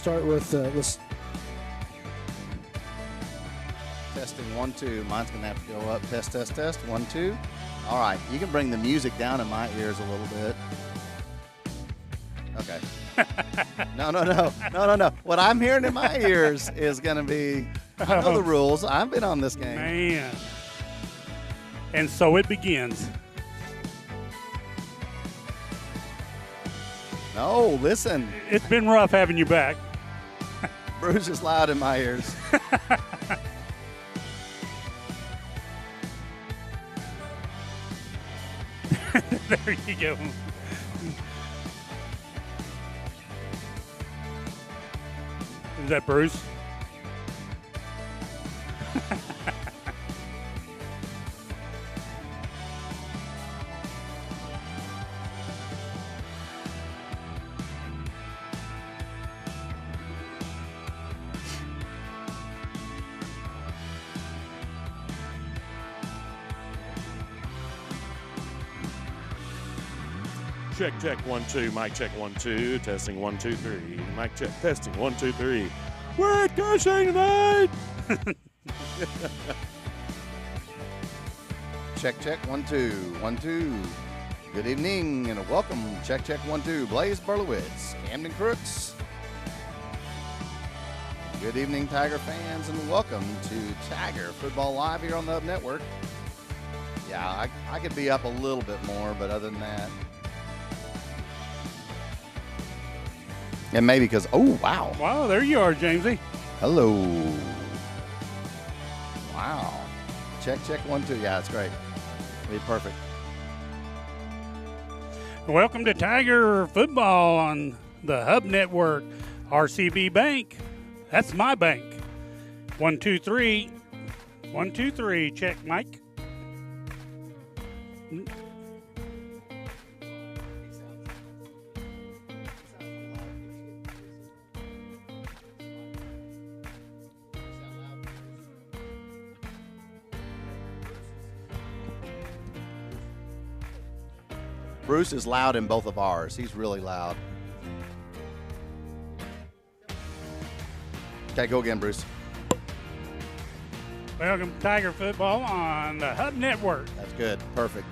start with let's. Testing 1 2. Mine's gonna have to go up. Test test test 1 2. All right, you can bring the music down in my ears a little bit. Okay. No. What I'm hearing in my ears is gonna be. I know the rules. I've been on this game. Man. And so it begins. No, listen. It's been rough having you back. Bruce is loud in my ears. There you go. Is that Bruce? Check 1 2. Mic check 1 2. Testing 1 2 3. Mic check testing 1 2 3. We're at Cushing tonight. Check 1 2 1 2. Good evening and welcome. Check 1 2. Blaze Berlowitz, Camden Crooks. Good evening, Tiger fans, and welcome to Tiger Football Live here on the Hub Network. Yeah, I could be up a little bit more, but other than that. And maybe because, oh, wow. Wow, there you are, Jamesy. Hello. Wow. Check 1 2. Yeah, it's great. Be perfect. Welcome to Tiger Football on the Hub Network. RCB Bank. That's my bank. 1 2 3. 1 2 3. Check, Mike. Bruce is loud in both of ours. He's really loud. Okay, go again, Bruce. Welcome to Tiger Football on the Hub Network. That's good. Perfect.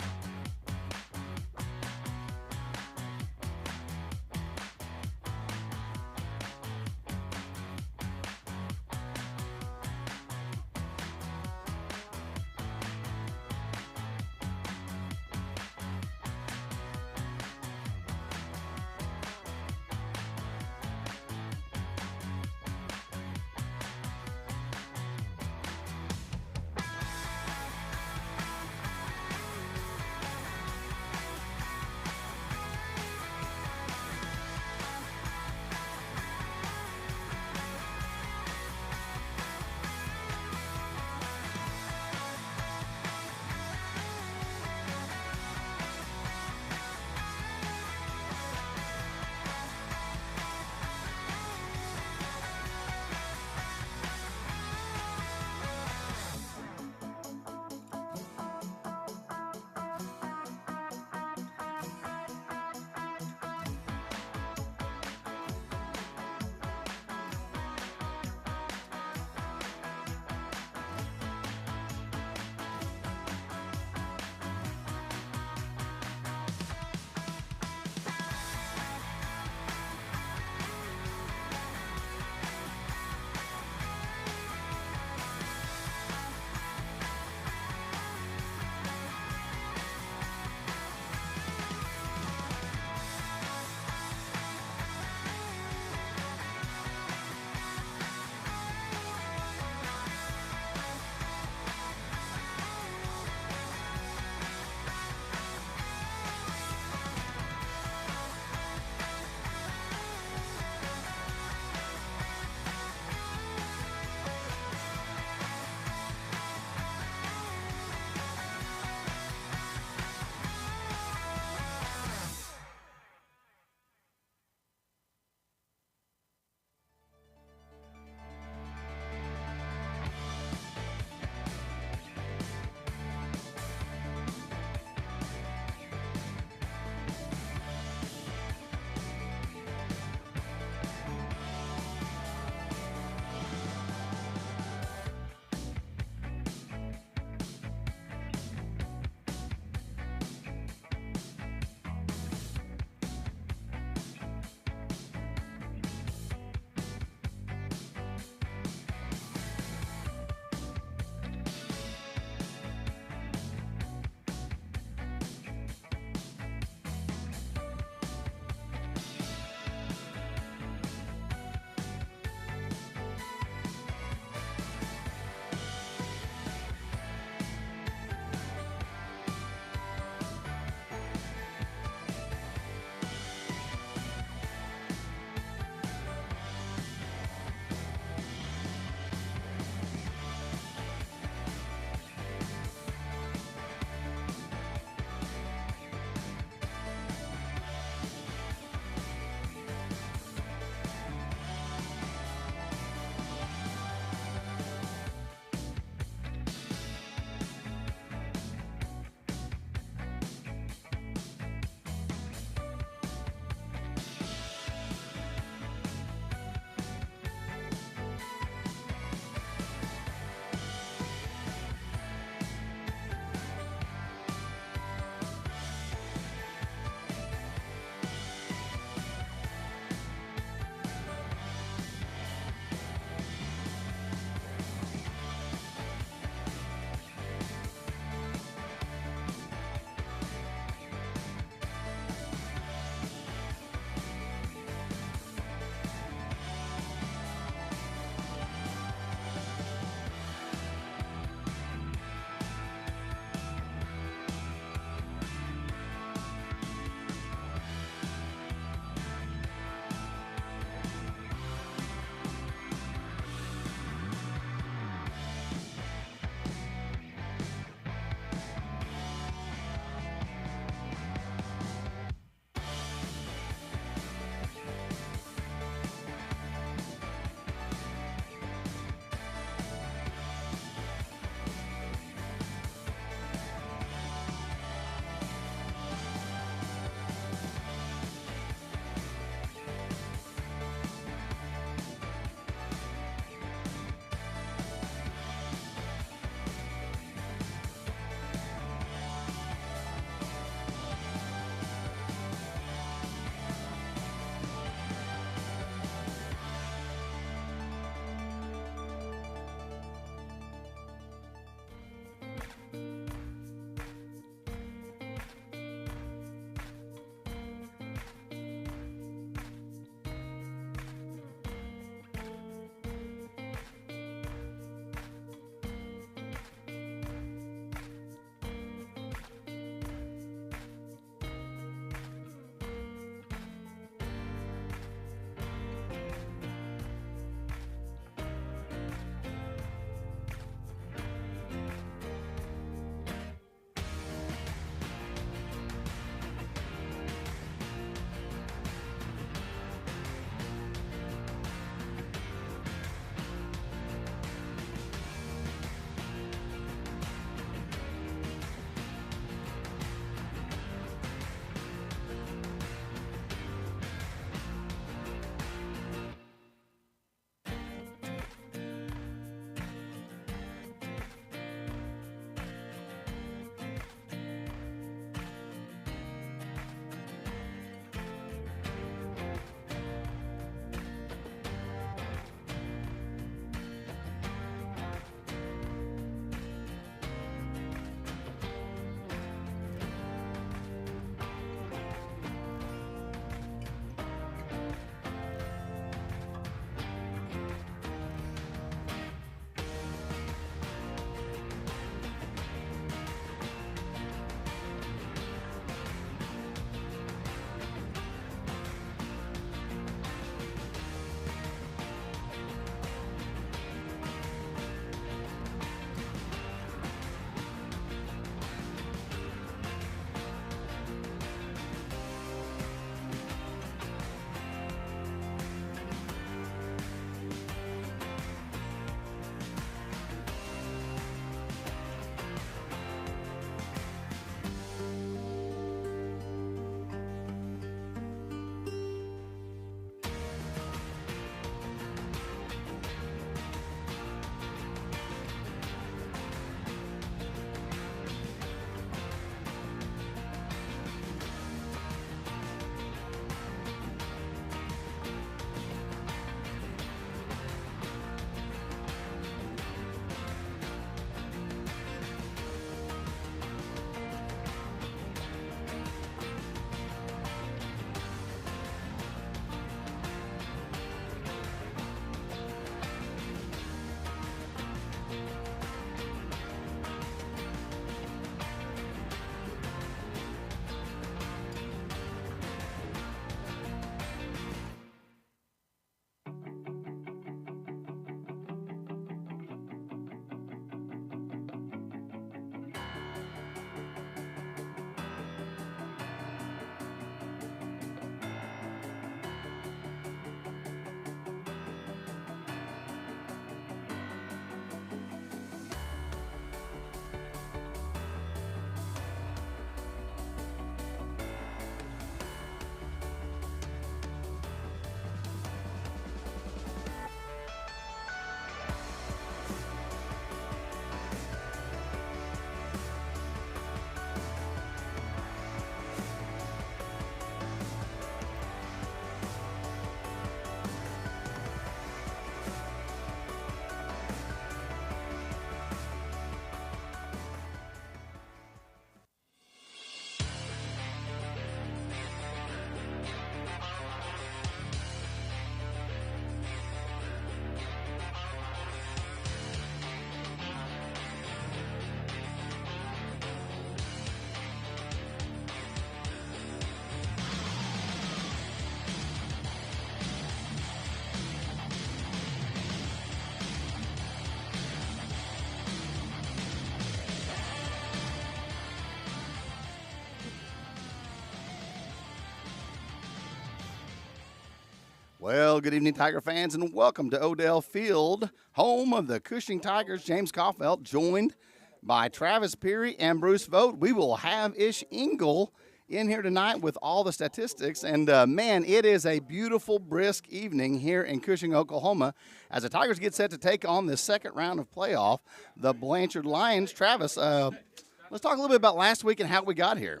Well, good evening, Tiger fans, and welcome to Odell Field, home of the Cushing Tigers. James Kaufelt, joined by Travis Peary and Bruce Vogt. We will have Ish Engel in here tonight with all the statistics. And, man, it is a beautiful, brisk evening here in Cushing, Oklahoma, as the Tigers get set to take on the second round of playoff, the Blanchard Lions. Travis, let's talk a little bit about last week and how we got here.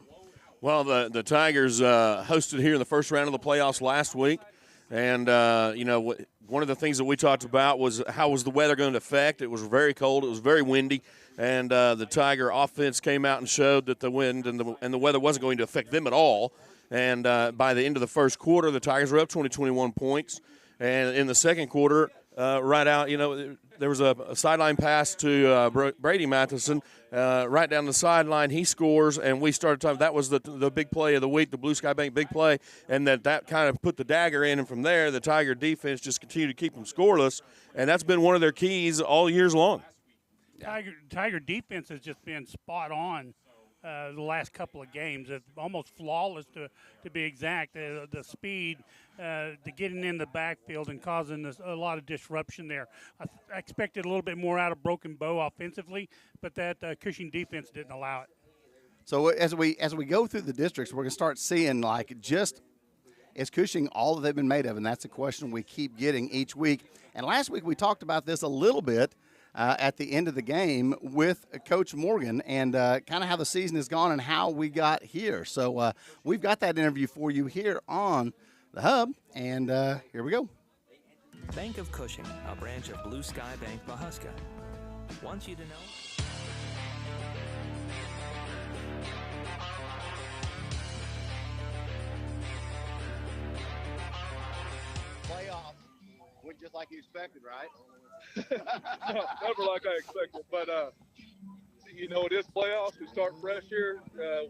Well, the Tigers hosted here in the first round of the playoffs last week. And, one of the things that we talked about was how was the weather going to affect. It was very cold. It was very windy. And the Tiger offense came out and showed that the wind and the weather wasn't going to affect them at all. And by the end of the first quarter, the Tigers were up 21 points. And in the second quarter, right out, there was a sideline pass to Brady Matheson right down the sideline. He scores, and we started talking. That was the big play of the week, the Blue Sky Bank big play, and that kind of put the dagger in. And from there, the Tiger defense just continued to keep them scoreless, and that's been one of their keys all years long. Tiger defense has just been spot on the last couple of games. It's almost flawless to be exact. The speed, the getting in the backfield and causing a lot of disruption there. I expected a little bit more out of Broken Bow offensively, but that Cushing defense didn't allow it. So as we go through the districts, we're going to start seeing is Cushing all that they've been made of, and that's a question we keep getting each week. And last week we talked about this a little bit at the end of the game with Coach Morgan and kind of how the season has gone and how we got here. So we've got that interview for you here on the Hub, and here we go. Bank of Cushing, a branch of Blue Sky Bank Mahuska, wants you to know. Playoff went just like you expected, right? No, never like I expected, but it is playoffs. We start fresh here,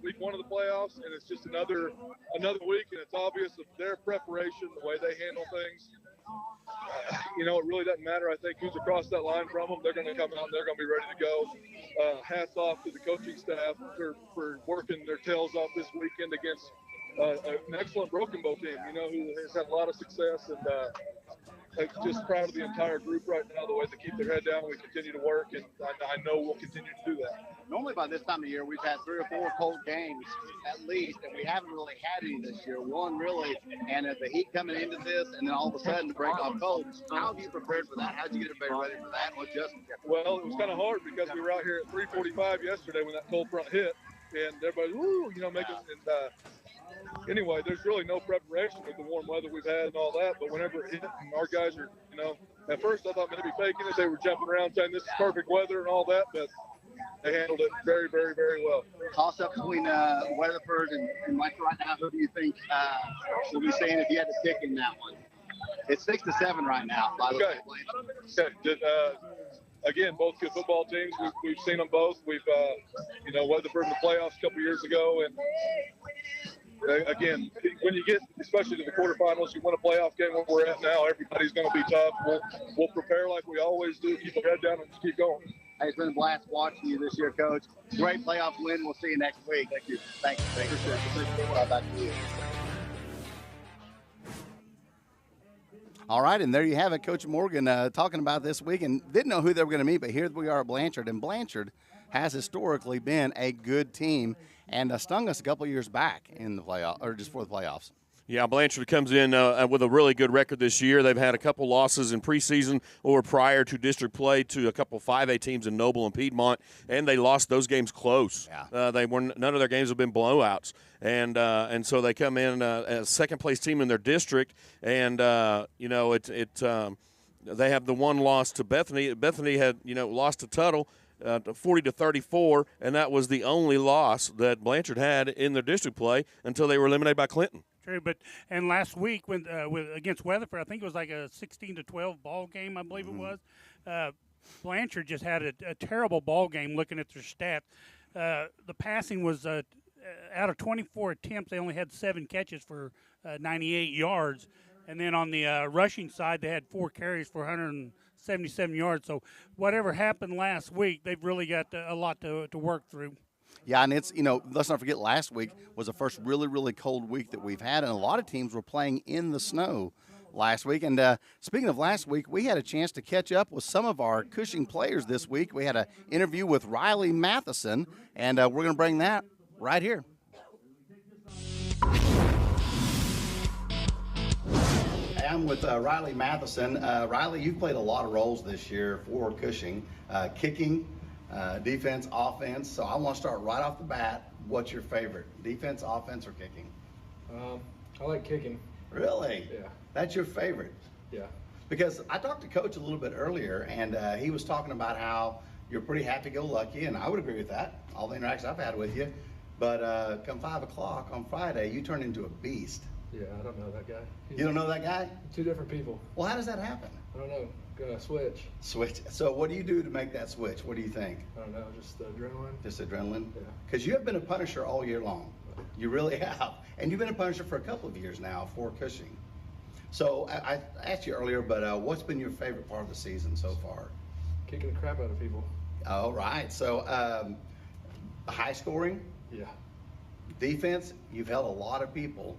week one of the playoffs, and it's just another week, and it's obvious of their preparation, the way they handle things. It really doesn't matter, I think, who's across that line from them. They're going to come out and they're going to be ready to go. Hats off to the coaching staff for working their tails off this weekend against an excellent Broken Bow team, who has had a lot of success, and just proud of the entire group right now, the way they keep their head down. We continue to work, and I know we'll continue to do that. Normally by this time of year, we've had 3 or 4 cold games at least, and we haven't really had any this year. One really, and the heat coming into this, and then all of a sudden to break off cold. How have you prepared for that? How did you get everybody ready for that? What adjustments? Well, it was kind of hard because we were out here at 3:45 yesterday when that cold front hit, and everybody, making and anyway, there's really no preparation with the warm weather we've had and all that, but whenever it hit, and our guys are, at first I thought maybe faking it. They were jumping around saying this is perfect weather and all that, but they handled it very, very, very well. Toss up between Weatherford and Mike right now. Who do you think will be saying if you had to pick in that one? It's 6-7 right now, by the way. Okay. Again, both good football teams. We've seen them both. We've, Weatherford in the playoffs a couple years ago, and again, when you get, especially to the quarterfinals, you win a playoff game where we're at now, everybody's going to be tough. We'll prepare like we always do, keep our head down, and just keep going. Hey, it's been a blast watching you this year, Coach. Great playoff win. We'll see you next week. Thank you. Thank you. Back to you. All right, and there you have it, Coach Morgan talking about this week, and didn't know who they were going to meet, but here we are at Blanchard, and Blanchard has historically been a good team and stung us a couple years back in the playoff, or just for the playoffs. Yeah, Blanchard comes in with a really good record this year. They've had a couple losses in preseason or prior to district play to a couple 5A teams in Noble and Piedmont, and they lost those games close. Yeah. None of their games have been blowouts, and so they come in as second place team in their district, and they have the one loss to Bethany. Bethany had lost to Tuttle. 40-34, and that was the only loss that Blanchard had in their district play until they were eliminated by Clinton. True, and last week against Weatherford, I think it was like a 16-12 ball game, I believe it was. Blanchard just had a terrible ball game. Looking at their stats, the passing was out of 24 attempts, they only had 7 catches for 98 yards, and then on the rushing side, they had 4 carries for 177 yards. So whatever happened last week, they've really got a lot to work through. Yeah, and it's, let's not forget last week was the first really, really cold week that we've had, and a lot of teams were playing in the snow last week. And speaking of last week, we had a chance to catch up with some of our Cushing players this week. We had an interview with Riley Matheson, and we're going to bring that right here. I'm with Riley Matheson. Riley, you've played a lot of roles this year for Cushing, kicking, defense, offense. So I want to start right off the bat. What's your favorite, defense, offense, or kicking? I like kicking. Really? Yeah. That's your favorite? Yeah. Because I talked to Coach a little bit earlier, and he was talking about how you're pretty happy-go-lucky, and I would agree with that, all the interactions I've had with you. But come 5 o'clock on Friday, you turn into a beast. Yeah, I don't know that guy. You don't know that guy? Two different people. Well, how does that happen? I don't know. Gonna switch. Switch. So what do you do to make that switch? What do you think? I don't know. Just adrenaline. Just adrenaline? Yeah. Because you have been a Punisher all year long. You really have. And you've been a Punisher for a couple of years now for Cushing. So I asked you earlier, but what's been your favorite part of the season so far? Kicking the crap out of people. All right. So high scoring? Yeah. Defense, you've held a lot of people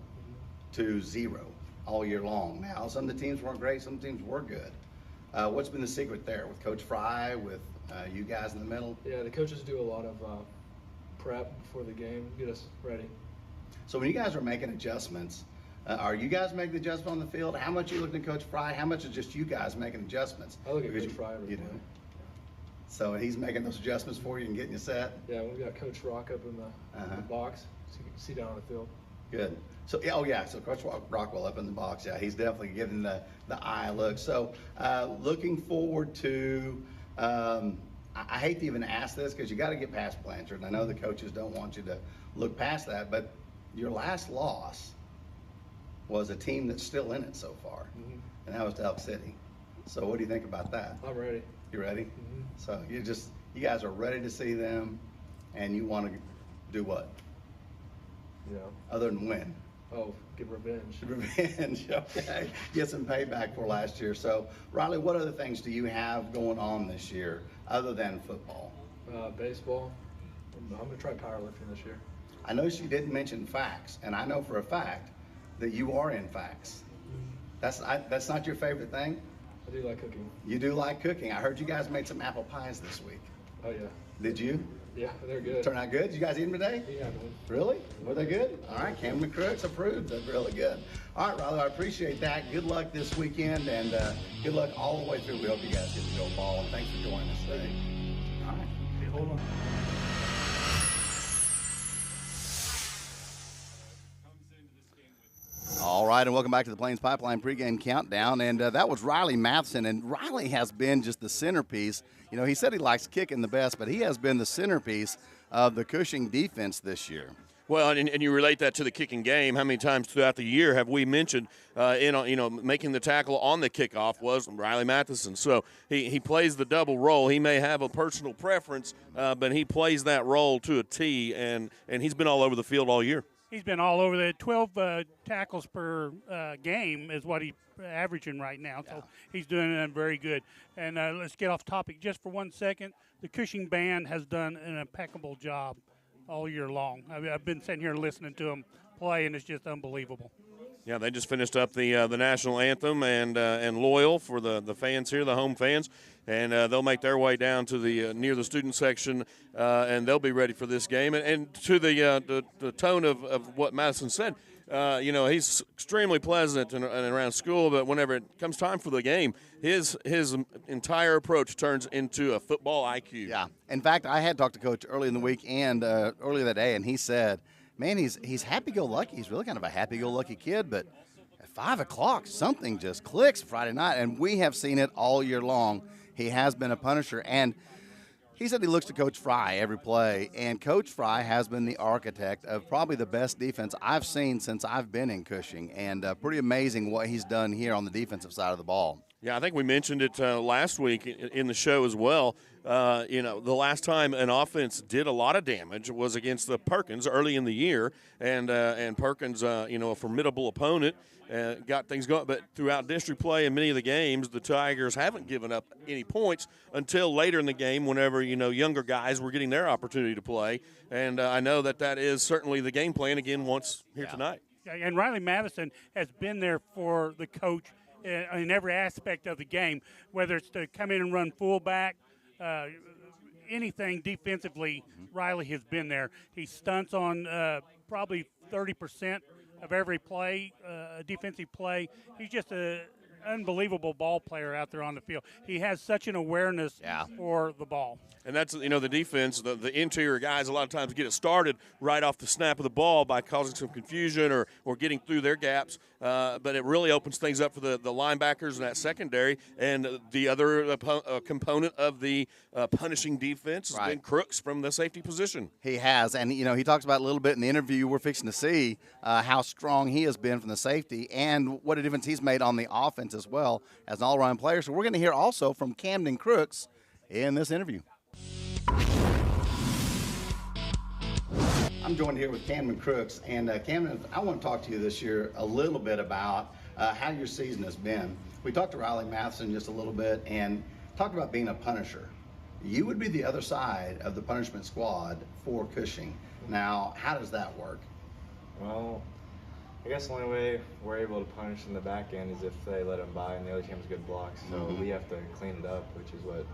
to 0 all year long. Now, some of the teams weren't great, some teams were good. What's been the secret there with Coach Fry, with you guys in the middle? Yeah, the coaches do a lot of prep before the game, get us ready. So when you guys are making adjustments, are you guys making the adjustment on the field? How much are you looking at Coach Fry? How much is just you guys making adjustments? I look at Coach Fry every you play. know. So he's making those adjustments for you and getting you set? Yeah, we've got Coach Rock up in the box, so you can see down on the field. Good. So, so Coach Rockwell up in the box. Yeah, he's definitely giving the eye look. So, looking forward to, I hate to even ask this because you got to get past Blanchard. And I know the coaches don't want you to look past that, but your last loss was a team that's still in it so far, and that was to Elk City. So, what do you think about that? I'm ready. You ready? So, you guys are ready to see them, and you want to do what? Yeah. Other than win. Oh, get revenge. Revenge, okay. Get some payback for last year. So, Riley, what other things do you have going on this year other than football? Baseball. I'm going to try powerlifting this year. I noticed you didn't mention facts, and I know for a fact that you are in facts. That's not your favorite thing? I do like cooking. You do like cooking. I heard you guys made some apple pies this week. Oh, yeah. Did you? Yeah, they're good. Turn out good? Did you guys eat them today? Yeah. Really? Were they good? All right, Cameron Crooks approved. They're really good. All right, Riley, I appreciate that. Good luck this weekend, and good luck all the way through. We hope you guys get to go ball, and thanks for joining us today. All right. Hey, hold on. All right, and welcome back to the Plains Pipeline pregame countdown. And that was Riley Matheson, and Riley has been just the centerpiece. You know, he said he likes kicking the best, but he has been the centerpiece of the Cushing defense this year. Well, and you relate that to the kicking game. How many times throughout the year have we mentioned, making the tackle on the kickoff was Riley Matheson. So he plays the double role. He may have a personal preference, but he plays that role to a T, and he's been all over the field all year. He's been all over the 12 tackles per game is what he's averaging right now. So he's doing it very good. And let's get off topic just for 1 second. The Cushing band has done an impeccable job all year long. I've been sitting here listening to them play, and it's just unbelievable. Yeah, they just finished up the national anthem and loyal for the fans here, the home fans, and they'll make their way down to the near the student section, and they'll be ready for this game. And to the tone of what Matheson said, he's extremely pleasant and around school, but whenever it comes time for the game, his entire approach turns into a football IQ. Yeah. In fact, I had talked to Coach early in the week and earlier that day, and he said, man, he's happy-go-lucky. He's really kind of a happy-go-lucky kid, but at 5 o'clock, something just clicks Friday night, and we have seen it all year long. He has been a Punisher, and he said he looks to Coach Fry every play, and Coach Fry has been the architect of probably the best defense I've seen since I've been in Cushing, and pretty amazing what he's done here on the defensive side of the ball. Yeah, I think we mentioned it last week in the show as well. The last time an offense did a lot of damage was against the Perkins early in the year, and Perkins, a formidable opponent, got things going. But throughout district play and many of the games, the Tigers haven't given up any points until later in the game whenever, younger guys were getting their opportunity to play. And I know that is certainly the game plan again once here tonight. And Riley Matheson has been there for the coach in every aspect of the game, whether it's to come in and run fullback, anything defensively. Riley has been there. He stunts on probably 30% of every play, defensive play. He's just an unbelievable ball player out there on the field. He has such an awareness for the ball. And that's, the defense, the interior guys a lot of times get it started right off the snap of the ball by causing some confusion or getting through their gaps. But it really opens things up for the linebackers in that secondary. And the other component of the punishing defense has been Crooks from the safety position. He has. And, he talks about a little bit in the interview we're fixing to see how strong he has been from the safety and what a difference he's made on the offense as well as an all-around player. So we're going to hear also from Camden Crooks in this interview. I'm joined here with Camden Crooks, and Camden, I want to talk to you this year a little bit about how your season has been. We talked to Riley Matheson just a little bit and talked about being a punisher. You would be the other side of the punishment squad for Cushing. Now, how does that work? Well, I guess the only way we're able to punish in the back end is if they let them by and the other team has good blocks. So we have to clean it up, which is what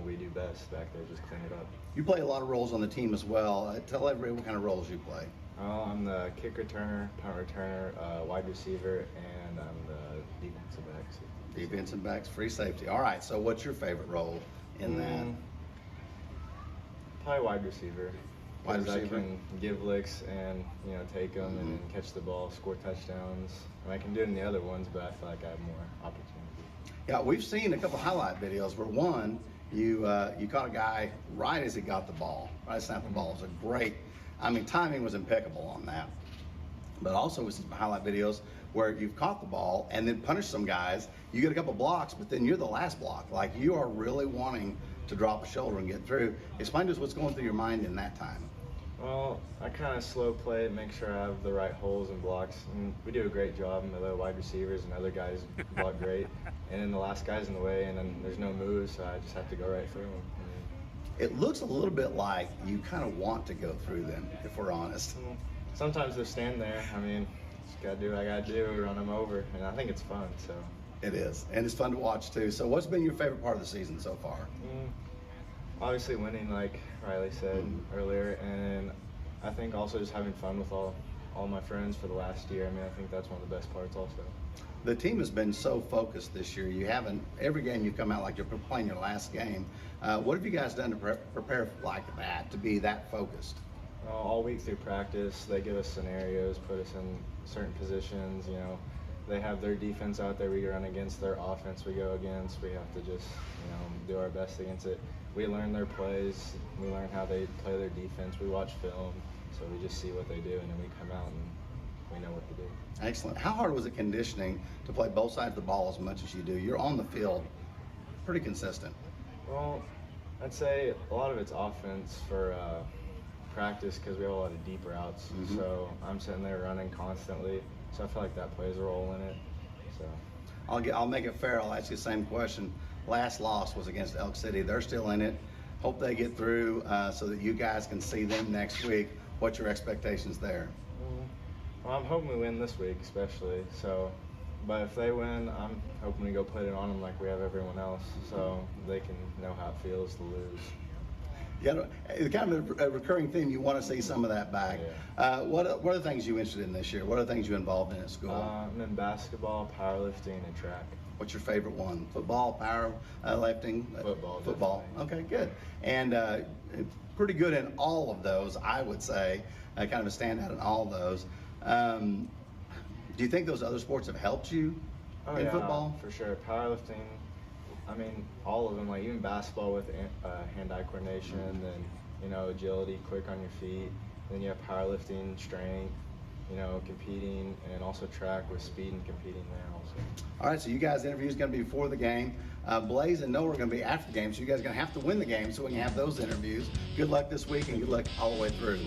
we do best back there, just clean it up. You play a lot of roles on the team as well. Tell everybody what kind of roles you play. I'm the kick returner, punt returner, wide receiver, and I'm the defensive backs. Defensive backs, free safety. All right, so what's your favorite role in that? Probably wide receiver. Wide receiver. I can give licks and take them and then catch the ball, score touchdowns. I can do it in the other ones, but I feel like I have more opportunity. Yeah, we've seen a couple highlight videos where one, you caught a guy right as he got the ball, right snapped the ball. It was a great, timing was impeccable on that. But also we see some highlight videos where you've caught the ball and then punished some guys. You get a couple blocks, but then you're the last block. Like you are really wanting to drop a shoulder and get through. Explain to us what's going through your mind in that time. Well, I kind of slow play it, make sure I have the right holes and blocks. And we do a great job, and the wide receivers and other guys block great. And then the last guy's in the way, and then there's no moves, so I just have to go right through them. It looks a little bit like you kind of want to go through them, if we're honest. Sometimes they stand there. Just got to do what I got to do, run them over, and I think it's fun. So it is, and it's fun to watch too. So what's been your favorite part of the season so far? Obviously winning, like Riley said earlier, and I think also just having fun with all my friends for the last year. I think that's one of the best parts also. The team has been so focused this year. You haven't, every game you come out like you're playing your last game. What have you guys done to prepare like that, to be that focused? All week through practice, they give us scenarios, put us in certain positions. They have their defense out there, we run against their offense we go against. We have to just do our best against it. We learn their plays, we learn how they play their defense, we watch film, so we just see what they do, and then we come out and we know what to do. Excellent. How hard was it conditioning to play both sides of the ball as much as you do? You're on the field pretty consistent. Well, I'd say a lot of it's offense for practice because we have a lot of deep routes, so I'm sitting there running constantly, so I feel like that plays a role in it. So I'll make it fair. I'll ask you the same question. Last loss was against Elk City. They're still in it. Hope they get through so that you guys can see them next week. What's your expectations there? Well, I'm hoping we win this week especially. But if they win, I'm hoping we go put it on them like we have everyone else so they can know how it feels to lose. It's kind of a recurring theme. You want to see some of that back. Yeah. What are the things you interested in this year? What are the things you involved in at school? I'm in basketball, powerlifting, and track. What's your favorite one? Football, power lifting? Football. Football. Okay, good. And pretty good in all of those, I would say. Kind of a standout in all of those. Do you think those other sports have helped you in football? For sure. Powerlifting, all of them, like even basketball with hand-eye coordination, and agility, quick on your feet. Then you have powerlifting, strength, competing, and also track with speed and competing there also. All right, so you guys' interview is going to be before the game. Blaze and Noah are going to be after the game, so you guys are going to have to win the game so we can have those interviews. Good luck this week, and good luck all the way through.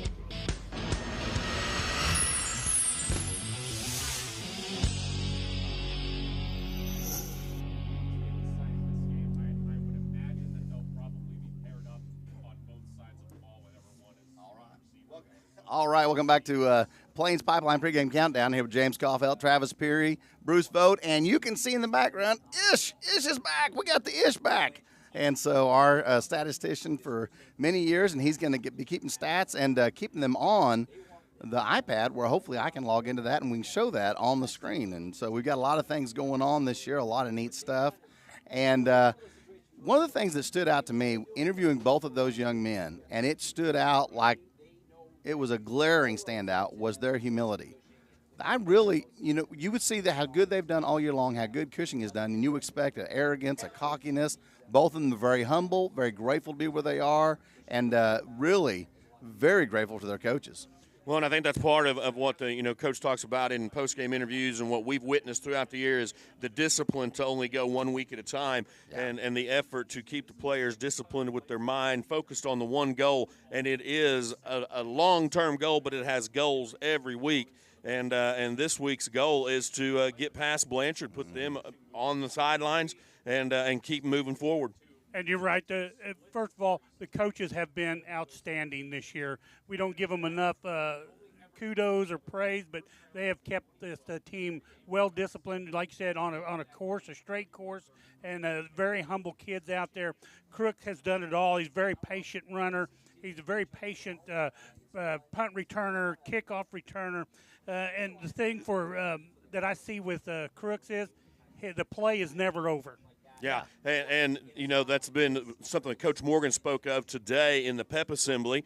All right, welcome back to Plains Pipeline pregame countdown here with James Coffelt, Travis Peary, Bruce Vogt, and you can see in the background, Ish is back. We got the Ish back. And so our statistician for many years, and he's going to be keeping stats and keeping them on the iPad where hopefully I can log into that and we can show that on the screen. And so we've got a lot of things going on this year, a lot of neat stuff. And one of the things that stood out to me, interviewing both of those young men, and it stood out like it was a glaring standout, was their humility. I really, you would see how good they've done all year long, how good Cushing has done, and you expect an arrogance, a cockiness. Both of them are very humble, very grateful to be where they are, and really very grateful to their coaches. Well, and I think that's part of what the coach talks about in post-game interviews, and what we've witnessed throughout the year is the discipline to only go 1 week at a time, and the effort to keep the players disciplined with their mind focused on the one goal. And it is a long-term goal, but it has goals every week. And this week's goal is to get past Blanchard, put them on the sidelines, and keep moving forward. And you're right. First of all, the coaches have been outstanding this year. We don't give them enough kudos or praise, but they have kept the team well disciplined, like you said, on a course, a straight course, and very humble kids out there. Crooks has done it all. He's a very patient runner. He's a very patient punt returner, kickoff returner. And the thing that I see with Crooks is the play is never over. Yeah, and that's been something that Coach Morgan spoke of today in the pep assembly,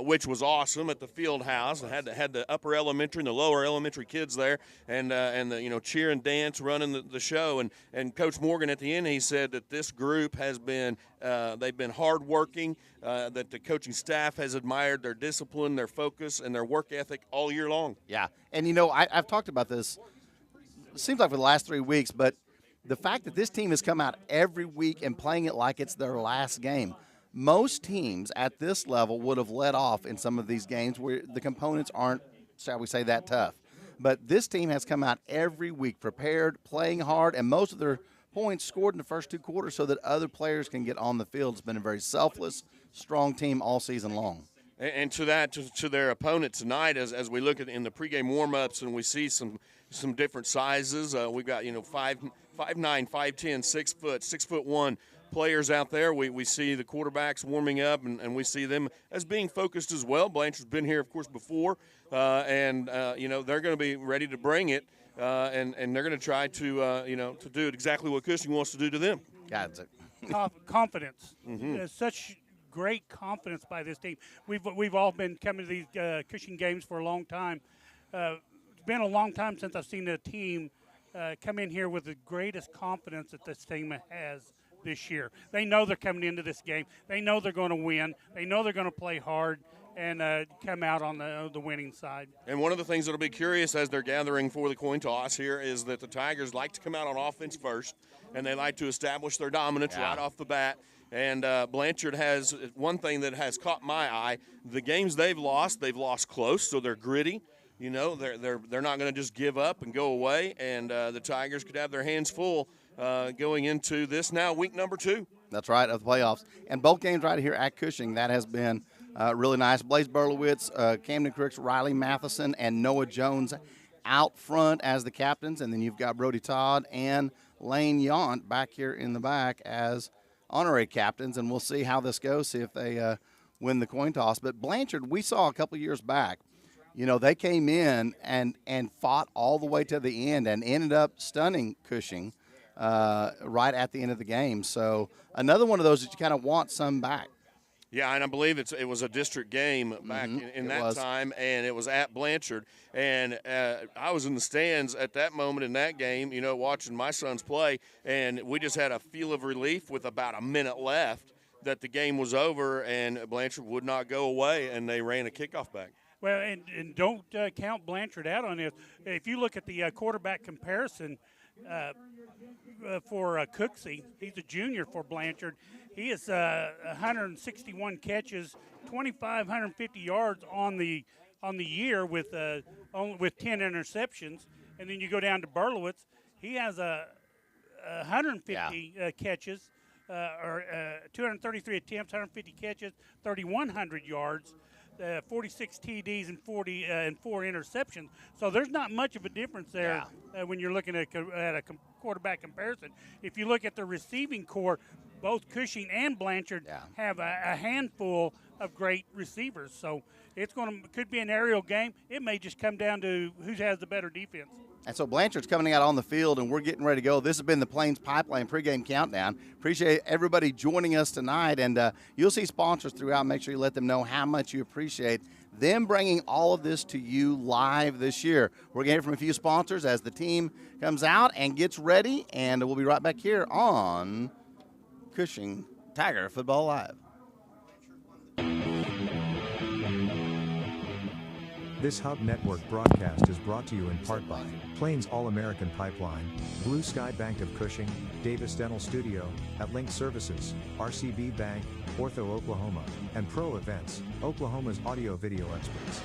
which was awesome at the field house. Had the upper elementary and the lower elementary kids there, and the cheer and dance running the show. And Coach Morgan at the end, he said that this group has been they've been hardworking, that the coaching staff has admired their discipline, their focus, and their work ethic all year long. Yeah, and I've talked about this. It seems like for the last 3 weeks, but the fact that this team has come out every week and playing it like it's their last game. Most teams at this level would have let off in some of these games where the components aren't, shall we say, that tough. But this team has come out every week prepared, playing hard, and most of their points scored in the first 2 quarters so that other players can get on the field. It's been a very selfless, strong team all season long. And to that, to their opponent tonight, as we look at in the pregame warm-ups and we see some different sizes, we've got 5'9", 5'10", 6 foot, 6'1" players out there. We see the quarterbacks warming up, and we see them as being focused as well. Blanchard's been here, of course, before, and they're going to be ready to bring it, and they're going to try to to do exactly what Cushing wants to do to them. Confidence. Mm-hmm. Such great confidence by this team. We've all been coming to these Cushing games for a long time. It's been a long time since I've seen a team come in here with the greatest confidence that this team has this year. They know they're coming into this game. They know they're going to win. They know they're going to play hard and come out on the winning side. And one of the things that will be curious as they're gathering for the coin toss here is that the Tigers like to come out on offense first, and they like to establish their dominance right off the bat. And Blanchard has one thing that has caught my eye. The games they've lost close, so they're gritty. They're not going to just give up and go away. And the Tigers could have their hands full going into this now week number 2. That's right, of the playoffs. And both games right here at Cushing, that has been really nice. Blaze Berlowitz, Camden Crooks, Riley Matheson, and Noah Jones out front as the captains. And then you've got Brody Todd and Lane Yount back here in the back as honorary captains, and we'll see how this goes, see if they win the coin toss. But Blanchard, we saw a couple years back, they came in and fought all the way to the end and ended up stunning Cushing right at the end of the game. So another one of those that you kind of want some back. Yeah, and I believe it was a district game back in that time, and it was at Blanchard. And I was in the stands at that moment in that game, watching my sons play, and we just had a feel of relief with about a minute left that the game was over, and Blanchard would not go away, and they ran a kickoff back. Well, and don't count Blanchard out on this. If you look at the quarterback comparison for Cooksey, he's a junior for Blanchard. He is 161 catches, 2,550 yards on the year with 10 interceptions. And then you go down to Berlowitz, he has 150 catches, or 233 attempts, 150 catches, 3,100 yards. 46 TDs and 4 interceptions. So there's not much of a difference there when you're looking at a quarterback comparison. If you look at the receiving core, both Cushing and Blanchard have a handful of great receivers. So could be an aerial game. It may just come down to who has the better defense. And so Blanchard's coming out on the field, and we're getting ready to go. This has been the Plains Pipeline pregame countdown. Appreciate everybody joining us tonight, and you'll see sponsors throughout. Make sure you let them know how much you appreciate them bringing all of this to you live this year. We're going to hear from a few sponsors as the team comes out and gets ready, and we'll be right back here on Cushing Tiger Football Live. This Hub Network broadcast is brought to you in part by Plains All-American Pipeline, Blue Sky Bank of Cushing, Davis Dental Studio, At-Link Services, RCB Bank, Ortho Oklahoma, and Pro Events, Oklahoma's audio-video experts.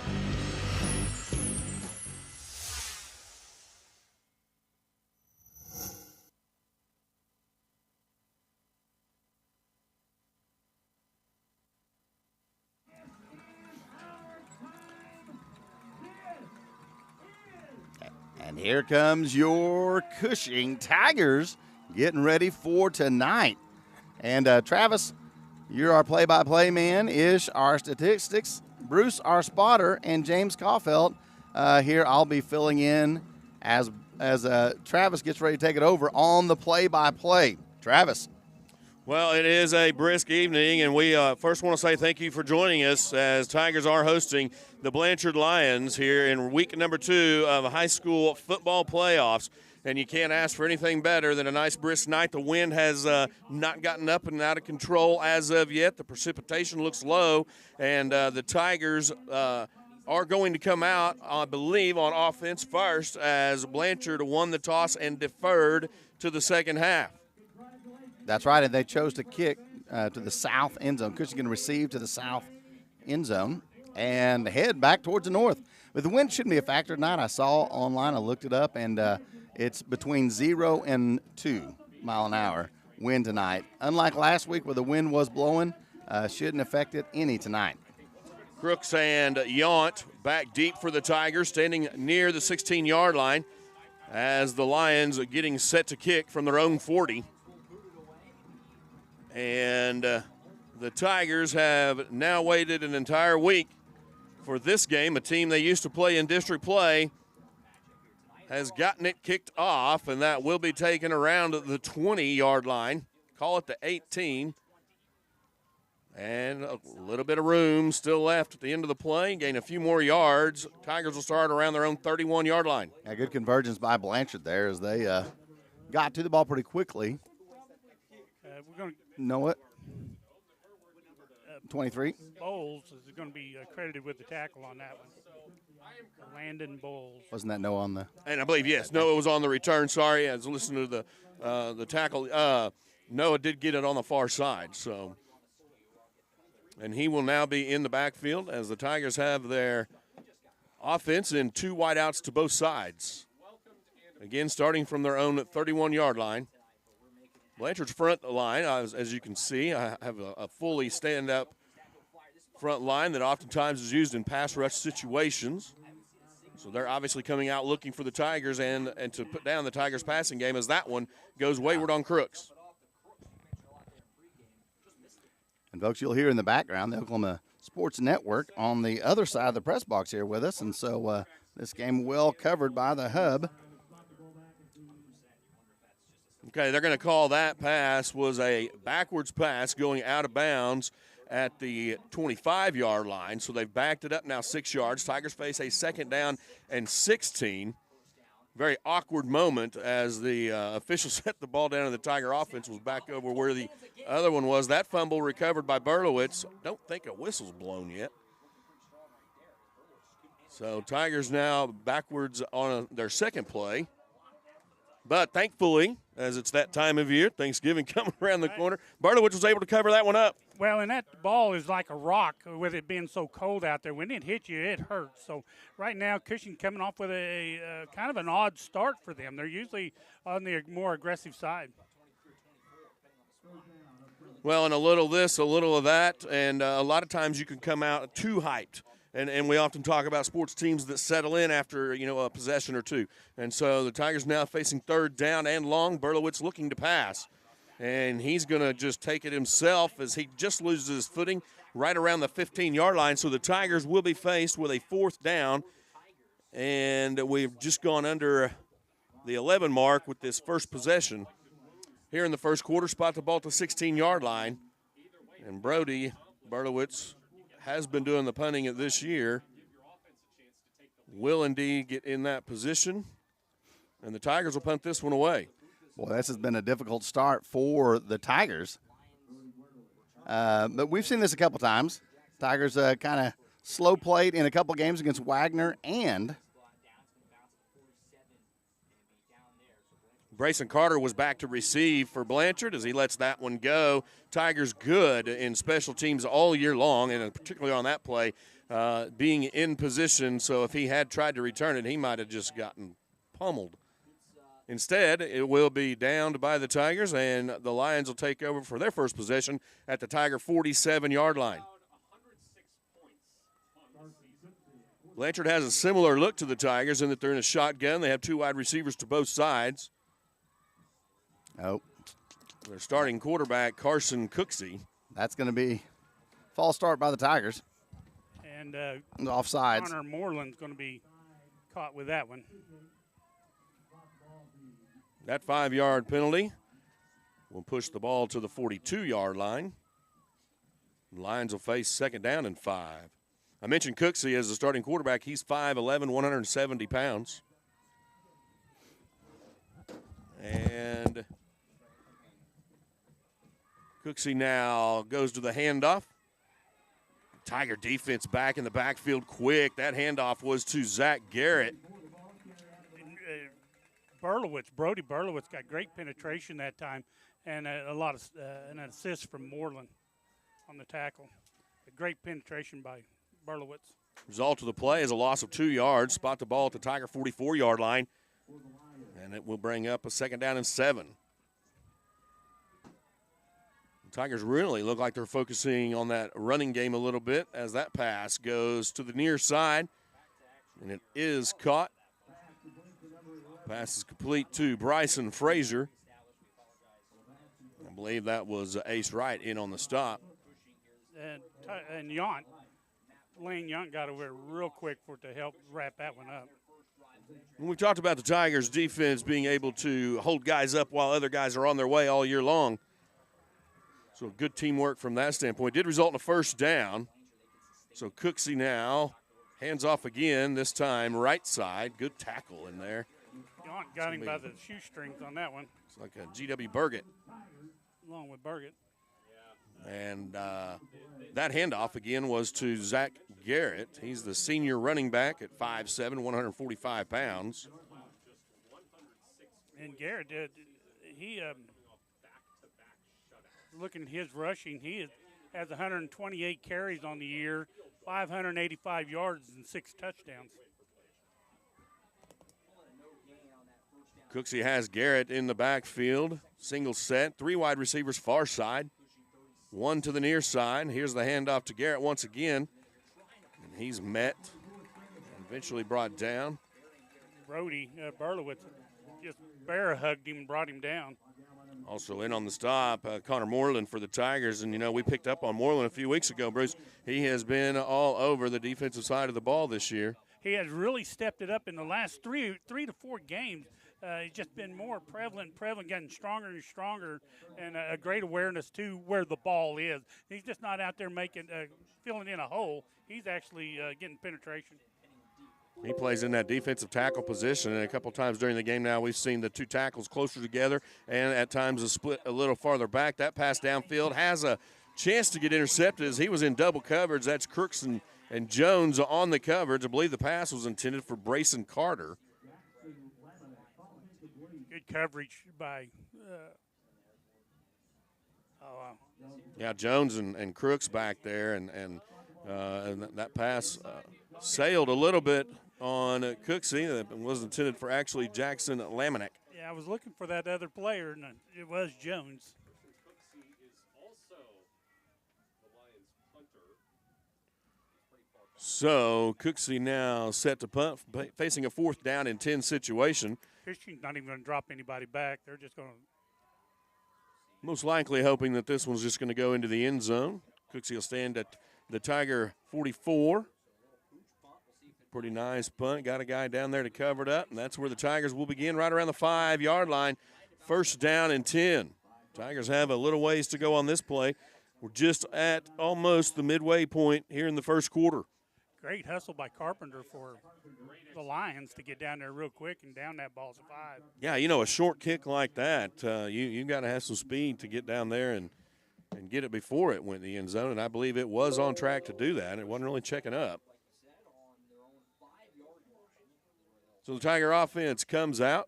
And here comes your Cushing Tigers getting ready for tonight. And Travis, you're our play-by-play man. Ish, our statistics. Bruce, our spotter. And James Caulfield here. I'll be filling in as Travis gets ready to take it over on the play-by-play. Travis. Well, it is a brisk evening, and we first want to say thank you for joining us as Tigers are hosting the Blanchard Lions here in week number 2 of high school football playoffs. And you can't ask for anything better than a nice brisk night. The wind has not gotten up and out of control as of yet. The precipitation looks low, and the Tigers are going to come out, I believe, on offense first as Blanchard won the toss and deferred to the second half. That's right, and they chose to kick to the south end zone. Cushing going to receive to the south end zone and head back towards the north. But the wind shouldn't be a factor tonight. I saw online, I looked it up, and it's between 0 and 2 mile an hour wind tonight. Unlike last week where the wind was blowing, shouldn't affect it any tonight. Crooks and Yount back deep for the Tigers, standing near the 16-yard line as the Lions are getting set to kick from their own 40. And the Tigers have now waited an entire week for this game. A team they used to play in district play has gotten it kicked off, and that will be taken around the 20-yard line. Call it the 18. And a little bit of room still left at the end of the play. Gain a few more yards. Tigers will start around their own 31-yard line. Yeah, good convergence by Blanchard there as they got to the ball pretty quickly. We're going to know what? 23. Bowles is going to be credited with the tackle on that one. Landon Bowles. Wasn't that no on the? And I believe, yes. Noah was on the return. Sorry, I was listening to the tackle. Noah did get it on the far side. So, and he will now be in the backfield as the Tigers have their offense in 2 wideouts to both sides. Again, starting from their own 31-yard line. Blanchard's front line, as you can see, I have a fully stand-up front line that oftentimes is used in pass rush situations. So they're obviously coming out looking for the Tigers and to put down the Tigers' passing game as that one goes wayward on Crooks. And, folks, you'll hear in the background the Oklahoma Sports Network on the other side of the press box here with us. And so this game well covered by the Hub. Okay, they're going to call that pass was a backwards pass going out of bounds at the 25-yard line. So they've backed it up now 6 yards. Tigers face a second down and 16. Very awkward moment as the official set the ball down and the Tiger offense was back over where the other one was. That fumble recovered by Berlowitz. Don't think a whistle's blown yet. So Tigers now backwards on their second play. But thankfully, as it's that time of year, Thanksgiving coming around the corner, Berlowitz was able to cover that one up. Well, and that ball is like a rock with it being so cold out there. When it hits you, it hurts. So right now, Cushing coming off with a kind of an odd start for them. They're usually on the more aggressive side. Well, and a little this, a little of that, and a lot of times you can come out too hyped And we often talk about sports teams that settle in after, a possession or two. And so the Tigers now facing third down and long. Berlowitz looking to pass. And he's going to just take it himself as he just loses his footing right around the 15-yard line. So the Tigers will be faced with a fourth down. And we've just gone under the 11 mark with this first possession. Here in the first quarter, spot the ball at the 16-yard line. And Brody Berlowitz has been doing the punting this year. Will indeed get in that position. And the Tigers will punt this one away. Boy, this has been a difficult start for the Tigers. But we've seen this a couple times. Tigers kind of slow played in a couple games against Wagner and Brayson Carter was back to receive for Blanchard as he lets that one go. Tigers good in special teams all year long, and particularly on that play, being in position. So if he had tried to return it, he might have just gotten pummeled. Instead, it will be downed by the Tigers, and the Lions will take over for their first possession at the Tiger 47-yard line. Blanchard has a similar look to the Tigers in that they're in a shotgun. They have two wide receivers to both sides. Oh. Their starting quarterback, Carson Cooksey. That's going to be false start by the Tigers. And offsides. Connor Moreland's going to be caught with that one. That 5-yard penalty will push the ball to the 42-yard line. Lions will face second down and 5. I mentioned Cooksey as the starting quarterback. He's 5'11", 170 pounds. And Cooksey now goes to the handoff. Tiger defense back in the backfield quick. That handoff was to Zach Garrett. Brody Berlowitz got great penetration that time, and a lot of an assist from Moreland on the tackle. A great penetration by Berlowitz. Result of the play is a loss of 2 yards. Spot the ball at the Tiger 44-yard line, and it will bring up a second down and 7. The Tigers really look like they're focusing on that running game a little bit as that pass goes to the near side, and it is caught. Pass is complete to Bryson Frazier. I believe that was Ace Wright in on the stop. And Lane Yount got over real quick to help wrap that one up. We've talked about the Tigers' defense being able to hold guys up while other guys are on their way all year long. So good teamwork from that standpoint. Did result in a first down. So Cooksey now hands off again, this time right side. Good tackle in there. Yount got him by the shoestrings on that one. It's like a G.W. Burgett. Along with Burgett. And that handoff, again, was to Zach Garrett. He's the senior running back at 5'7", 145 pounds. And Garrett, looking at his rushing, he has 128 carries on the year, 585 yards, and 6 touchdowns. Cooksey has Garrett in the backfield. Single set, 3 wide receivers far side. 1 to the near side. Here's the handoff to Garrett once again. And he's met and eventually brought down. Brody Berlowitz just bear hugged him and brought him down. Also in on the stop, Connor Moreland for the Tigers. And, we picked up on Moreland a few weeks ago, Bruce. He has been all over the defensive side of the ball this year. He has really stepped it up in the last three to 4 games. He's just been more prevalent, getting stronger and stronger, and a great awareness to where the ball is. He's just not out there filling in a hole. He's actually getting penetration. He plays in that defensive tackle position, and a couple times during the game now we've seen the 2 tackles closer together and at times a split a little farther back. That pass downfield has a chance to get intercepted as he was in double coverage. That's Crooks and Jones on the coverage. I believe the pass was intended for Brayson Carter. Good coverage by yeah, Jones and Crooks back there, and that pass sailed a little bit on Cooksey. That was intended for actually Jackson Lamanek. Yeah, I was looking for that other player, and it was Jones. So Cooksey now set to punt, facing a 4th down and 10 situation. Cushing's not even going to drop anybody back. They're just going to. Most likely hoping that this one's just going to go into the end zone. Cooksey will stand at the Tiger 44. Pretty nice punt. Got a guy down there to cover it up, and that's where the Tigers will begin right around the 5-yard line. 1st down and 10. Tigers have a little ways to go on this play. We're just at almost the midway point here in the first quarter. Great hustle by Carpenter for the Lions to get down there real quick and down that ball to 5. Yeah, you know, a short kick like that, you got to have some speed to get down there and get it before it went in the end zone, and I believe it was on track to do that. It wasn't really checking up. So the Tiger offense comes out.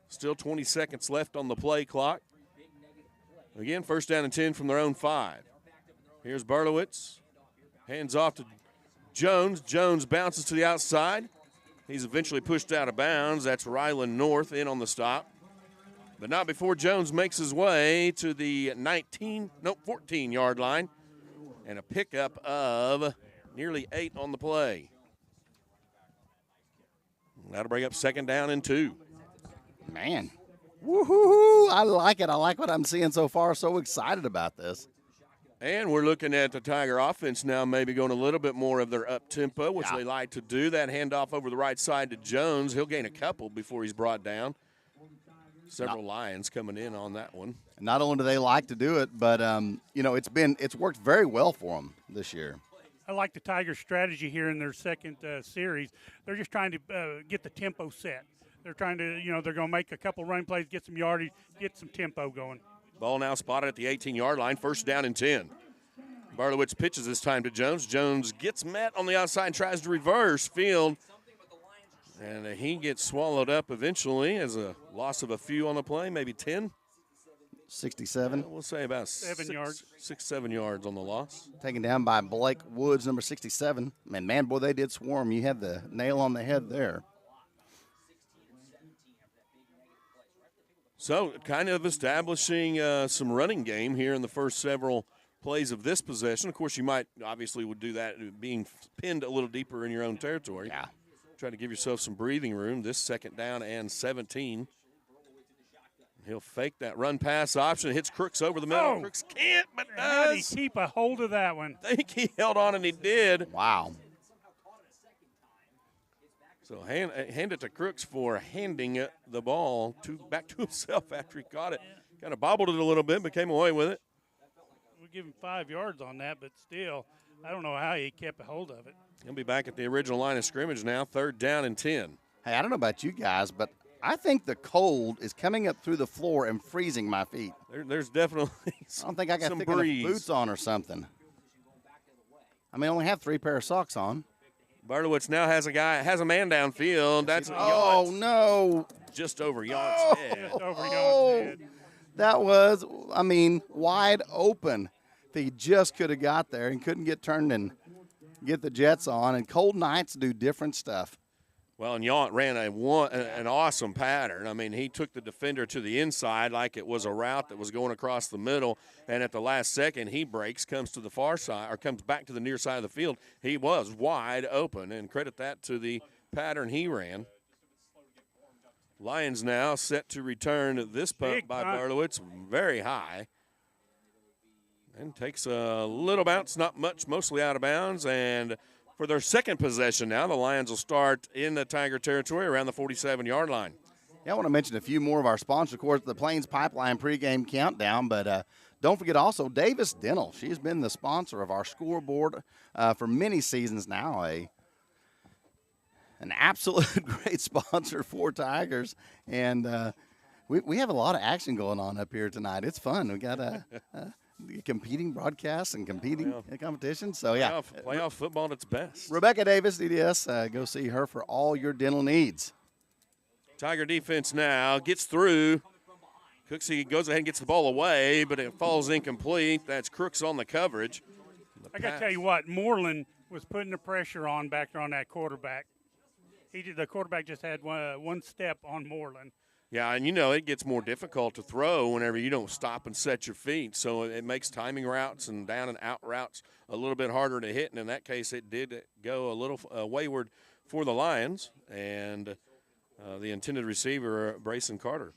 Still 20 seconds left on the play clock. Again, 1st down and 10 from their own 5. Here's Berlowitz. Hands off to Jones. Jones bounces to the outside. He's eventually pushed out of bounds. That's Ryland North in on the stop. But not before Jones makes his way to the 14-yard line. And a pickup of nearly 8 on the play. That'll bring up 2nd down and 2. Man. Woohoo! I like it. I like what I'm seeing so far. So excited about this. And we're looking at the Tiger offense now maybe going a little bit more of their up-tempo, which they like to do. That handoff over the right side to Jones. He'll gain a couple before he's brought down. Several Lions coming in on that one. Not only do they like to do it, but, you know, it's worked very well for them this year. I like the Tigers' strategy here in their second series. They're just trying to get the tempo set. They're trying to, you know, they're going to make a couple run plays, get some yardage, get some tempo going. Ball now spotted at the 18-yard line, 1st down and 10. Barlowitz pitches this time to Jones. Jones gets met on the outside and tries to reverse field. And he gets swallowed up eventually as a loss of a few on the play, maybe 10. 67. We'll say about 7 yards. 6-7 yards on the loss. Taken down by Blake Woods, number 67. Man, boy, they did swarm. You had the nail on the head there. So kind of establishing some running game here in the first several plays of this possession. Of course, you might obviously would do that being pinned a little deeper in your own territory. Yeah. Try to give yourself some breathing room. This 2nd down and 17. He'll fake that run pass option. Hits Crooks over the middle. Oh. Crooks can't, but How does. did he keep a hold of that one? I think he held on and he did. Wow. So hand it to Crooks for handing the ball back to himself after he caught it. Kind of bobbled it a little bit, but came away with it. We'll give him 5 yards on that, but still, I don't know how he kept a hold of it. He'll be back at the original line of scrimmage now, 3rd down and 10. Hey, I don't know about you guys, but I think the cold is coming up through the floor and freezing my feet. There's definitely I don't think I got some thick enough breeze. boots on or something. I mean, I only have 3 pair of socks on. Barlowitz now has a man downfield. That's no. Just over Yount's head. Just over Yount's head. That was, I mean, wide open. If he just could have got there and couldn't get turned and get the jets on. And cold nights do different stuff. Well, and Yount ran an awesome pattern. I mean, he took the defender to the inside like it was a route that was going across the middle, and at the last second, he breaks, comes to the far side, or comes back to the near side of the field. He was wide open, and credit that to the pattern he ran. Lions now set to return this punt by Barlowitz, very high. And takes a little bounce, not much, mostly out of bounds, and for their second possession now, the Lions will start in the Tiger territory around the 47-yard line. Yeah, I want to mention a few more of our sponsors. Of course, the Plains Pipeline pregame countdown, but don't forget also Davis Dental. She's been the sponsor of our scoreboard for many seasons now. An absolute great sponsor for Tigers, and we have a lot of action going on up here tonight. It's fun. We got competing broadcasts and competing competitions. So, yeah. Playoff football at its best. Rebecca Davis, DDS, go see her for all your dental needs. Tiger defense now gets through. Cooksey goes ahead and gets the ball away, but it falls incomplete. That's Crooks on the coverage. I got to tell you what, Moreland was putting the pressure on back there on that quarterback. The quarterback just had one step on Moreland. Yeah, and it gets more difficult to throw whenever you don't stop and set your feet. So it makes timing routes and down and out routes a little bit harder to hit. And in that case, it did go a little wayward for the Lions and the intended receiver, Brayson Carter.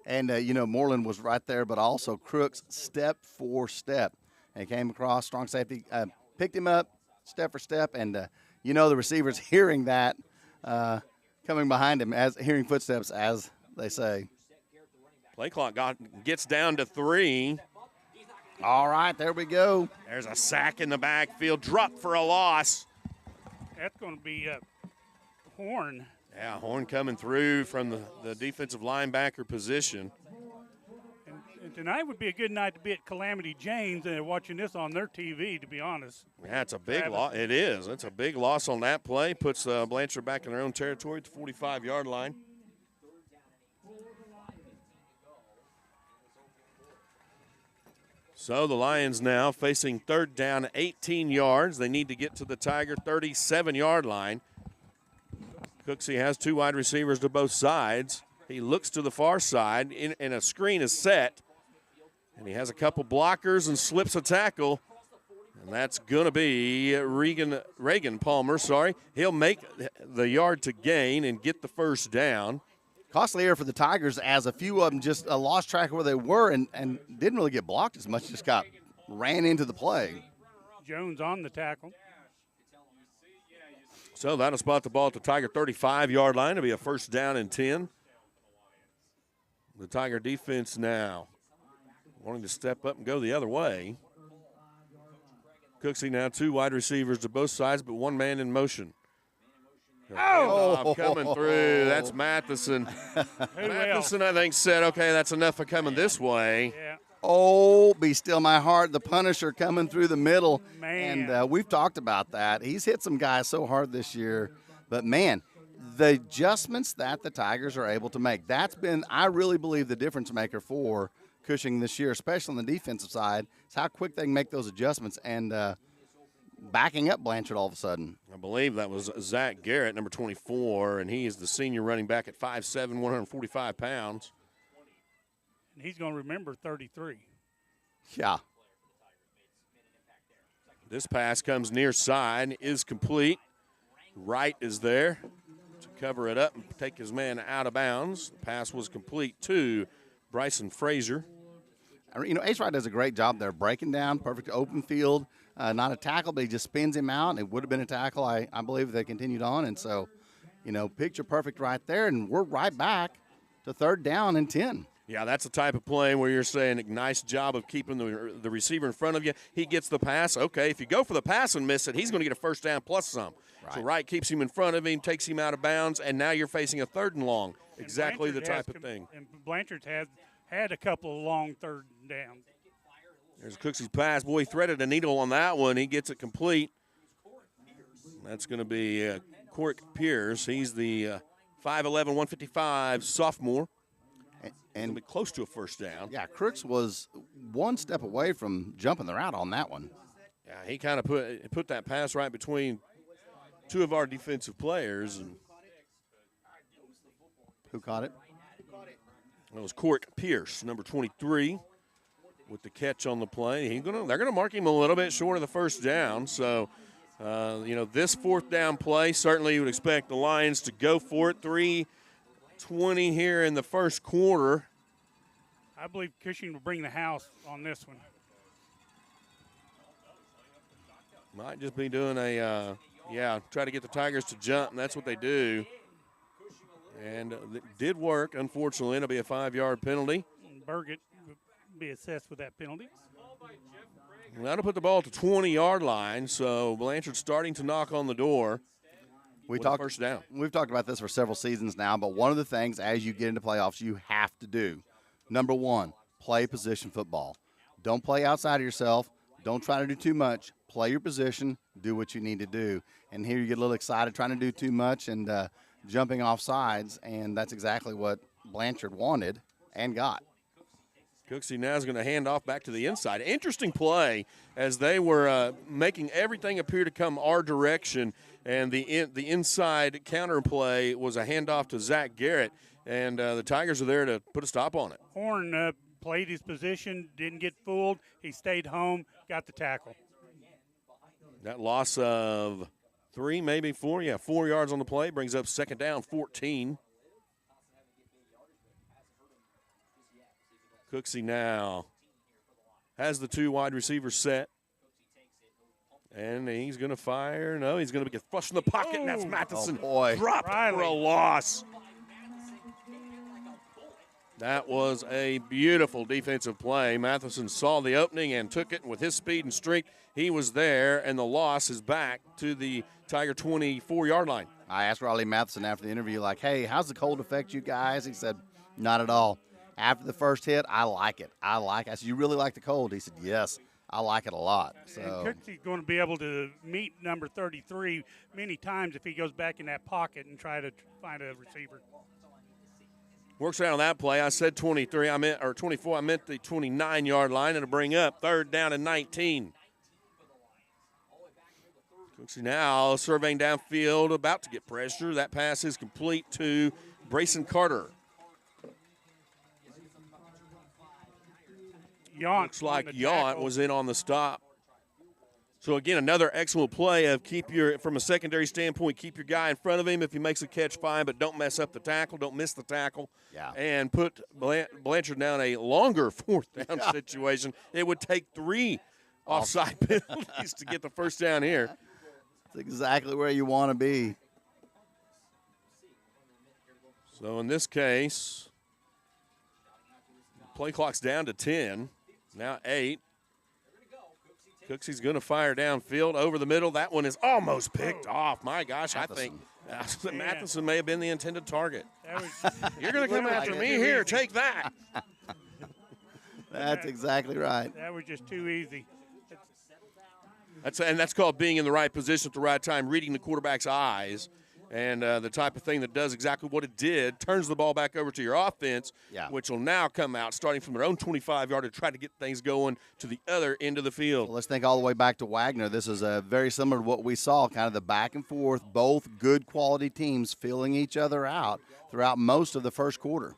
And, Moreland was right there, but also Crooks step for step. And came across, strong safety, picked him up step for step. And, the receiver's hearing that. Coming behind him, as hearing footsteps, as they say. Play clock gets down to 3. All right, there we go. There's a sack in the backfield, drop for a loss. That's going to be Horn. Yeah, Horn coming through from the defensive linebacker position. And tonight would be a good night to be at Calamity James and watching this on their TV, to be honest. Yeah, it's a big loss. It is. It's a big loss on that play. Puts Blanchard back in their own territory at the 45-yard line. So the Lions now facing 3rd down, 18 yards. They need to get to the Tiger 37-yard line. Cooksey has 2 wide receivers to both sides. He looks to the far side, and a screen is set. And he has a couple blockers and slips a tackle. And that's going to be Reagan Palmer, sorry. He'll make the yard to gain and get the first down. Costly error for the Tigers, as a few of them just lost track of where they were and didn't really get blocked as much, just ran into the play. Jones on the tackle. So that'll spot the ball at the Tiger 35-yard line. It'll be a first down and 10. The Tiger defense now wanting to step up and go the other way. Cooksey now 2 wide receivers to both sides, but 1 man in motion. Coming through. That's Matheson. Matheson, I think, said, okay, that's enough of coming this way. Yeah. Oh, be still my heart. The Punisher coming through the middle. Man. And we've talked about that. He's hit some guys so hard this year. But, man, the adjustments that the Tigers are able to make, that's been, I really believe, the difference maker for Cushing this year, especially on the defensive side, is how quick they can make those adjustments and backing up Blanchard all of a sudden. I believe that was Zach Garrett, number 24, and he is the senior running back at 5'7", 145 pounds. And he's going to remember 33. Yeah. This pass comes near side, is complete. Wright is there to cover it up and take his man out of bounds. The pass was complete to Bryson Frazier. Ace Wright does a great job there, breaking down, perfect open field. Not a tackle, but he just spins him out. And it would have been a tackle, I believe, if they continued on. And so, picture perfect right there. And we're right back to 3rd down and 10. Yeah, that's the type of play where you're saying, nice job of keeping the receiver in front of you. He gets the pass. Okay, if you go for the pass and miss it, he's going to get a first down plus some. Right. So Wright keeps him in front of him, takes him out of bounds, and now you're facing a 3rd and long. Exactly the type of thing. And Blanchard's had a couple of long 3rd downs. There's Cooksey's pass. Boy, he threaded a needle on that one. He gets it complete. That's going to be Cork Pierce. He's the 5'11", 155 sophomore. And be close to a first down. Yeah, Crooks was 1 step away from jumping the route on that one. Yeah, he kind of put that pass right between 2 of our defensive players. And who caught it? It was Cork Pierce, number 23, with the catch on the play. They're gonna mark him a little bit short of the first down. So, this 4th down play, certainly you would expect the Lions to go for it. 3:20 here in the first quarter. I believe Cushing will bring the house on this one. Might just be doing try to get the Tigers to jump, and that's what they do. And it did work, unfortunately. It'll be a 5-yard penalty. Burgett will be assessed with that penalty. And that'll put the ball at the 20-yard line, so Blanchard's starting to knock on the door. First down. We've talked about this for several seasons now, but one of the things as you get into playoffs you have to do, number 1, play position football. Don't play outside of yourself. Don't try to do too much. Play your position. Do what you need to do. And here you get a little excited trying to do too much and jumping off sides, and that's exactly what Blanchard wanted and got. Cooksey now is going to hand off back to the inside. Interesting play as they were making everything appear to come our direction, and the inside counter play was a handoff to Zach Garrett, and the Tigers are there to put a stop on it. Horn played his position, didn't get fooled. He stayed home, got the tackle. That loss of 3, maybe 4. Yeah, 4 yards on the play brings up second down, 14. Cooksey now has the 2 wide receivers set. And he's going to fire. No, he's going to get flushed in the pocket, and that's Matheson. Oh, boy. Dropped for a loss. That was a beautiful defensive play. Matheson saw the opening and took it. With his speed and strength, he was there, and the loss is back to the Tiger 24-yard line. I asked Riley Matheson after the interview, like, hey, how's the cold affect you guys? He said, not at all. After the first hit, I like it. I said, you really like the cold? He said, yes, I like it a lot. So Cooksey's going to be able to meet number 33 many times if he goes back in that pocket and try to find a receiver. Works out on that play. I said 23, or 24. I meant the 29-yard line, and to bring up 3rd down and 19. Cooksey now surveying downfield, about to get pressure. That pass is complete to Brayson Carter. Looks like Yount was in on the stop. So, again, another excellent play of from a secondary standpoint, keep your guy in front of him. If he makes a catch, fine, but don't mess up the tackle. Don't miss the tackle. Yeah. And put Blanchard down a longer 4th down situation. It would take 3 offside penalties to get the first down here. That's exactly where you want to be. So, in this case, play clock's down to 10. Now 8. Cooksey's going to fire downfield over the middle. That one is almost picked off. My gosh, Matheson. I think Matheson may have been the intended target. Was, You're going to come after me here. Take that. That's exactly right. That was just too easy. That's called being in the right position at the right time, reading the quarterback's eyes, and the type of thing that does exactly what it did, turns the ball back over to your offense, which will now come out starting from their own 25-yard to try to get things going to the other end of the field. Well, let's think all the way back to Wagner. This is very similar to what we saw, kind of the back and forth, both good quality teams filling each other out throughout most of the first quarter.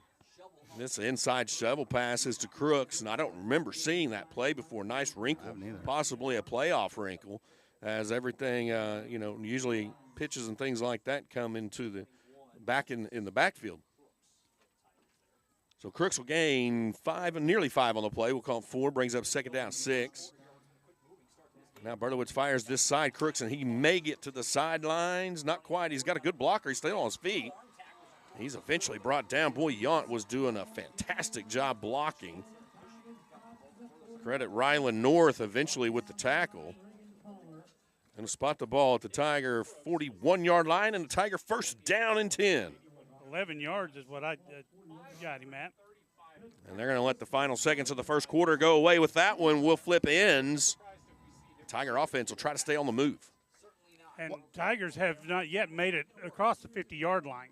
This inside shovel pass is to Crooks, and I don't remember seeing that play before. Nice wrinkle, possibly a playoff wrinkle, as everything, usually pitches and things like that come into the back in the backfield. So Crooks will gain nearly 5 on the play. We'll call it 4, brings up second down 6. Now Berlowitz fires this side, Crooks, and he may get to the sidelines. Not quite. He's got a good blocker. He's staying on his feet. He's eventually brought down. Boy, Yount was doing a fantastic job blocking. Credit Ryland North eventually with the tackle. Going to spot the ball at the Tiger 41-yard line, and the Tiger first down and 10. 11 yards is what I got him at. And they're going to let the final seconds of the first quarter go away with that one. We'll flip ends. The Tiger offense will try to stay on the move. And Tigers have not yet made it across the 50-yard line.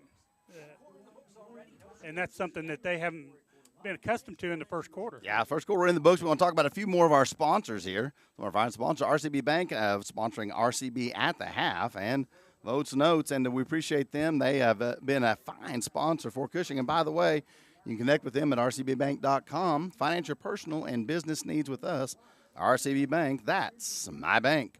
And that's something that they haven't been accustomed to in the first quarter. Yeah, first quarter in the books. We want to talk about a few more of our sponsors here. One of our fine sponsors, RCB Bank, sponsoring RCB at the half and Votes Notes, and we appreciate them. They have been a fine sponsor for Cushing. And by the way, you can connect with them at rcbbank.com. Finance your personal and business needs with us. RCB Bank, that's my bank.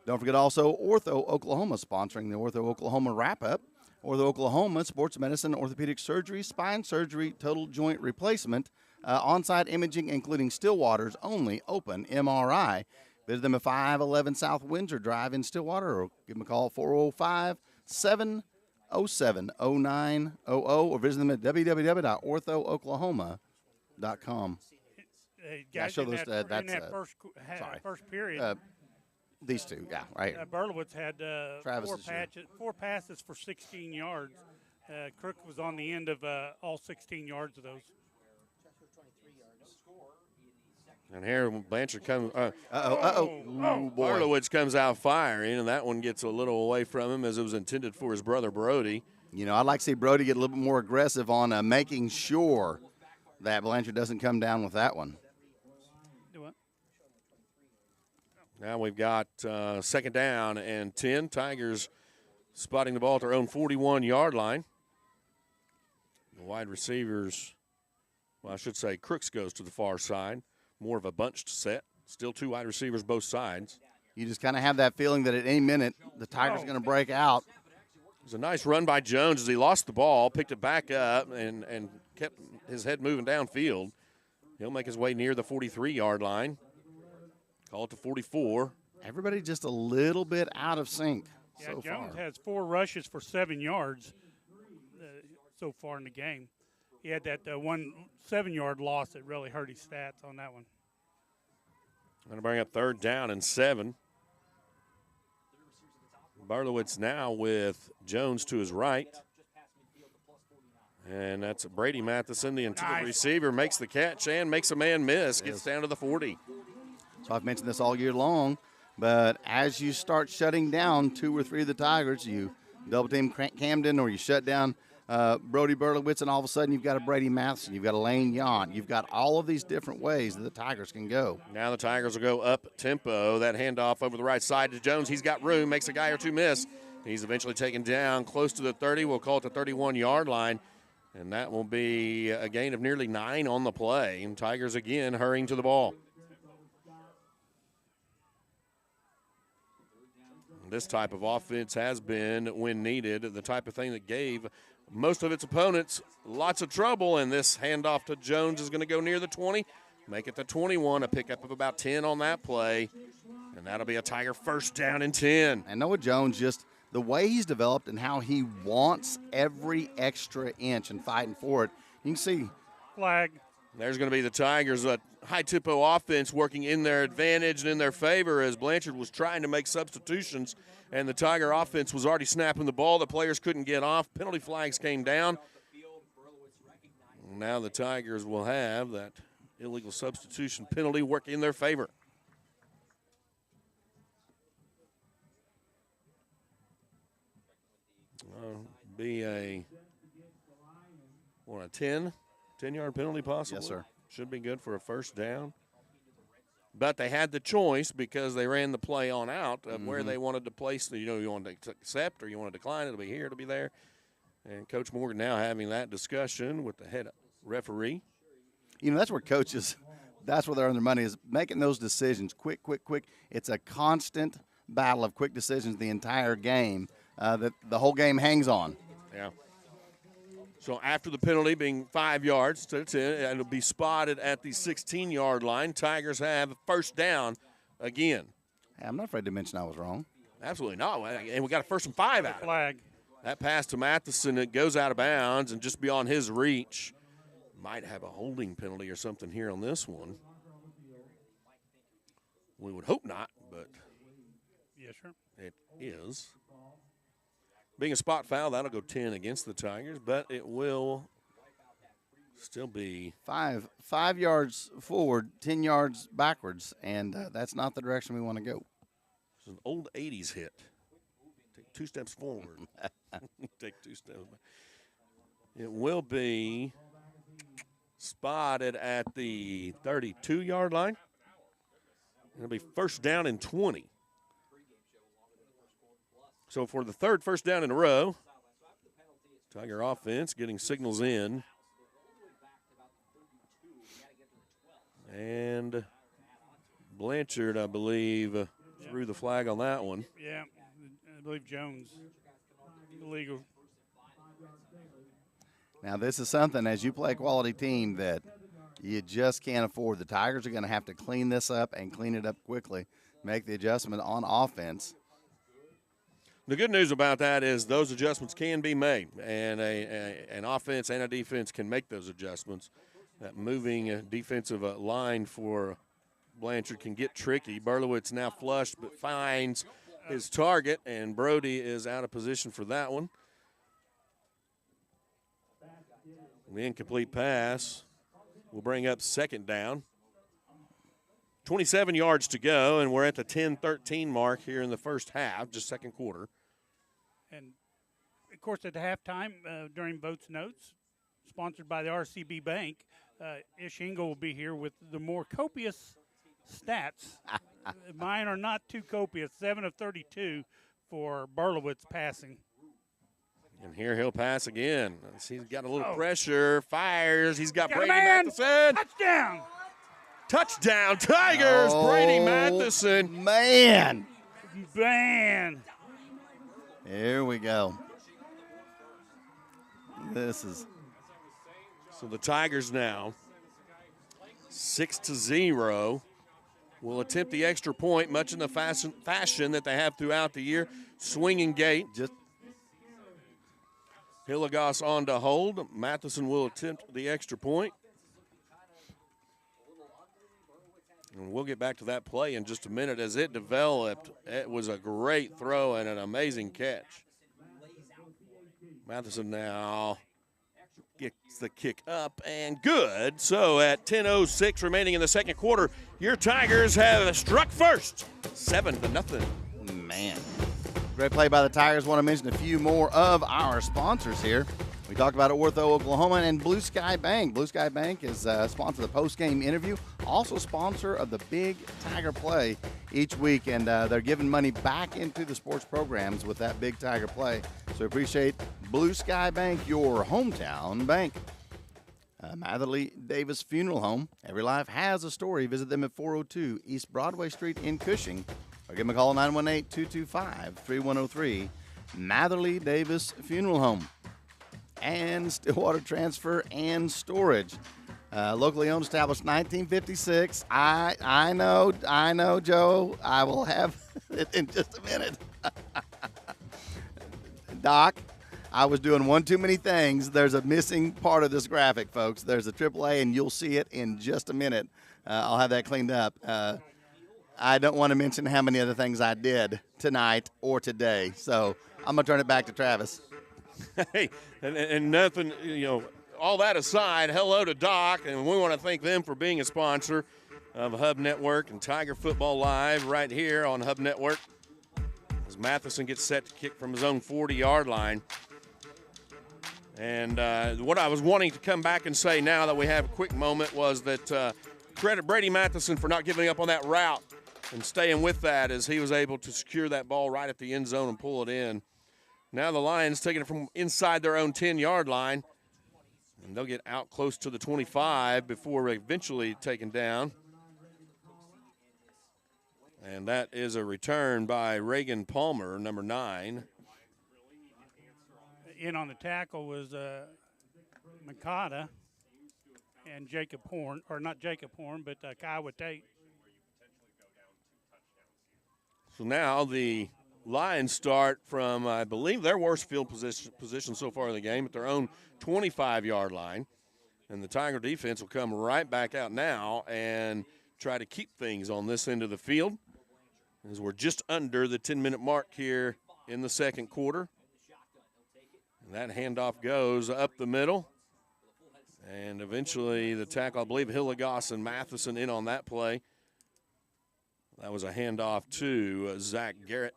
Don't forget also Ortho Oklahoma sponsoring the Ortho Oklahoma wrap-up. Ortho Oklahoma, sports medicine, orthopedic surgery, spine surgery, total joint replacement, on-site imaging, including Stillwater's only open MRI. Visit them at 511 South Windsor Drive in Stillwater, or give them a call 405-707-0900, or visit them at www.orthooklahoma.com. Guys, show those. First period. These two, yeah, right. Berlowitz had four passes for 16 yards. Crook was on the end of all 16 yards of those. And here Blanchard comes. Berlowitz comes out firing, and that one gets a little away from him as it was intended for his brother Brody. You know, I'd like to see Brody get a little bit more aggressive on making sure that Blanchard doesn't come down with that one. Now we've got second down and 10. Tigers spotting the ball at their own 41-yard line. The wide receivers, well, I should say Crooks goes to the far side. More of a bunched set. Still 2 wide receivers both sides. You just kind of have that feeling that at any minute the Tigers are going to break out. It was a nice run by Jones as he lost the ball, picked it back up, and kept his head moving downfield. He'll make his way near the 43-yard line. Call it to 44. Everybody just a little bit out of sync so Jones far. has 4 rushes for 7 yards so far in the game. He had that 1 7-yard loss that really hurt his stats on that one. Going to bring up 3rd down and 7. Barlowitz now with Jones to his right. And that's Brady Matheson, the intended receiver, makes the catch and makes a man miss, gets down to the 40. So I've mentioned this all year long, but as you start shutting down 2 or 3 of the Tigers, you double team Camden or you shut down Brody Berlowitz, and all of a sudden you've got a Brady Matheson, you've got a Lane Yon, you've got all of these different ways that the Tigers can go. Now the Tigers will go up tempo. That handoff over the right side to Jones. He's got room, makes a guy or 2 miss. He's eventually taken down close to the 30. We'll call it the 31-yard line, and that will be a gain of nearly 9 on the play. And Tigers again hurrying to the ball. This type of offense has been, when needed, the type of thing that gave most of its opponents lots of trouble, and this handoff to Jones is going to go near the 20, make it the 21, a pickup of about 10 on that play, and that'll be a Tiger 1st down and 10. And Noah Jones, just the way he's developed and how he wants every extra inch and fighting for it, you can see. Flag. There's going to be the Tigers' high-tempo offense working in their advantage and in their favor as Blanchard was trying to make substitutions, and the Tiger offense was already snapping the ball. The players couldn't get off. Penalty flags came down. Now the Tigers will have that illegal substitution penalty work in their favor. Be a 10-yard penalty possible. Yes, sir. Should be good for a 1st down. But they had the choice because they ran the play on out of where they wanted to place the, you wanted to accept or you want to decline. It'll be here, it'll be there. And Coach Morgan now having that discussion with the head referee. That's where coaches, that's where they're on their money, is making those decisions quick. It's a constant battle of quick decisions the entire game that the whole game hangs on. Yeah. So after the penalty being 5 yards to 10, it'll be spotted at the 16-yard line. Tigers have a 1st down again. Hey, I'm not afraid to mention I was wrong. Absolutely not. And we got a 1st and 5 out. Flag. That pass to Matheson, it goes out of bounds and just beyond his reach. Might have a holding penalty or something here on this one. We would hope not, but yes, sir. It is. Being a spot foul, that'll go 10 against the Tigers, but it will still be 5 yards forward, 10 yards backwards, and that's not the direction we want to go. It's an old 80s hit. Take 2 steps forward. Take 2 steps back. It will be spotted at the 32-yard line. It'll be 1st down and 20. So for the 3rd 1st down in a row, Tiger offense getting signals in. And Blanchard, I believe, threw the flag on that one. Yeah, I believe Jones. Illegal. Now this is something, as you play a quality team, that you just can't afford. The Tigers are going to have to clean this up and clean it up quickly, make the adjustment on offense. The good news about that is those adjustments can be made, and an offense and a defense can make those adjustments. That moving defensive line for Blanchard can get tricky. Berlowitz now flushed but finds his target, and Brody is out of position for that one. The incomplete pass will bring up 2nd down. 27 yards to go, and we're at the 10-13 mark here in the 1st half, just 2nd quarter. And, of course, at halftime, during Votes Notes, sponsored by the RCB Bank, Ish Engel will be here with the more copious stats. Mine are not too copious, 7 of 32 for Barlowitz passing. And here he'll pass again. He's got a little pressure, fires. He's got Brady man. Matheson. Touchdown. Touchdown, Tigers. Brady Matheson. Man. Here we go. This is. So the Tigers now 6-0 will attempt the extra point, much in the fashion that they have throughout the year. Swinging gate. Hilligoss on to hold. Matheson will attempt the extra point. And we'll get back to that play in just a minute as it developed. It was a great throw and an amazing catch. Matheson now gets the kick up and good. So at 10:06 remaining in the second quarter, your Tigers have struck first, 7-0. Man. Great play by the Tigers. Want to mention a few more of our sponsors here. We talked about Ortho, Oklahoma, and Blue Sky Bank. Blue Sky Bank is sponsor of the post-game interview, also sponsor of the Big Tiger Play each week, and they're giving money back into the sports programs with that Big Tiger Play. So appreciate Blue Sky Bank, your hometown bank. Matherly Davis Funeral Home. Every life has a story. Visit them at 402 East Broadway Street in Cushing, or give them a call at 918-225-3103. Matherly Davis Funeral Home. And Stillwater Transfer and Storage. Locally owned, established 1956. I know, Joe. I will have it in just a minute. Doc, I was doing one too many things. There's a missing part of this graphic, folks. There's a AAA, and you'll see it in just a minute. I'll have that cleaned up. I don't want to mention how many other things I did tonight or today. So I'm going to turn it back to Travis. Hey, and nothing, all that aside, hello to Doc, and we want to thank them for being a sponsor of Hub Network and Tiger Football Live right here on Hub Network. As Matheson gets set to kick from his own 40-yard line. And what I was wanting to come back and say now that we have a quick moment was that credit Brady Matheson for not giving up on that route and staying with that as he was able to secure that ball right at the end zone and pull it in. Now the Lions taking it from inside their own 10-yard line, and they'll get out close to the 25 before eventually taken down. And that is a return by Reagan Palmer, number 9. In on the tackle was Makata and Jacob Horn, or not Jacob Horn, but Kiowa Tate. So now the Lions start from, I believe, their worst field position so far in the game at their own 25-yard line. And the Tiger defense will come right back out now and try to keep things on this end of the field as we're just under the 10-minute mark here in the second quarter. And that handoff goes up the middle. And eventually the tackle, I believe, Hilligoss and Matheson in on that play. That was a handoff to Zach Garrett.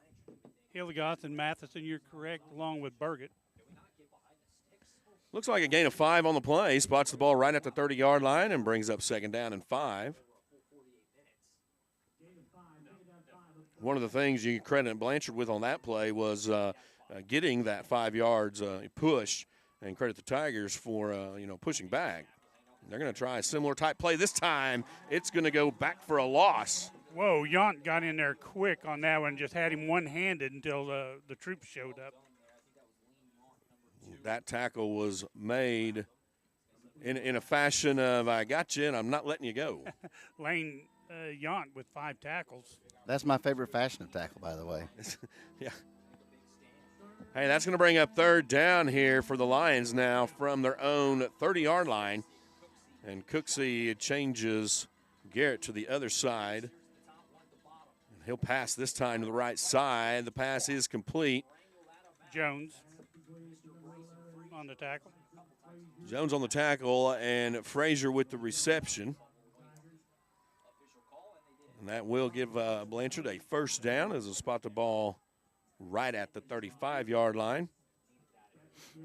Hilligoss and Matheson, you're correct, along with Burgett. Looks like a gain of 5 on the play. Spots the ball right at the 30-yard line and brings up 2nd down and 5. One of the things you credit Blanchard with on that play was getting that 5 yards push, and credit the Tigers for pushing back. They're going to try a similar type play this time. It's going to go back for a loss. Whoa, Yount got in there quick on that one, just had him one-handed until the troops showed up. That tackle was made in a fashion of, I got you and I'm not letting you go. Lane Yount with 5 tackles. That's my favorite fashion of tackle, by the way. Yeah. Hey, that's going to bring up 3rd down here for the Lions now from their own 30-yard line. And Cooksey changes Garrett to the other side. He'll pass this time to the right side. The pass is complete. Jones on the tackle. Jones on the tackle and Frazier with the reception. And that will give Blanchard a 1st down as they spot the ball right at the 35-yard line.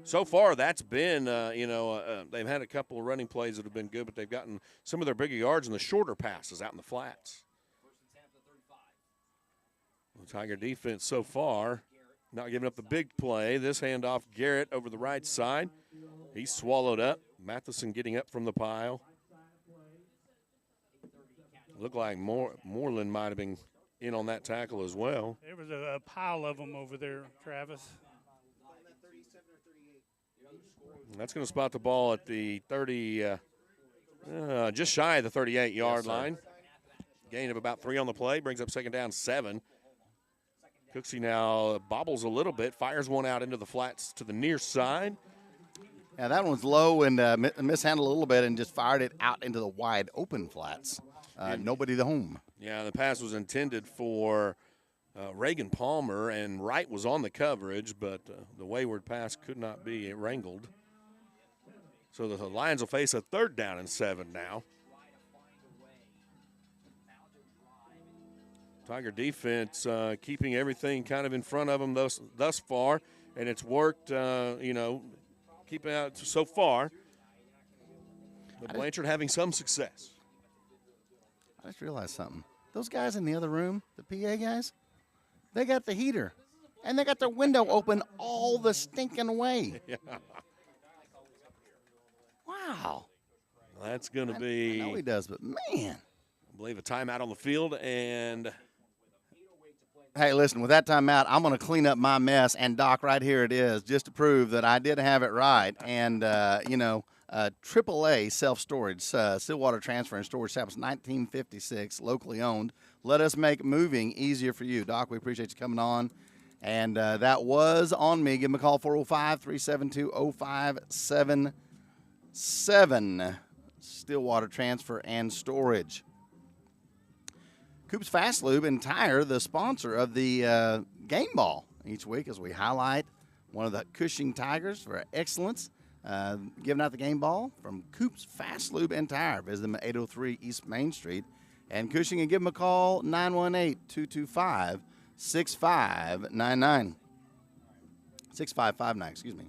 So far, that's been, they've had a couple of running plays that have been good, but they've gotten some of their bigger yards in the shorter passes out in the flats. The Tiger defense so far not giving up the big play. This handoff, Garrett over the right side. He's swallowed up. Matheson getting up from the pile. Looked like Moreland might have been in on that tackle as well. There was a pile of them over there, Travis. That's going to spot the ball at the 30, just shy of the 38-yard line. Gain of about 3 on the play, brings up second down 7. Cooksey now bobbles a little bit, fires one out into the flats to the near side. Yeah, that one's low and mishandled a little bit and just fired it out into the wide open flats. Nobody to home. Yeah, the pass was intended for Reagan Palmer, and Wright was on the coverage, but the wayward pass could not be wrangled. So the Lions will face a 3rd down and 7 now. Tiger defense keeping everything kind of in front of them thus far, and it's worked, keeping out so far. But Blanchard having some success. I just realized something. Those guys in the other room, the PA guys, they got the heater, and they got their window open all the stinking way. Yeah. Wow. That's going to be. I know he does, but man. I believe a timeout on the field, and. Hey, listen, with that timeout, I'm going to clean up my mess, and Doc, right here it is, just to prove that I did have it right. And, AAA self-storage, Stillwater Transfer and Storage Shop, 1956, locally owned. Let us make moving easier for you. Doc, we appreciate you coming on. And that was on me. Give them a call, 405-372-0577. Stillwater Transfer and Storage. Coops Fast Lube and Tire, the sponsor of the game ball each week as we highlight one of the Cushing Tigers for excellence. Giving out the game ball from Coops Fast Lube and Tire. Visit them at 803 East Main Street. And Cushing, and give them a call, 918-225-6599. 6559, excuse me.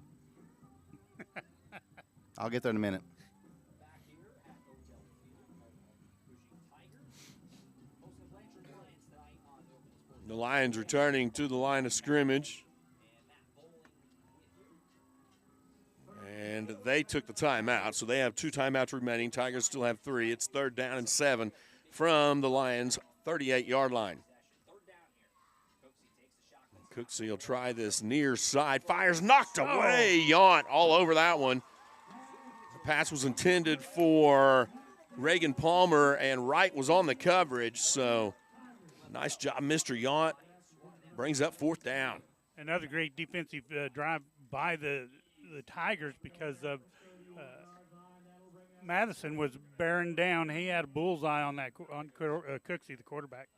I'll get there in a minute. The Lions returning to the line of scrimmage. And they took the timeout, so they have 2 timeouts remaining. Tigers still have 3. It's 3rd down and 7 from the Lions' 38-yard line. Cooksey will try this near side. Fires knocked away. Yount all over that one. The pass was intended for Reagan Palmer, and Wright was on the coverage, so nice job, Mr. Yount. Brings up 4th down. Another great defensive drive by the Tigers because of Matheson was bearing down. He had a bullseye on Cooksey, the quarterback.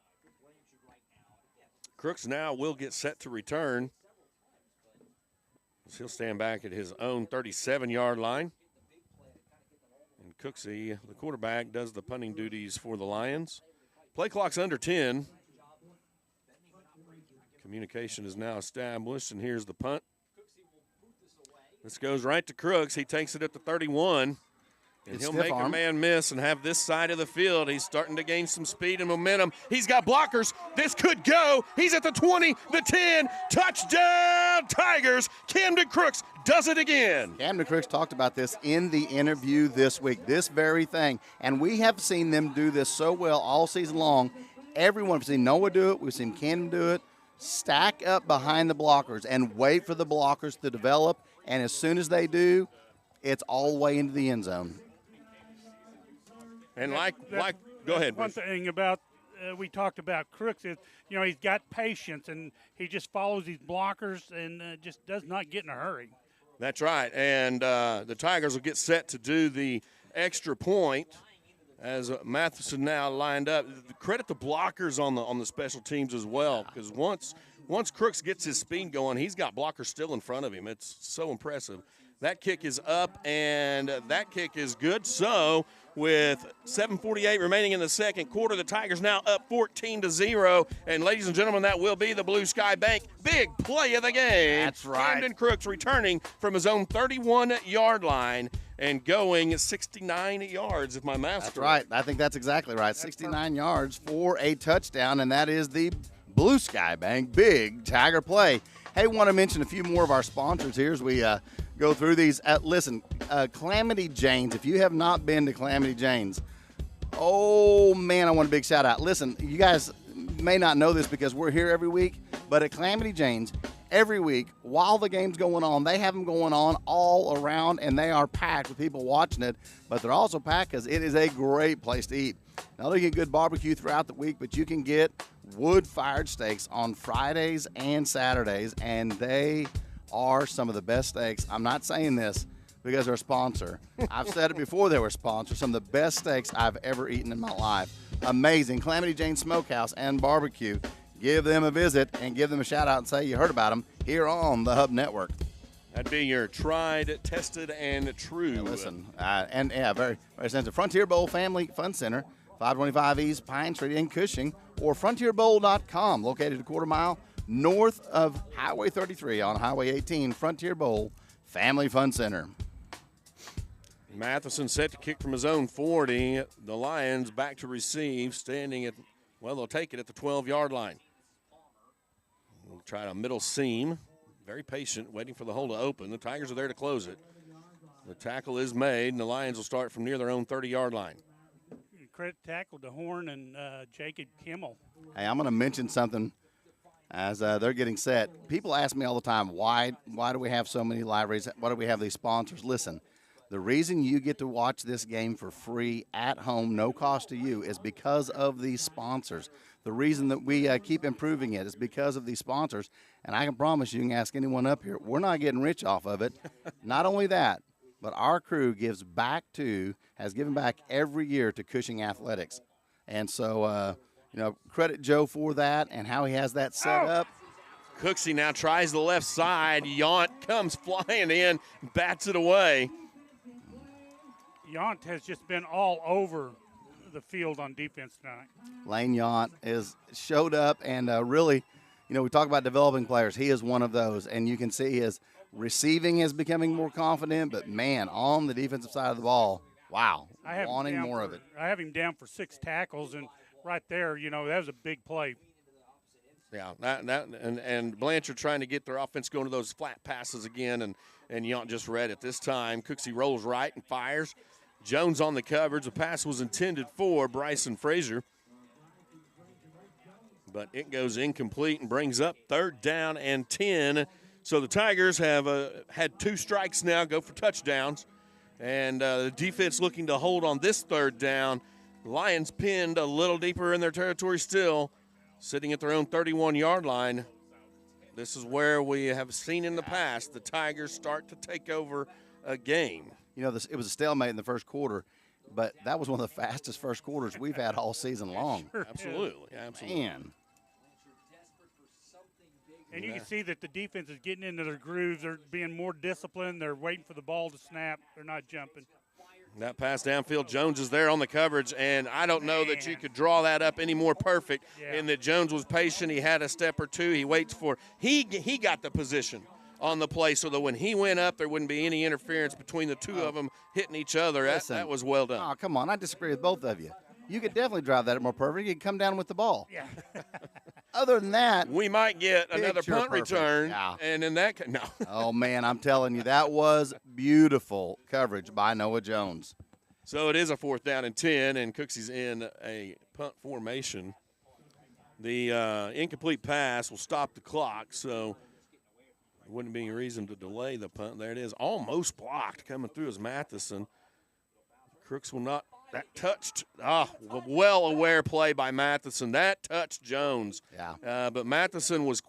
Crooks now will get set to return. He'll stand back at his own 37-yard line. And Cooksey, the quarterback, does the punting duties for the Lions. Play clock's under 10. Communication is now established, and here's the punt. This goes right to Crooks. He takes it at the 31, and he'll make a man miss and have this side of the field. He's starting to gain some speed and momentum. He's got blockers. This could go. He's at the 20, the 10. Touchdown, Tigers. Camden Crooks does it again. Camden Crooks talked about this in the interview this week, this very thing. And we have seen them do this so well all season long. Everyone, we've seen Noah do it. We've seen Camden do it. Stack up behind the blockers and wait for the blockers to develop. And as soon as they do, it's all the way into the end zone. And go ahead. One thing about we talked about Crooks is, he's got patience and he just follows these blockers and just does not get in a hurry. That's right. And the Tigers will get set to do the extra point as Matheson now lined up. Credit the blockers on the special teams as well, because once Crooks gets his speed going, he's got blockers still in front of him. It's so impressive. That kick is up, and that kick is good. So with 7:48 remaining in the second quarter, the Tigers now up 14-0. And ladies and gentlemen, that will be the Blue Sky Bank big play of the game. That's right. Camden Crooks returning from his own 31-yard line and going 69 yards, if my math's That's correct. right. I think that's exactly right. 69 yards for a touchdown, and that is the Blue Sky Bank, big Tiger play. Hey, want to mention a few more of our sponsors here as we go through these. Listen, Calamity Jane's, if you have not been to Calamity Jane's, oh, man, I want a big shout out. Listen, you guys may not know this because we're here every week, but at Calamity Jane's, every week, while the game's going on, they have them going on all around, and they are packed with people watching it, but they're also packed because it is a great place to eat. Not only get good barbecue throughout the week, but you can get wood-fired steaks on Fridays and Saturdays, and they are some of the best steaks. I'm not saying this because they're a sponsor. I've said it before they were a sponsor. Some of the best steaks I've ever eaten in my life. Amazing. Calamity Jane Smokehouse and Barbecue. Give them a visit and give them a shout-out and say you heard about them here on the Hub Network. That'd be your tried, tested, and true. Yeah, listen, very, very sensitive. Frontier Bowl Family Fun Center, 525 East Pine Street in Cushing, or frontierbowl.com, located a quarter mile north of Highway 33 on Highway 18, Frontier Bowl Family Fun Center. Matheson set to kick from his own 40. The Lions back to receive, standing at, well, they'll take it at the 12-yard line. We'll try a middle seam. Very patient, waiting for the hole to open. The Tigers are there to close it. The tackle is made, and the Lions will start from near their own 30-yard line. Credit tackle to Horn and Jacob Kimmel. Hey, I'm going to mention something as they're getting set. People ask me all the time, why do we have so many libraries? Why do we have these sponsors? Listen, the reason you get to watch this game for free at home, no cost to you, is because of these sponsors. The reason that we keep improving it is because of these sponsors. And I can promise you can ask anyone up here, we're not getting rich off of it. Not only that, but our crew has given back every year to Cushing Athletics. And so, credit Joe for that and how he has that set up. Cooksey now tries the left side. Yount comes flying in, bats it away. Yount has just been all over the field on defense tonight. Lane Yount has showed up and really, we talk about developing players. He is one of those, and you can see his receiving is becoming more confident, but, man, on the defensive side of the ball, wow, wanting more of it. I have him down for 6 tackles, and right there, that was a big play. Yeah, and Blanchard trying to get their offense going to those flat passes again, and Yount just read it this time. Cooksey rolls right and fires. Jones on the coverage. The pass was intended for Bryson Frazier, but it goes incomplete and brings up 3rd down and 10. So the Tigers have had 2 strikes now, go for touchdowns, and the defense looking to hold on this 3rd down. Lions pinned a little deeper in their territory still, sitting at their own 31-yard line. This is where we have seen in the past the Tigers start to take over a game. It was a stalemate in the first quarter, but that was one of the fastest first quarters we've had all season long. Sure, absolutely. Man. And you can see that the defense is getting into their grooves. They're being more disciplined. They're waiting for the ball to snap. They're not jumping. That pass downfield, Jones is there on the coverage, and I don't know that you could draw that up any more perfect in that Jones was patient. He had a step or two. He waits for – he got the position on the play so that when he went up, there wouldn't be any interference between the two of them hitting each other. That was well done. Oh, come on. I disagree with both of you. You could definitely drive that more perfect. You could come down with the ball. Yeah. Other than that, we might get another punt return. Yeah. And in that – no. Oh, man, I'm telling you, that was beautiful coverage by Noah Jones. So it is a 4th down and 10, and Cooksey's in a punt formation. The incomplete pass will stop the clock, so there wouldn't be any reason to delay the punt. There it is, almost blocked coming through as Matheson. Crooks will not – that touched well-aware play by Matheson. That touched Jones. Yeah. But Matheson was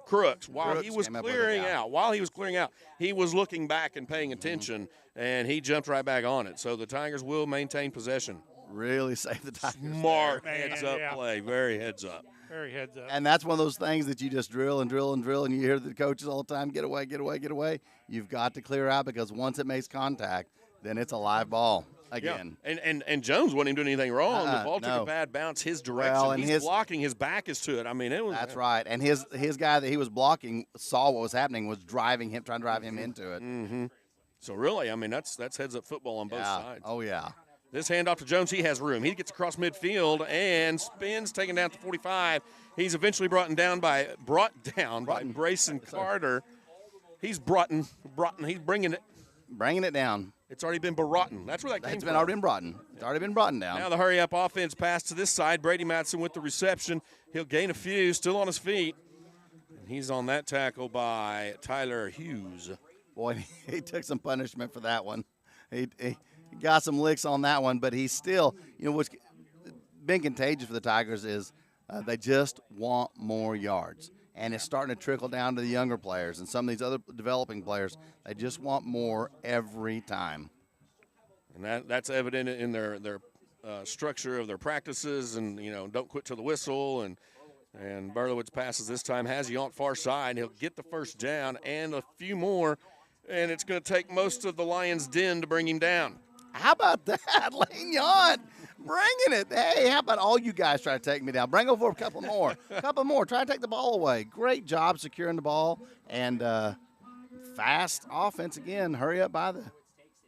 Crooks, while he was clearing out, he was looking back and paying attention, and he jumped right back on it. So the Tigers will maintain possession. Really save the Tigers. Smart heads-up play, very heads-up. Very heads-up. And that's one of those things that you just drill and drill and drill, and you hear the coaches all the time, get away, get away, get away. You've got to clear out because once it makes contact, then it's a live ball again. Yeah. And Jones wasn't even doing anything wrong. The ball took a bad bounce his direction. Well, and he's blocking. His back is to it. I mean, it was. That's right. And his guy that he was blocking saw what was happening, was trying to drive him into it. Mm-hmm. So really, I mean, that's heads-up football on both sides. Oh yeah. This handoff to Jones, he has room. He gets across midfield and spins, taken down to 45. He's eventually brought down by Brayson Carter. He's he's bringing it down. It's already been brought. That's where that came from. Already been brought. It's already been brought down. Now the hurry-up offense pass to this side. Brady Matheson with the reception. He'll gain a few, still on his feet. And he's on that tackle by Tyler Hughes. Boy, he took some punishment for that one. He got some licks on that one, but he's still, what's been contagious for the Tigers is they just want more yards. And it's starting to trickle down to the younger players and some of these other developing players. They just want more every time. And that's evident in their structure of their practices and, don't quit till the whistle. And Berlowitz passes this time, has you on far side. He'll get the first down and a few more, and it's going to take most of the Lions' den to bring him down. How about that? Lane Yount bringing it. Hey, how about all you guys try to take me down? Bring over a couple more. Try to take the ball away. Great job securing the ball. And fast offense again. Hurry up by the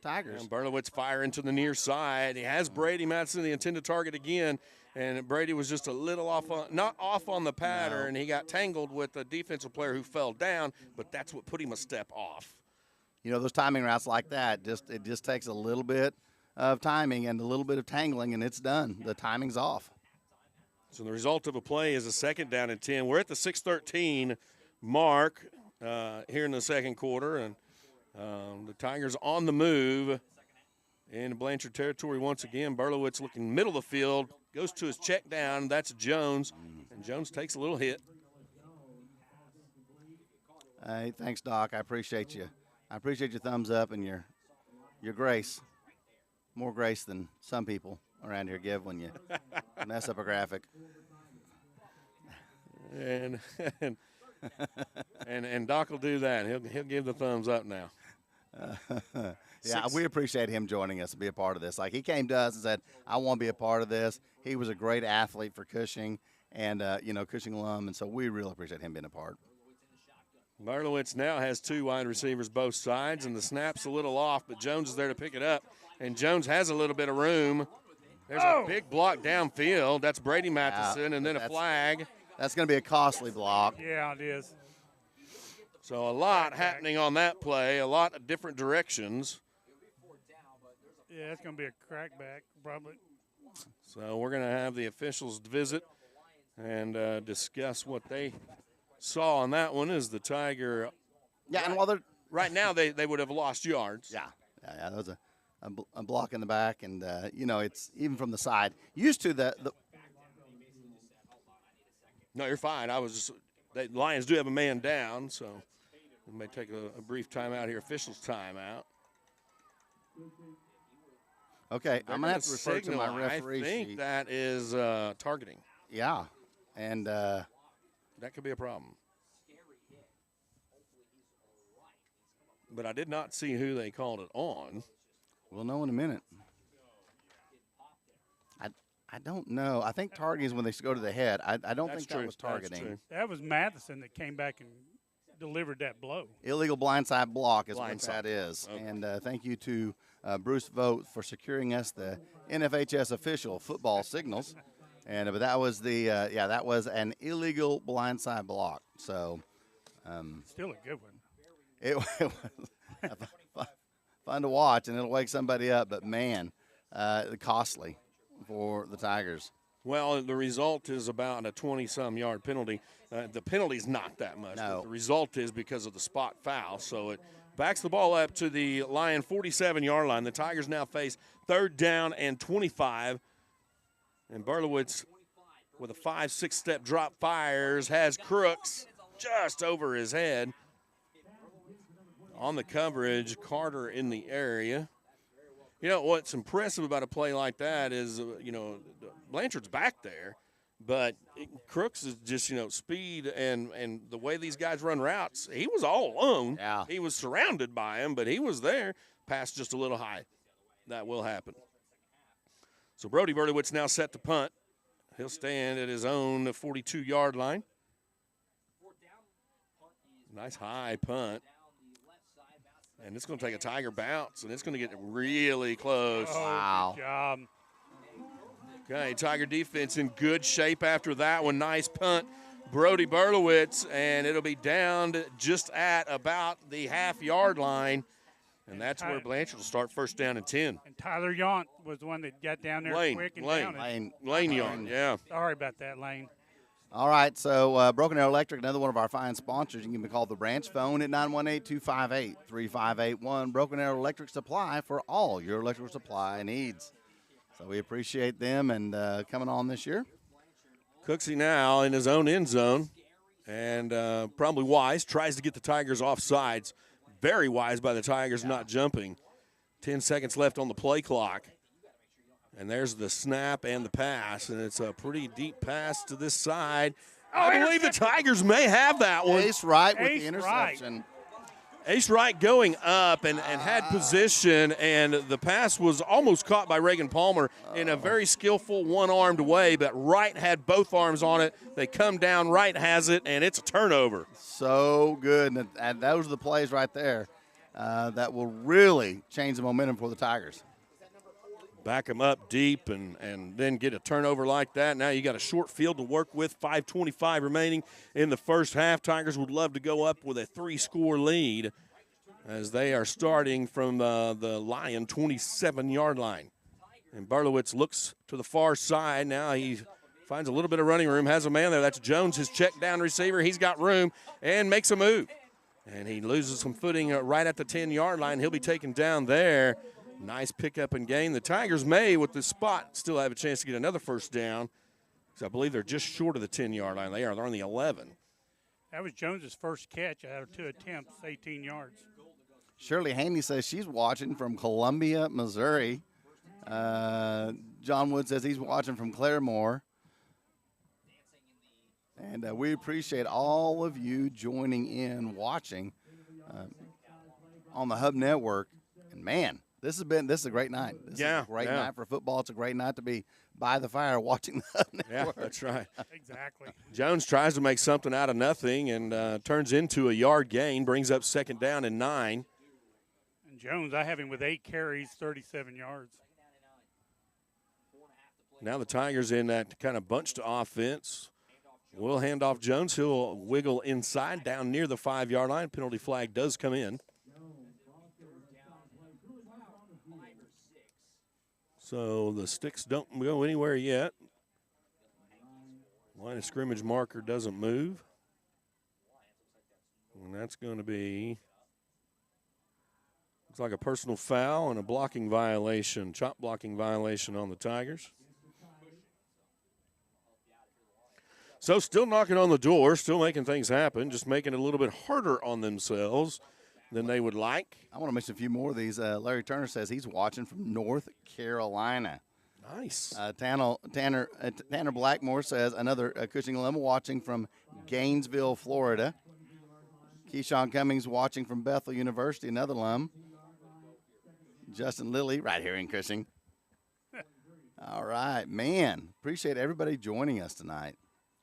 Tigers. And Berlowitz fire into the near side. He has Brady Matheson, the intended target again. And Brady was just a little not off on the pattern. He got tangled with a defensive player who fell down, but that's what put him a step off. Those timing routes like that, it just takes a little bit of timing and a little bit of tangling, and it's done. The timing's off. So the result of a play is a second down and 10. We're at the 6:13 mark here in the second quarter, and the Tigers on the move in Blanchard territory once again. Berlowitz looking middle of the field, goes to his check down. That's Jones, and Jones takes a little hit. Hey, thanks, Doc. I appreciate you. I appreciate your thumbs up and your grace. More grace than some people around here give when you mess up a graphic. And Doc will do that. He'll give the thumbs up now. Yeah, we appreciate him joining us to be a part of this. Like, he came to us and said, I want to be a part of this. He was a great athlete for Cushing and, Cushing alum, and so we really appreciate him being a part. Berlowitz now has two wide receivers both sides, and the snap's a little off, but Jones is there to pick it up, and Jones has a little bit of room. There's a big block downfield. That's Brady Matheson, and then a flag. That's going to be a costly block. Yeah, it is. So a lot happening on that play, a lot of different directions. Yeah, it's going to be a crackback probably. So we're going to have the officials visit and discuss what they saw on that one. Is the Tiger. Yeah, and while they're. Right now, they would have lost yards. Yeah, that was a block in the back, and, it's even from the side. Used to the. No, you're fine. The Lions do have a man down, so we may take a brief timeout here. Officials timeout. Okay, I'm going to have to refer to my referee sheet. I think that is targeting. Yeah, and that could be a problem. But I did not see who they called it on. We'll know in a minute. I don't know. I think targeting is when they go to the head. I don't think that was targeting. That was Matheson that came back and delivered that blow. Illegal blindside block is what that is. Okay. And thank you to Bruce Vogt for securing us the NFHS official football signals. And but that was that was an illegal blindside block. So still a good one. It was fun to watch, and it'll wake somebody up. But man, costly for the Tigers. Well, the result is about a 20-some yard penalty. The penalty's not that much. No. But the result is because of the spot foul. So it backs the ball up to the Lion 47-yard line. The Tigers now face 3rd down and 25. And Berlowitz, with a 5-6 step drop, fires, has Crooks just over his head. On the coverage, Carter in the area. You know, what's impressive about a play like that is, Blanchard's back there, but Crooks is just, speed and the way these guys run routes, he was all alone. Yeah. He was surrounded by him, but he was there. Pass just a little high. That will happen. So Brody Berlowitz now set to punt. He'll stand at his own 42-yard line. Nice high punt. And it's going to take a Tiger bounce, and it's going to get really close. Oh, Wow. Good job. Okay, Tiger defense in good shape after that one. Nice punt, Brody Berlowitz, and it'll be down to just at about the half-yard line. And that's where Blanchard will start first down and 10. And Tyler Yount was the one that got down there quick and down it. Lane Yount, yeah. Sorry about that, Lane. All right, so Broken Arrow Electric, another one of our fine sponsors. You can be called the branch phone at 918-258-3581. Broken Arrow Electric Supply for all your electrical supply needs. So we appreciate them and coming on this year. Cooksey now in his own end zone, and probably wise, tries to get the Tigers off sides. Very wise by the Tigers not jumping. 10 seconds left on the play clock. And there's the snap and the pass, and it's a pretty deep pass to this side. I believe the Tigers may have that one. Ace Wright with the interception. Ace Wright going up and had position, and the pass was almost caught by Reagan Palmer in a very skillful one-armed way, but Wright had both arms on it. They come down, Wright has it, and it's a turnover. So good, and those are the plays right there that will really change the momentum for the Tigers. Back them up deep and then get a turnover like that. Now you got a short field to work with, 5:25 remaining in the first half. Tigers would love to go up with a 3-score lead as they are starting from the Lion 27-yard line. And Berlowitz looks to the far side. Now he finds a little bit of running room, has a man there. That's Jones, his check down receiver. He's got room and makes a move. And he loses some footing right at the 10-yard line. He'll be taken down there. Nice pickup and gain. The Tigers may, with this spot, still have a chance to get another first down because I believe they're just short of the 10-yard line. They're on the 11. That was Jones's first catch out of 2 attempts, 18 yards. Shirley Haney says she's watching from Columbia, Missouri. John Wood says he's watching from Claremore. And we appreciate all of you joining in, watching on the Hub Network. And, man, this is a great night. This is a great night for football. It's a great night to be by the fire watching the Hub Network. Yeah, that's right. Exactly. Jones tries to make something out of nothing and turns into a yard gain, brings up second down and 9. And Jones, I have him with 8 carries, 37 yards. Now the Tigers in that kind of bunched offense. We'll hand off Jones. He'll wiggle inside down near the 5-yard line. Penalty flag does come in. So the sticks don't go anywhere yet. Line of scrimmage marker doesn't move. And that's going to be, looks like a personal foul and a blocking violation, chop blocking violation on the Tigers. So still knocking on the door, still making things happen, just making it a little bit harder on themselves than they would like. I want to mention a few more of these. Larry Turner says he's watching from North Carolina. Nice. Tanner Blackmore says another Cushing alum watching from Gainesville, Florida. Keyshawn Cummings watching from Bethel University, another alum. Justin Lilly right here in Cushing. All right, man. Appreciate everybody joining us tonight.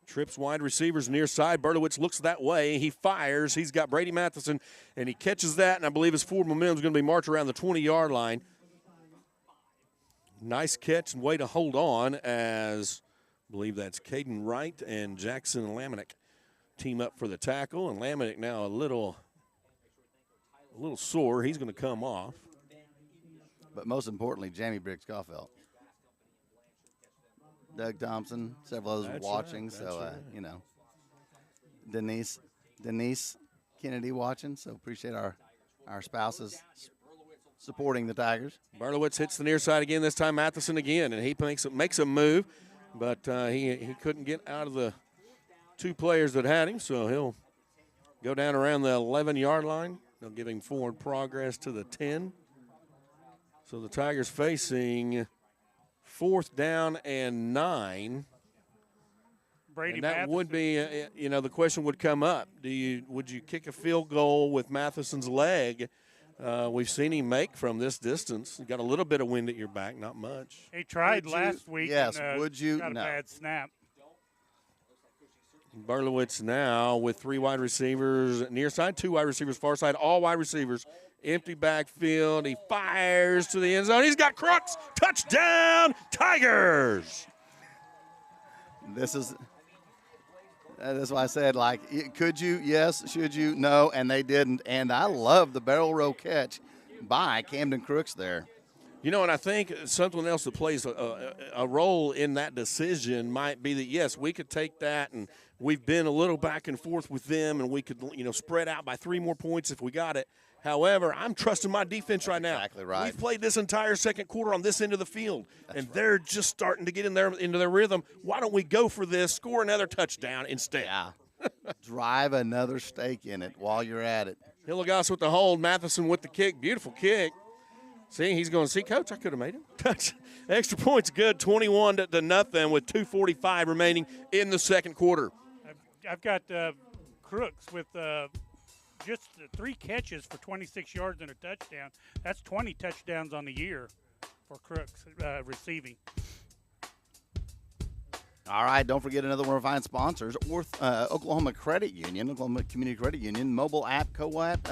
Trips wide receivers near side. Berlowitz looks that way. He fires. He's got Brady Matheson, and he catches that, and I believe his forward momentum is going to be marched around the 20-yard line. Nice catch and way to hold on as I believe that's Caden Wright and Jackson Lamanick team up for the tackle, and Lamanick now a little sore. He's going to come off. But most importantly, Jamie Briggs-Caulfield. Doug Thompson, several others watching. Right, so, right. you know, Denise Kennedy watching. So appreciate our spouses supporting the Tigers. Berlowitz hits the near side again, this time Matheson again, and he makes a move, but he couldn't get out of the 2 players that had him, so he'll go down around the 11-yard line. They'll give him forward progress to the 10. So the Tigers facing 4th down and 9. Brady and that Matheson. would be, the question would come up. Would you kick a field goal with Matheson's leg? We've seen him make from this distance. You got a little bit of wind at your back, not much. He tried last week. Yes, and, would you? Got a No. bad snap. Berlowitz now with 3 wide receivers near side, 2 wide receivers far side, all wide receivers Empty backfield. He fires to the end zone. He's got Crooks. Touchdown, Tigers. That's why I said, like, could you? Yes. Should you? No. And they didn't. And I love the barrel roll catch by Camden Crooks there. You know, and I think something else that plays a role in that decision might be that, yes, we could take that, and we've been a little back and forth with them, and we could, spread out by 3 more points if we got it. However, I'm trusting my defense right now. Exactly right. We've played this entire second quarter on this end of the field, and they're just starting to get into their rhythm. Why don't we go for this, score another touchdown instead? Yeah. Drive another stake in it while you're at it. Hilligoss with the hold, Matheson with the kick. Beautiful kick. See, he's going to see, Coach, I could have made him. Touch. Extra points good, 21 to nothing with 2:45 remaining in the second quarter. I've got Crooks with just 3 catches for 26 yards and a touchdown. That's 20 touchdowns on the year for Crooks receiving. All right, don't forget another one of our fine sponsors, Oklahoma Credit Union, Oklahoma Community Credit Union, mobile app, co-op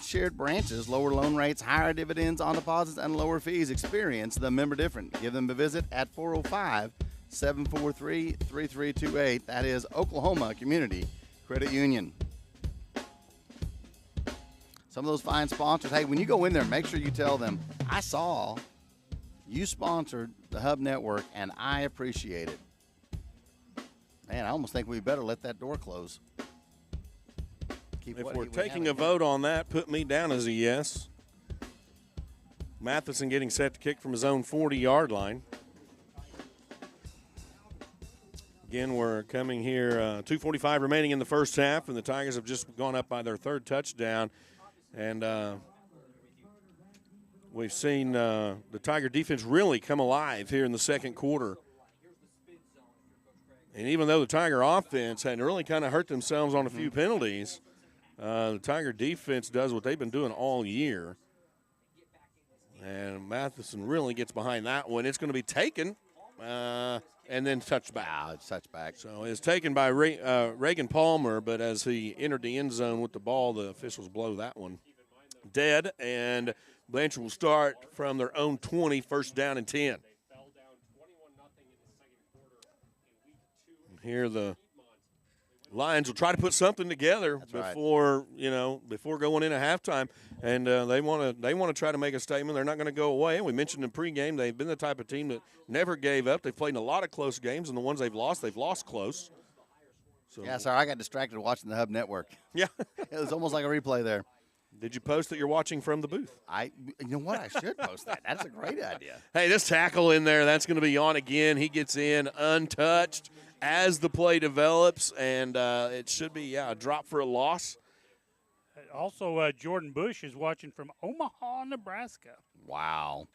shared branches, lower loan rates, higher dividends on deposits, and lower fees. Experience the member different. Give them a visit at 405-743-3328. That is Oklahoma Community Credit Union. Some of those fine sponsors, hey, when you go in there, make sure you tell them, I saw you sponsored the Hub Network, and I appreciate it. Man, I almost think we better let that door close. If we're taking a vote on that, put me down as a yes. Matheson getting set to kick from his own 40-yard line. Again, we're coming here, 2:45 remaining in the first half, and the Tigers have just gone up by their 3rd touchdown. And we've seen the Tiger defense really come alive here in the second quarter. And even though the Tiger offense had really kind of hurt themselves on a few penalties, the Tiger defense does what they've been doing all year. And Matheson really gets behind that one. It's going to be taken and then touched back. It's touched back. So it's taken by Reagan Palmer, but as he entered the end zone with the ball, the officials blow that one dead. And Blanchard will start from their own 20, 1st down and 10. And here the Lions will try to put something together before going into halftime, and they want to try to make a statement. They're not going to go away. We mentioned in pregame they've been the type of team that never gave up. They've played in a lot of close games, and the ones they've lost close. So. Yeah, sorry, I got distracted watching the Hub Network. Yeah, it was almost like a replay there. Did you post that you're watching from the booth? You know what? I should post that. That's a great idea. Hey, this tackle in there, that's going to be on again. He gets in untouched as the play develops, and it should be, a drop for a loss. Also, Jordan Bush is watching from Omaha, Nebraska. Wow.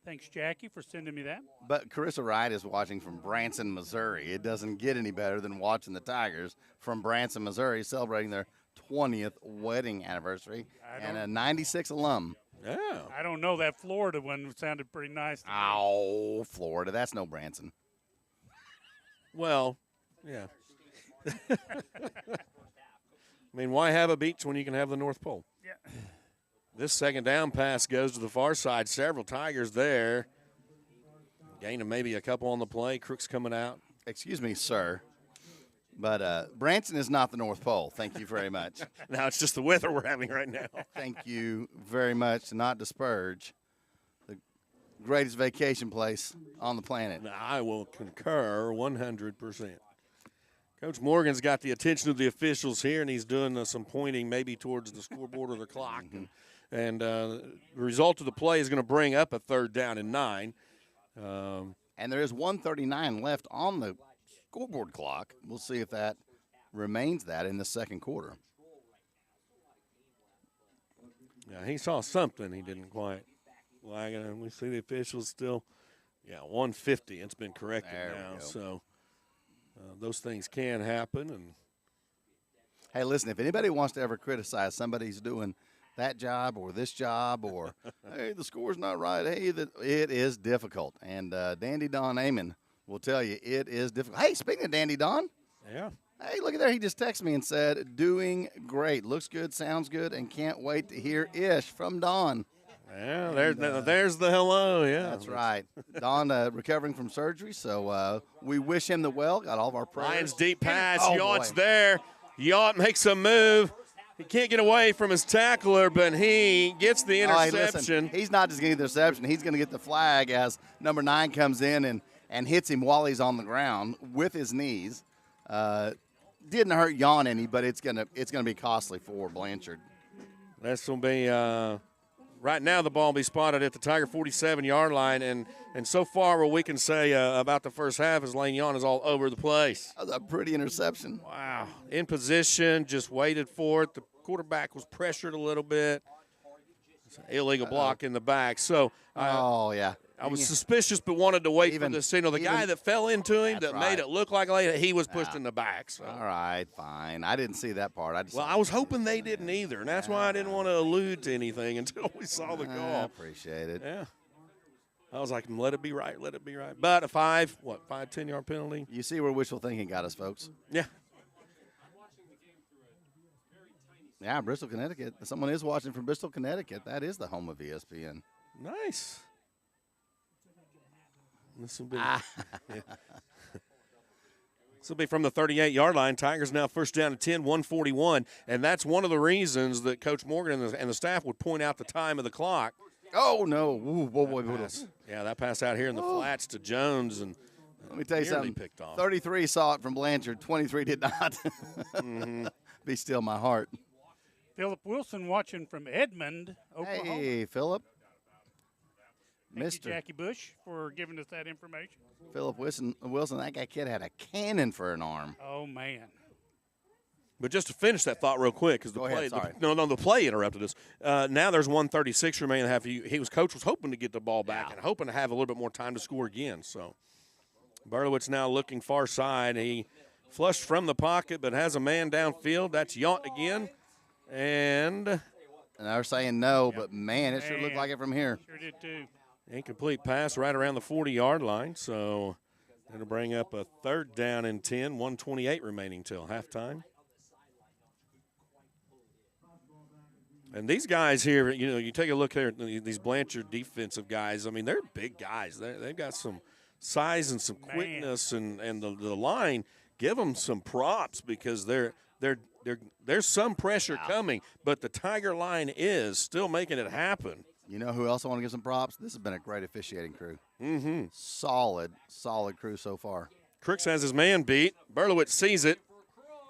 Thanks, Jackie, for sending me that. But Carissa Wright is watching from Branson, Missouri. It doesn't get any better than watching the Tigers from Branson, Missouri, celebrating their 20th wedding anniversary, and a 96 alum. Yeah. I don't know. That Florida one sounded pretty nice to me. Oh, Florida. That's no Branson. Well, yeah. I mean, why have a beach when you can have the North Pole? Yeah. This second down pass goes to the far side. Several Tigers there. Gaining maybe a couple on the play. Crooks coming out. Excuse me, sir. But Branson is not the North Pole. Thank you very much. Now it's just the weather we're having right now. Thank you very much. Not disparage the greatest vacation place on the planet. I will concur 100%. Coach Morgan's got the attention of the officials here, and he's doing some pointing maybe towards the scoreboard or the clock. And the result of the play is going to bring up a 3rd down and 9. And there is 1:39 left on the scoreboard clock. We'll see if that remains that in the second quarter. Yeah, he saw something he didn't quite like it. And we see the officials still, 150. It's been corrected now. So those things can happen. And hey, listen, if anybody wants to ever criticize somebody's doing that job or this job or, hey, the score's not right, hey, it is difficult. And Dandy Don Amon will tell you it is difficult. Hey, speaking of Dandy Don. Yeah. Hey, look at there. He just texted me and said, doing great. Looks good, sounds good, and can't wait to hear Ish from Don. Yeah, there's the hello. Yeah, that's right. Don recovering from surgery, so we wish him the well. Got all of our prayers. Lions deep pass. Oh, Yacht's boy. there. Yacht makes a move. He can't get away from his tackler, but he gets the interception. Hey, listen, he's not just going to get the interception. He's going to get the flag as number 9 comes in and hits him while he's on the ground with his knees. Didn't hurt Yawn any, but it's gonna be costly for Blanchard. That's going to be right now. The ball will be spotted at the Tiger 47-yard line, and so far what we can say about the first half is Lane Yawn is all over the place. That was a pretty interception. Wow, in position, just waited for it. The quarterback was pressured a little bit. It's an illegal block in the back. So, yeah. I was suspicious, but wanted to wait for the signal. The guy that fell into him that made it look like he was pushed in the back. So. All right, fine. I didn't see that part. I was hoping they didn't either, and that's why I didn't want to allude to anything until we saw the call. I appreciate it. Yeah. I was like, let it be right, let it be right. But a 10-yard penalty. You see where wishful thinking got us, folks. Yeah. Yeah, Bristol, Connecticut. Someone is watching from Bristol, Connecticut. That is the home of ESPN. Nice. This will be, This will be from the 38-yard line. Tigers now first down and 10, 141. And that's one of the reasons that Coach Morgan and the staff would point out the time of the clock. Oh, no. Ooh, boy. Yeah, that pass out here in the flats to Jones. And let me tell you something. Picked off. 33 saw it from Blanchard. 23 did not. Be still my heart. Philip Wilson watching from Edmond, Oklahoma. Hey, Philip. Thank you, Jackie Bush, for giving us that information. Philip Wilson, that kid had a cannon for an arm. Oh, man. But just to finish that thought real quick, because the play interrupted us. Now there's 1:36 remaining. Coach was hoping to get the ball back and hoping to have a little bit more time to score again. So Berlowitz now looking far side. He flushed from the pocket, but has a man downfield. That's Yaunt again, and they're saying no, but man, it sure looked like it from here. Sure did too. Incomplete pass right around the 40-yard line. So it'll bring up a 3rd down and 10. 1:28 remaining till halftime. And these guys here, you take a look here at these Blanchard defensive guys. I mean, they're big guys. They've got some size and some quickness, and the line give them some props because there's some pressure coming, but the Tiger line is still making it happen. You know who else I want to give some props? This has been a great officiating crew. Mm-hmm. Solid crew so far. Crooks has his man beat. Berlowitz sees it.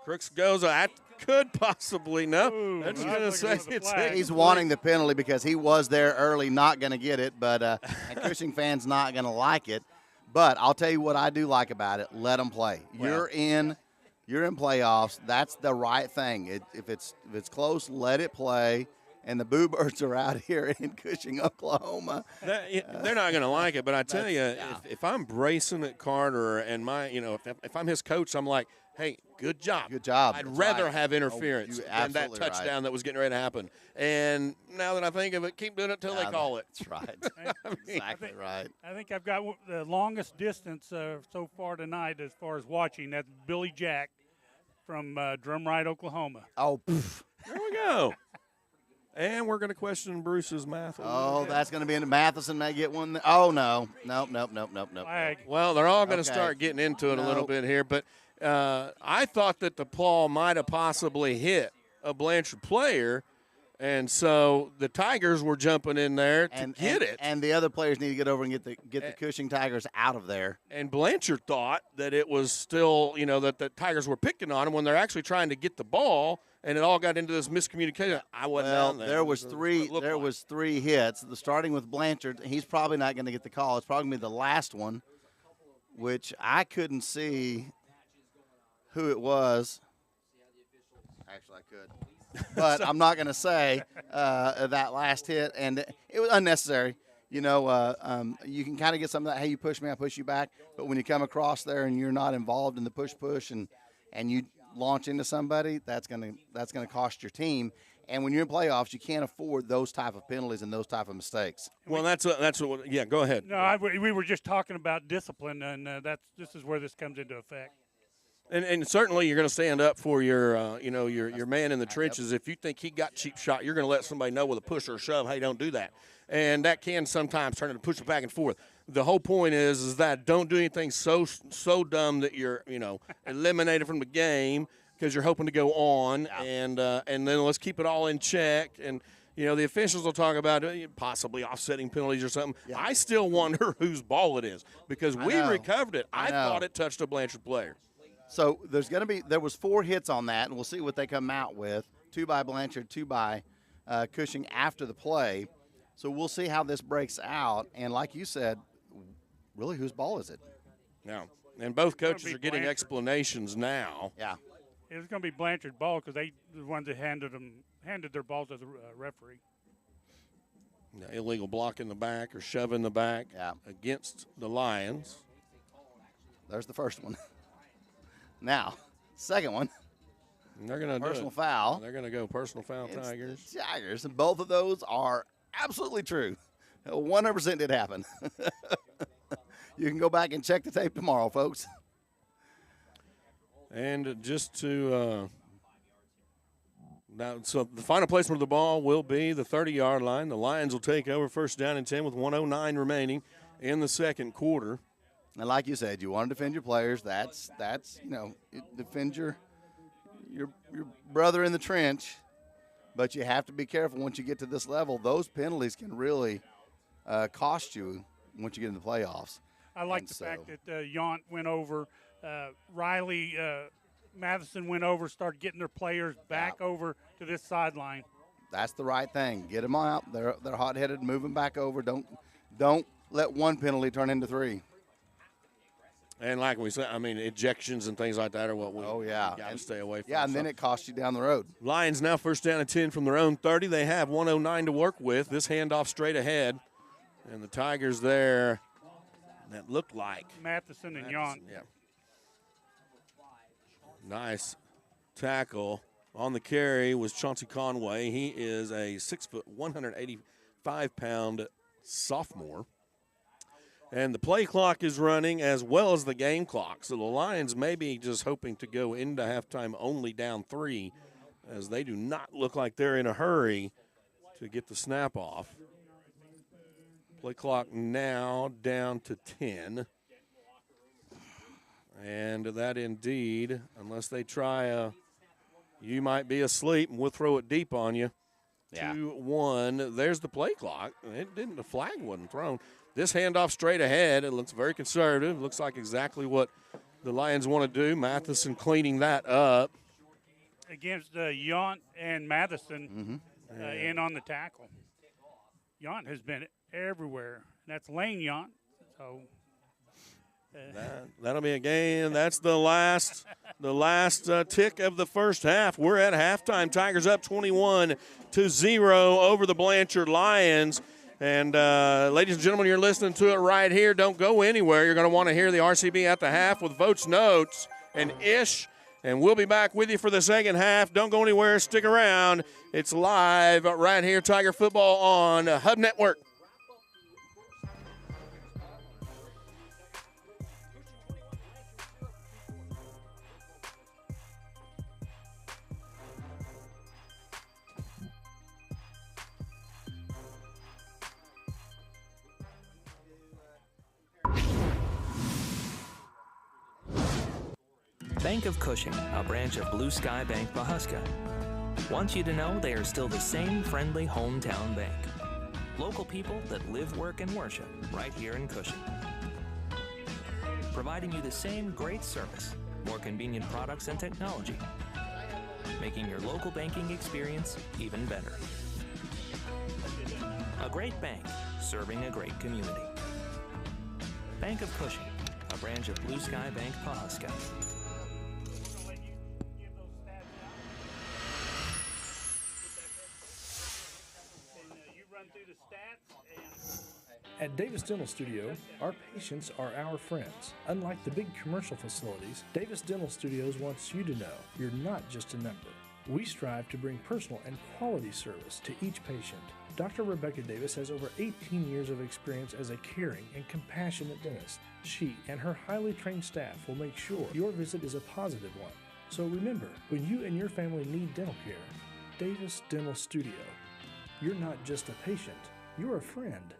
Crooks goes, I could possibly, no. Ooh, They're just going to say it's He's wanting the penalty because he was there early, not going to get it, but and Cushing fans not going to like it. But I'll tell you what I do like about it. Let them play. Well, you're in playoffs. That's the right thing. If it's close, let it play. And the Boo Birds are out here in Cushing, Oklahoma. They're not going to like it, but I tell you, if I'm bracing at Carter and if I'm his coach, I'm like, hey, good job. Good job. I'd rather have interference than that touchdown that was getting ready to happen. And now that I think of it, keep doing it until they call it. That's right. Exactly right. I think I've got the longest distance so far tonight as far as watching. That's Billy Jack from Drumright, Oklahoma. Oh, poof. There we go. And we're going to question Bruce's math. Oh, that's going to be in Matheson may get one. Oh, no. Nope. Flag. Well, they're all going to start getting into it a little bit here. But I thought that the ball might have possibly hit a Blanchard player. And so the Tigers were jumping in there to get it. And the other players need to get over and get the Cushing Tigers out of there. And Blanchard thought that it was still, that the Tigers were picking on him when they're actually trying to get the ball. And it all got into this miscommunication. I wasn't down there. There was three hits. Starting with Blanchard, he's probably not going to get the call. It's probably going to be the last one, which I couldn't see who it was. Actually, I could. But I'm not going to say that last hit. And it was unnecessary. You can kind of get some of that, hey, you push me, I push you back. But when you come across there and you're not involved in the push and you – launch into somebody, that's gonna cost your team. And when you're in playoffs, you can't afford those type of penalties and those type of mistakes. Well, that's what. Yeah, go ahead. No, we were just talking about discipline, and this is where this comes into effect. And certainly you're going to stand up for your, your man in the trenches. If you think he got cheap shot, you're going to let somebody know with a push or a shove, hey, don't do that. And that can sometimes turn into push it back and forth. The whole point is that don't do anything so dumb that you're, eliminated from the game because you're hoping to go on. And then let's keep it all in check. And, the officials will talk about possibly offsetting penalties or something. Yeah. I still wonder whose ball it is because we recovered it. I thought it touched a Blanchard player. So there was 4 hits on that, and we'll see what they come out with. 2 by Blanchard, 2 by Cushing after the play. So we'll see how this breaks out. And like you said, really, whose ball is it? Yeah, and both coaches are getting explanations now. Yeah. It was going to be Blanchard's ball because they the ones that handed their ball to the referee. Illegal block in the back or shove in the back against the Lions. There's the first one. Now, second one. And they're going to personal foul. They're going to go personal foul, Tigers. Tigers, and both of those are absolutely true. 100% did happen. You can go back and check the tape tomorrow, folks. And just to now, so the final placement of the ball will be the 30-yard line. The Lions will take over first down and 10 with 1:09 remaining in the second quarter. And like you said, you want to defend your players. That's defend your brother in the trench. But you have to be careful once you get to this level. Those penalties can really cost you once you get in the playoffs. I like the fact that Yount went over, Riley, Matheson went over, started getting their players back over to this sideline. That's the right thing. Get them out. They're hot-headed. Move them back over. Don't let one penalty turn into 3. And like we said, ejections and things like that are what we got to stay away from. Yeah, and then it costs you down the road. Lions now first down and 10 from their own 30. They have 1:09 to work with. This handoff straight ahead. And the Tigers there, that looked like Matheson and Yount. Yeah. Nice tackle. On the carry was Chauncey Conway. He is a 6 foot, 185-pound sophomore. And the play clock is running as well as the game clock. So the Lions may be just hoping to go into halftime only down 3, as they do not look like they're in a hurry to get the snap off. Play clock now down to 10. And that indeed, unless they try you might be asleep and we'll throw it deep on you. 2-1. There's the play clock. The flag wasn't thrown. This handoff straight ahead, it looks very conservative. Looks like exactly what the Lions want to do. Matheson cleaning that up. Against Yount and Matheson in on the tackle. Yount has been everywhere. That's Lane Yount. So that'll be a game. That's the last tick of the first half. We're at halftime. Tigers up 21-0 over the Blanchard Lions. And, ladies and gentlemen, you're listening to it right here. Don't go anywhere. You're going to want to hear the RCB at the half with Votes, Notes, and Ish. And we'll be back with you for the second half. Don't go anywhere. Stick around. It's live right here, Tiger Football on Hub Network. Bank of Cushing, a branch of Blue Sky Bank Pahuska, wants you to know they are still the same friendly hometown bank. Local people that live, work, and worship right here in Cushing. Providing you the same great service, more convenient products and technology, making your local banking experience even better. A great bank, serving a great community. Bank of Cushing, a branch of Blue Sky Bank Pahuska. At Davis Dental Studio, our patients are our friends. Unlike the big commercial facilities, Davis Dental Studios wants you to know you're not just a number. We strive to bring personal and quality service to each patient. Dr. Rebecca Davis has over 18 years of experience as a caring and compassionate dentist. She and her highly trained staff will make sure your visit is a positive one. So remember, when you and your family need dental care, Davis Dental Studio. You're not just a patient, you're a friend.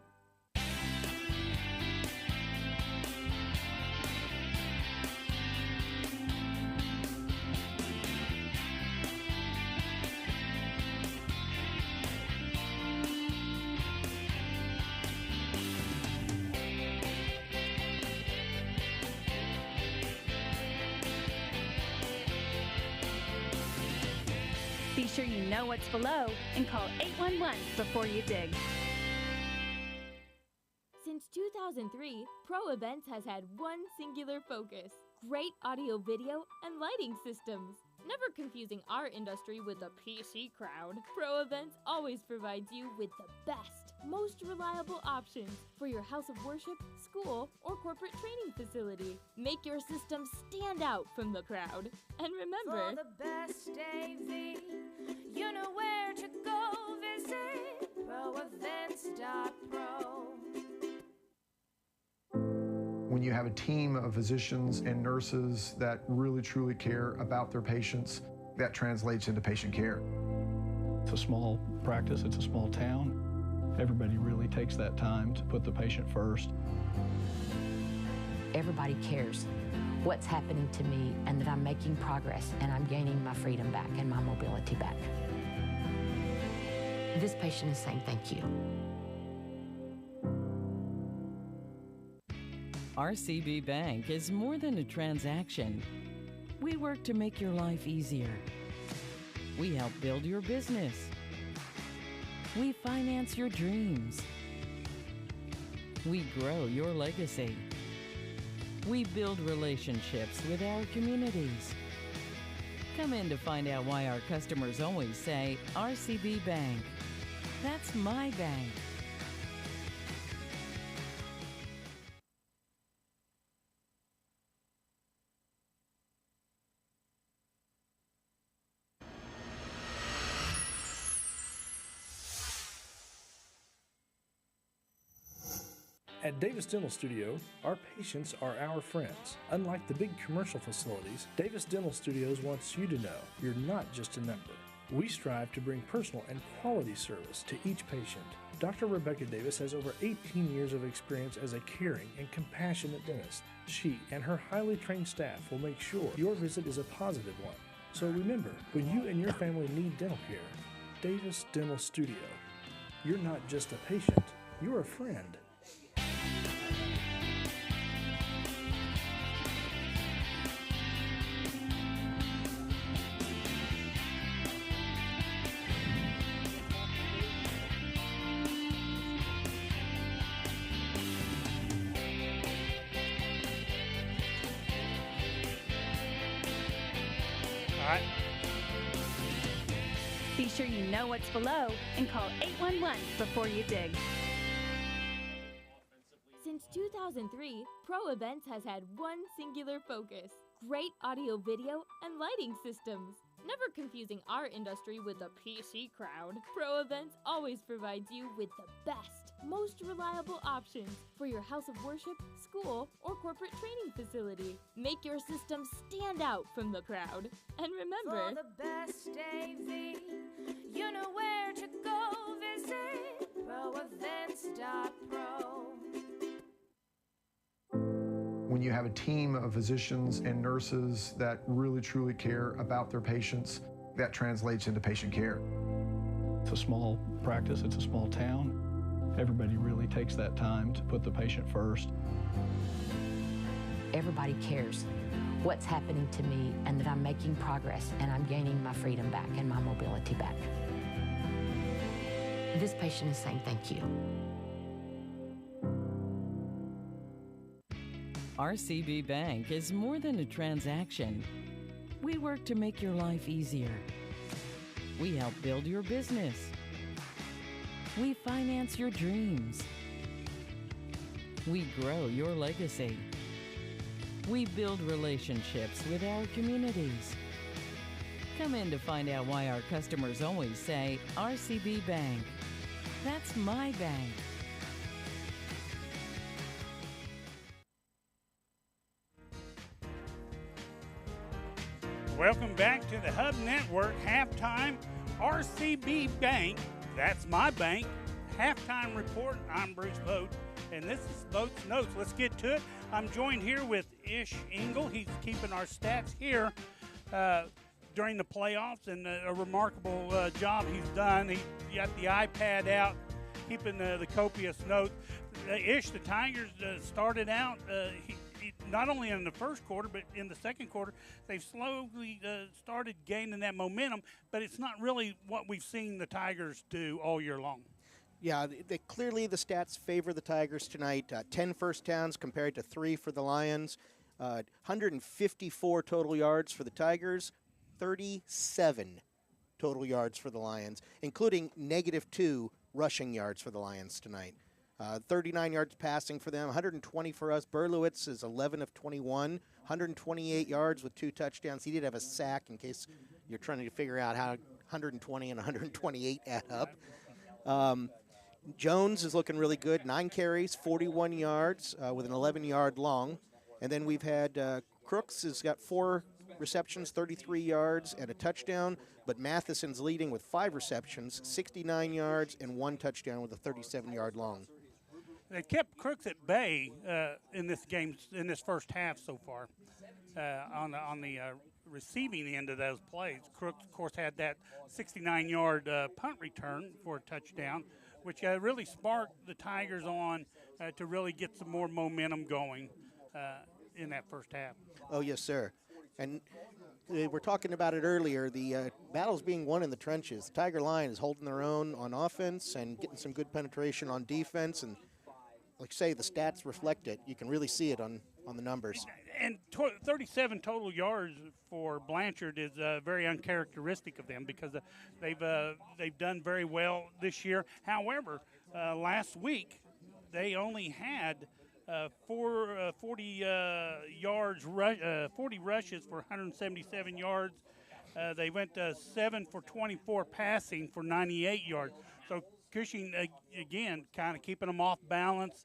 Be sure you know what's below and call 811 before you dig. Since 2003, Pro Events has had one singular focus: great audio, video, and lighting systems. Never confusing our industry with the PC crowd, Pro Events always provides you with the best, most reliable options for your house of worship, school, or corporate training facility. Make your system stand out from the crowd. And remember, for the best AV, you know where to go visit proevents.pro. When you have a team of physicians and nurses that really truly care about their patients, that translates into patient care. It's a small practice, it's a small town. Everybody really takes that time to put the patient first. Everybody cares what's happening to me and that I'm making progress and I'm gaining my freedom back and my mobility back. This patient is saying thank you. RCB Bank is more than a transaction. We work to make your life easier. We help build your business. We finance your dreams. We grow your legacy. We build relationships with our communities. Come in to find out why our customers always say, RCB Bank. That's my bank. At Davis Dental Studio, our patients are our friends. Unlike the big commercial facilities, Davis Dental Studios wants you to know you're not just a number. We strive to bring personal and quality service to each patient. Dr. Rebecca Davis has over 18 years of experience as a caring and compassionate dentist. She and her highly trained staff will make sure your visit is a positive one. So remember, when you and your family need dental care, Davis Dental Studio. You're not just a patient, you're a friend. Be sure you know what's below and call 811 before you dig. Since 2003, Pro Events has had one singular focus: great audio, video, and lighting systems. Never confusing our industry with the PC crowd, Pro Events always provides you with the best, most reliable options for your house of worship, school, or corporate training facility. Make your system stand out from the crowd. And remember, for the best AV, you know where to go visit proevents.pro. When you have a team of physicians and nurses that really truly care about their patients, that translates into patient care. It's a small practice, it's a small town. Everybody really takes that time to put the patient first. Everybody cares what's happening to me and that I'm making progress and I'm gaining my freedom back and my mobility back. This patient is saying thank you. RCB Bank is more than a transaction. We work to make your life easier. We help build your business. We finance your dreams. We grow your legacy. We build relationships with our communities. Come in to find out why our customers always say, RCB Bank. That's my bank. Welcome back to the Hub Network halftime RCB Bank. That's my bank. Halftime report. I'm Bruce Vogt, and this is Vogt's Notes. Let's get to it. I'm joined here with Ish Engel. He's keeping our stats here during the playoffs, and a remarkable job he's done. He got the iPad out, keeping the copious notes. Ish, the Tigers started out not only in the first quarter, but in the second quarter, they've slowly started gaining that momentum, but it's not really what we've seen the Tigers do all year long. Yeah, clearly the stats favor the Tigers tonight. 10 first downs compared to 3 for the Lions. 154 total yards for the Tigers, 37 total yards for the Lions, including -2 rushing yards for the Lions tonight. 39 yards passing for them, 120 for us. Berlowitz is 11 of 21, 128 yards with 2 touchdowns. He did have a sack, in case you're trying to figure out how 120 and 128 add up. Jones is looking really good, 9 carries, 41 yards with an 11-yard long. And then we've had Crooks has got 4 receptions, 33 yards, and a touchdown. But Matheson's leading with 5 receptions, 69 yards, and 1 touchdown with a 37-yard long. They kept Crooks at bay in this game, in this first half so far. On the receiving end of those plays, Crooks, of course, had that 69-yard punt return for a touchdown, which really sparked the Tigers on to really get some more momentum going in that first half. Oh, yes, sir. And we're talking about it earlier. The battle's being won in the trenches. The Tiger line is holding their own on offense and getting some good penetration on defense. And like I say, the stats reflect it. You can really see it on the numbers. And 37 total yards for Blanchard is very uncharacteristic of them because they've done very well this year. However, last week they only had 40 rushes for 177 yards. They went 7 for 24 passing for 98 yards. So Cushing, again, kind of keeping them off balance.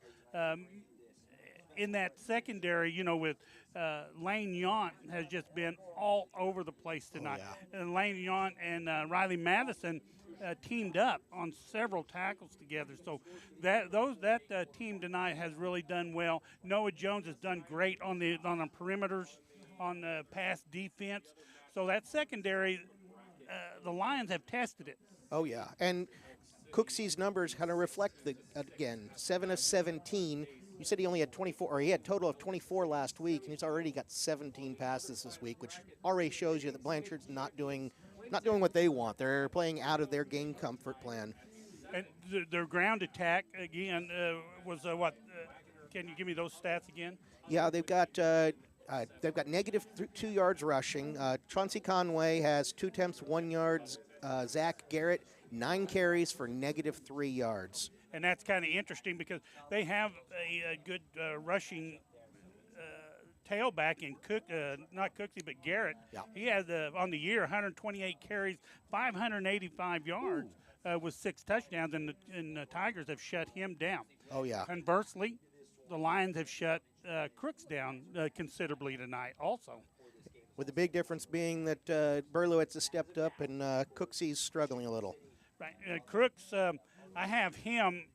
In that secondary, with Lane Yount has just been all over the place tonight. Oh, yeah. And Lane Yount and Riley Matheson teamed up on several tackles together. So that team tonight has really done well. Noah Jones has done great on the perimeters, on the pass defense. So that secondary, the Lions have tested it. Oh, yeah. And Cooksy's numbers kind of reflect 7 of 17. You said he only had 24, or he had a total of 24 last week, and he's already got 17 passes this week, which already shows you that Blanchard's not doing what they want. They're playing out of their game comfort plan. And their ground attack, again, was what? Can you give me those stats again? Yeah, they've got -2 yards rushing. Chauncey Conway has 2 attempts, 1 yard. Zach Garrett, 9 carries for -3 yards. And that's kind of interesting because they have a good rushing tailback in not Cooksey, but Garrett. Yeah. He has on the year 128 carries, 585 yards with 6 touchdowns, and the Tigers have shut him down. Oh, yeah. Conversely, the Lions have shut Crooks down considerably tonight also. With the big difference being that Berlowitz has stepped up and Cooksy's struggling a little. Right. Crooks, I have him,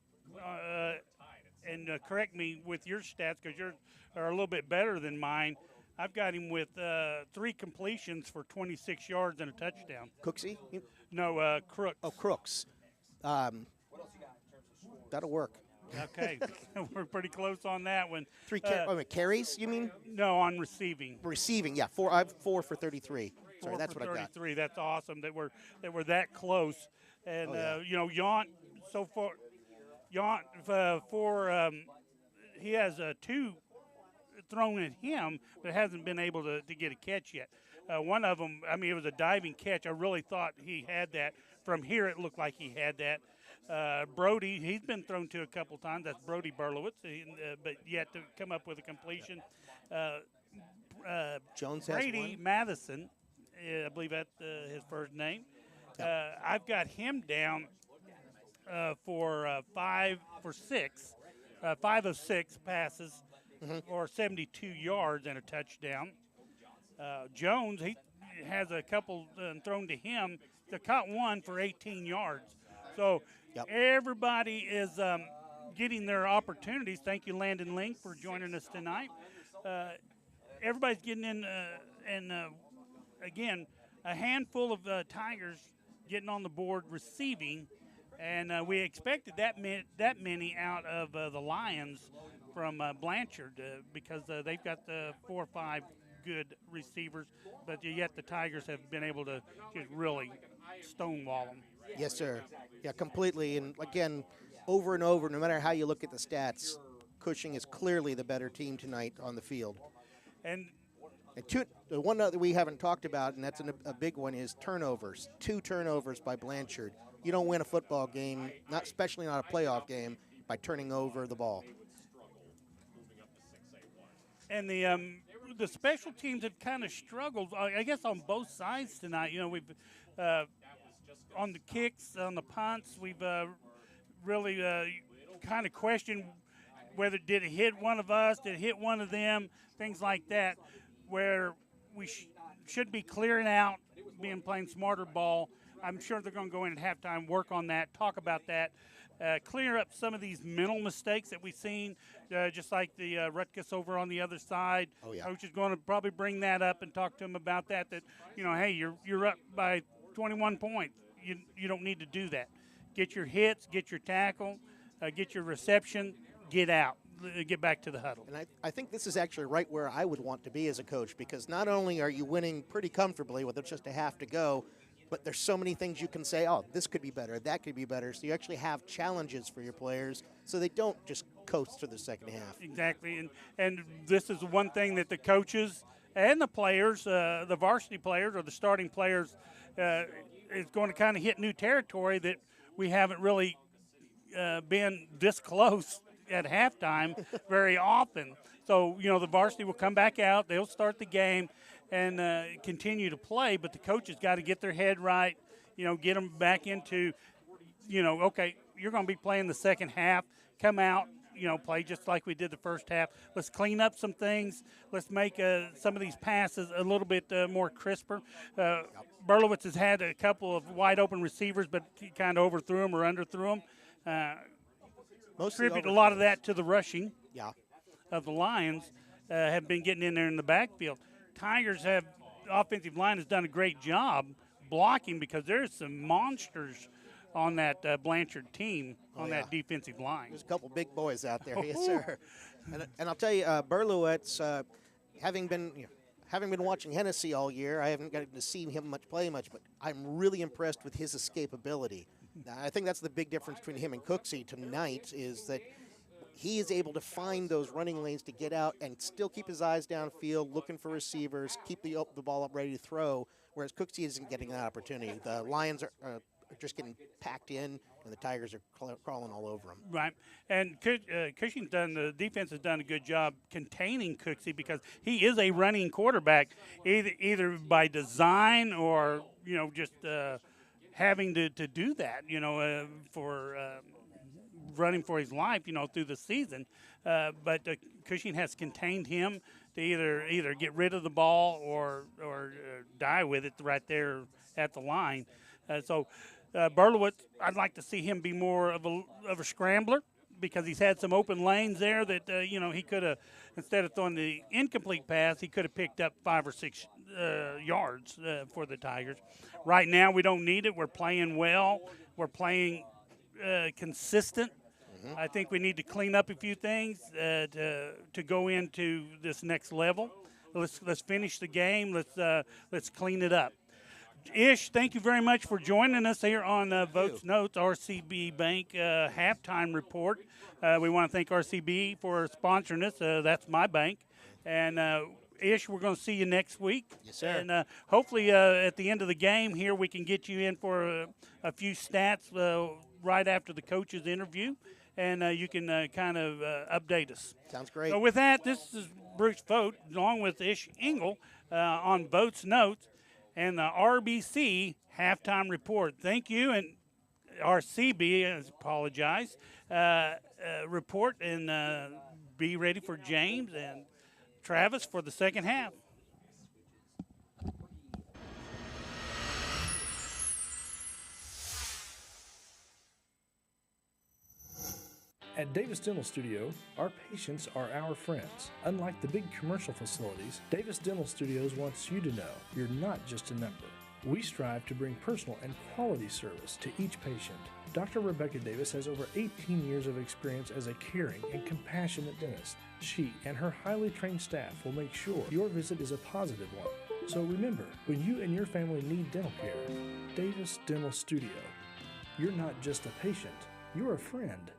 and correct me with your stats because yours are a little bit better than mine. I've got him with 3 completions for 26 yards and a touchdown. Cooksy? No, Crooks. Oh, Crooks. That'll work. Okay. We're pretty close on that one. 3 carries, you mean? No, on receiving. Receiving, yeah. I have 4 for 33. Sorry, that's what I got. 33. That's awesome that we're that close. And Yount so far, he has 2 thrown at him, but hasn't been able to get a catch yet. One of them, it was a diving catch. I really thought he had that. From here, it looked like he had that. Brody, he's been thrown to a couple times. That's Brody Berlowitz, but yet to come up with a completion. Jones Brady has one. Matheson, I believe that's his first name. I've got him down for 5 of 6 passes or 72 yards and a touchdown. Jones, he has a couple thrown to him. They caught one for 18 yards. So everybody is getting their opportunities. Thank you, Landon Link, for joining us tonight. Everybody's getting in, and again, a handful of Tigers getting on the board receiving, and we expected that many out of the Lions from Blanchard because they've got 4 or 5 good receivers, but yet the Tigers have been able to just really stonewall them. Yes, sir. Yeah, completely. And again, over and over, no matter how you look at the stats, Cushing is clearly the better team tonight on the field. And the one that we haven't talked about, and that's a big one, is turnovers. 2 turnovers by Blanchard. You don't win a football game, especially not a playoff game, by turning over the ball. And the special teams have kind of struggled, I guess, on both sides tonight. You know, we've on the kicks, on the punts, we've really kind of questioned whether did it hit one of us, did it hit one of them, things like that, where we should be clearing out, playing smarter ball. I'm sure they're going to go in at halftime, work on that, talk about that, clear up some of these mental mistakes that we've seen, just like the Rutgers over on the other side. Oh, yeah. Coach is going to probably bring that up and talk to him about that, you know, hey, you're up by 21 points. You don't need to do that. Get your hits, get your tackle, get your reception, get out. Get back to the huddle. And I think this is actually right where I would want to be as a coach, because not only are you winning pretty comfortably with just a half to go, but there's so many things you can say, oh, this could be better, that could be better. So you actually have challenges for your players so they don't just coast to the second half. Exactly. And this is one thing that the coaches and the players, the varsity players or the starting players, is going to kind of hit new territory that we haven't really been this close at halftime very often. So, you know, the varsity will come back out, they'll start the game and continue to play, but the coaches got to get their head right, you know, get them back into, you know, okay, you're going to be playing the second half, come out, you know, play just like we did the first half. Let's clean up some things. Let's make some of these passes a little bit more crisper. Berlowitz has had a couple of wide open receivers, but he kind of overthrew them or underthrew them. Attribute a lot of that to the rushing of the Lions have been getting in there in the backfield. Tigers the offensive line has done a great job blocking because there's some monsters on that Blanchard team on that defensive line. There's a couple big boys out there, yes, sir. And I'll tell you, Berlowitz, having been watching Hennessy all year, I haven't gotten to see him play much, but I'm really impressed with his escapability. I think that's the big difference between him and Cooksey tonight, is that he is able to find those running lanes to get out and still keep his eyes downfield, looking for receivers, keep the ball up ready to throw, whereas Cooksey isn't getting that opportunity. The Lions are just getting packed in, and the Tigers are crawling all over them. Right. And Cushing's the defense has done a good job containing Cooksey because he is a running quarterback, either by design or, you know, just having to do that, you know, for running for his life, you know, through the season. But Cushing has contained him to either get rid of the ball or die with it right there at the line. So Berlowitz, I'd like to see him be more of a scrambler because he's had some open lanes there that, you know, he could have, instead of throwing the incomplete pass, he could have picked up 5 or 6 yards for the Tigers. Right now, we don't need it. We're playing well. We're playing consistent. I think we need to clean up a few things to go into this next level. Let's finish the game. Let's clean it up. Ish, thank you very much for joining us here on Votes Notes, RCB Bank halftime report. We want to thank RCB for sponsoring us. That's my bank. And Ish, we're going to see you next week. Yes, sir. And hopefully at the end of the game here, we can get you in for a few stats right after the coach's interview. And you can kind of update us. Sounds great. So with that, this is Bruce Vogt, along with Ish Engel on Votes Notes and the RBC halftime report. Thank you, and RCB has apologized. Report and be ready for James and Travis for the second half. At Davis Dental Studio, our patients are our friends. Unlike the big commercial facilities, Davis Dental Studios wants you to know you're not just a number. We strive to bring personal and quality service to each patient. Dr. Rebecca Davis has over 18 years of experience as a caring and compassionate dentist. She and her highly trained staff will make sure your visit is a positive one. So remember, when you and your family need dental care, Davis Dental Studio. You're not just a patient, you're a friend.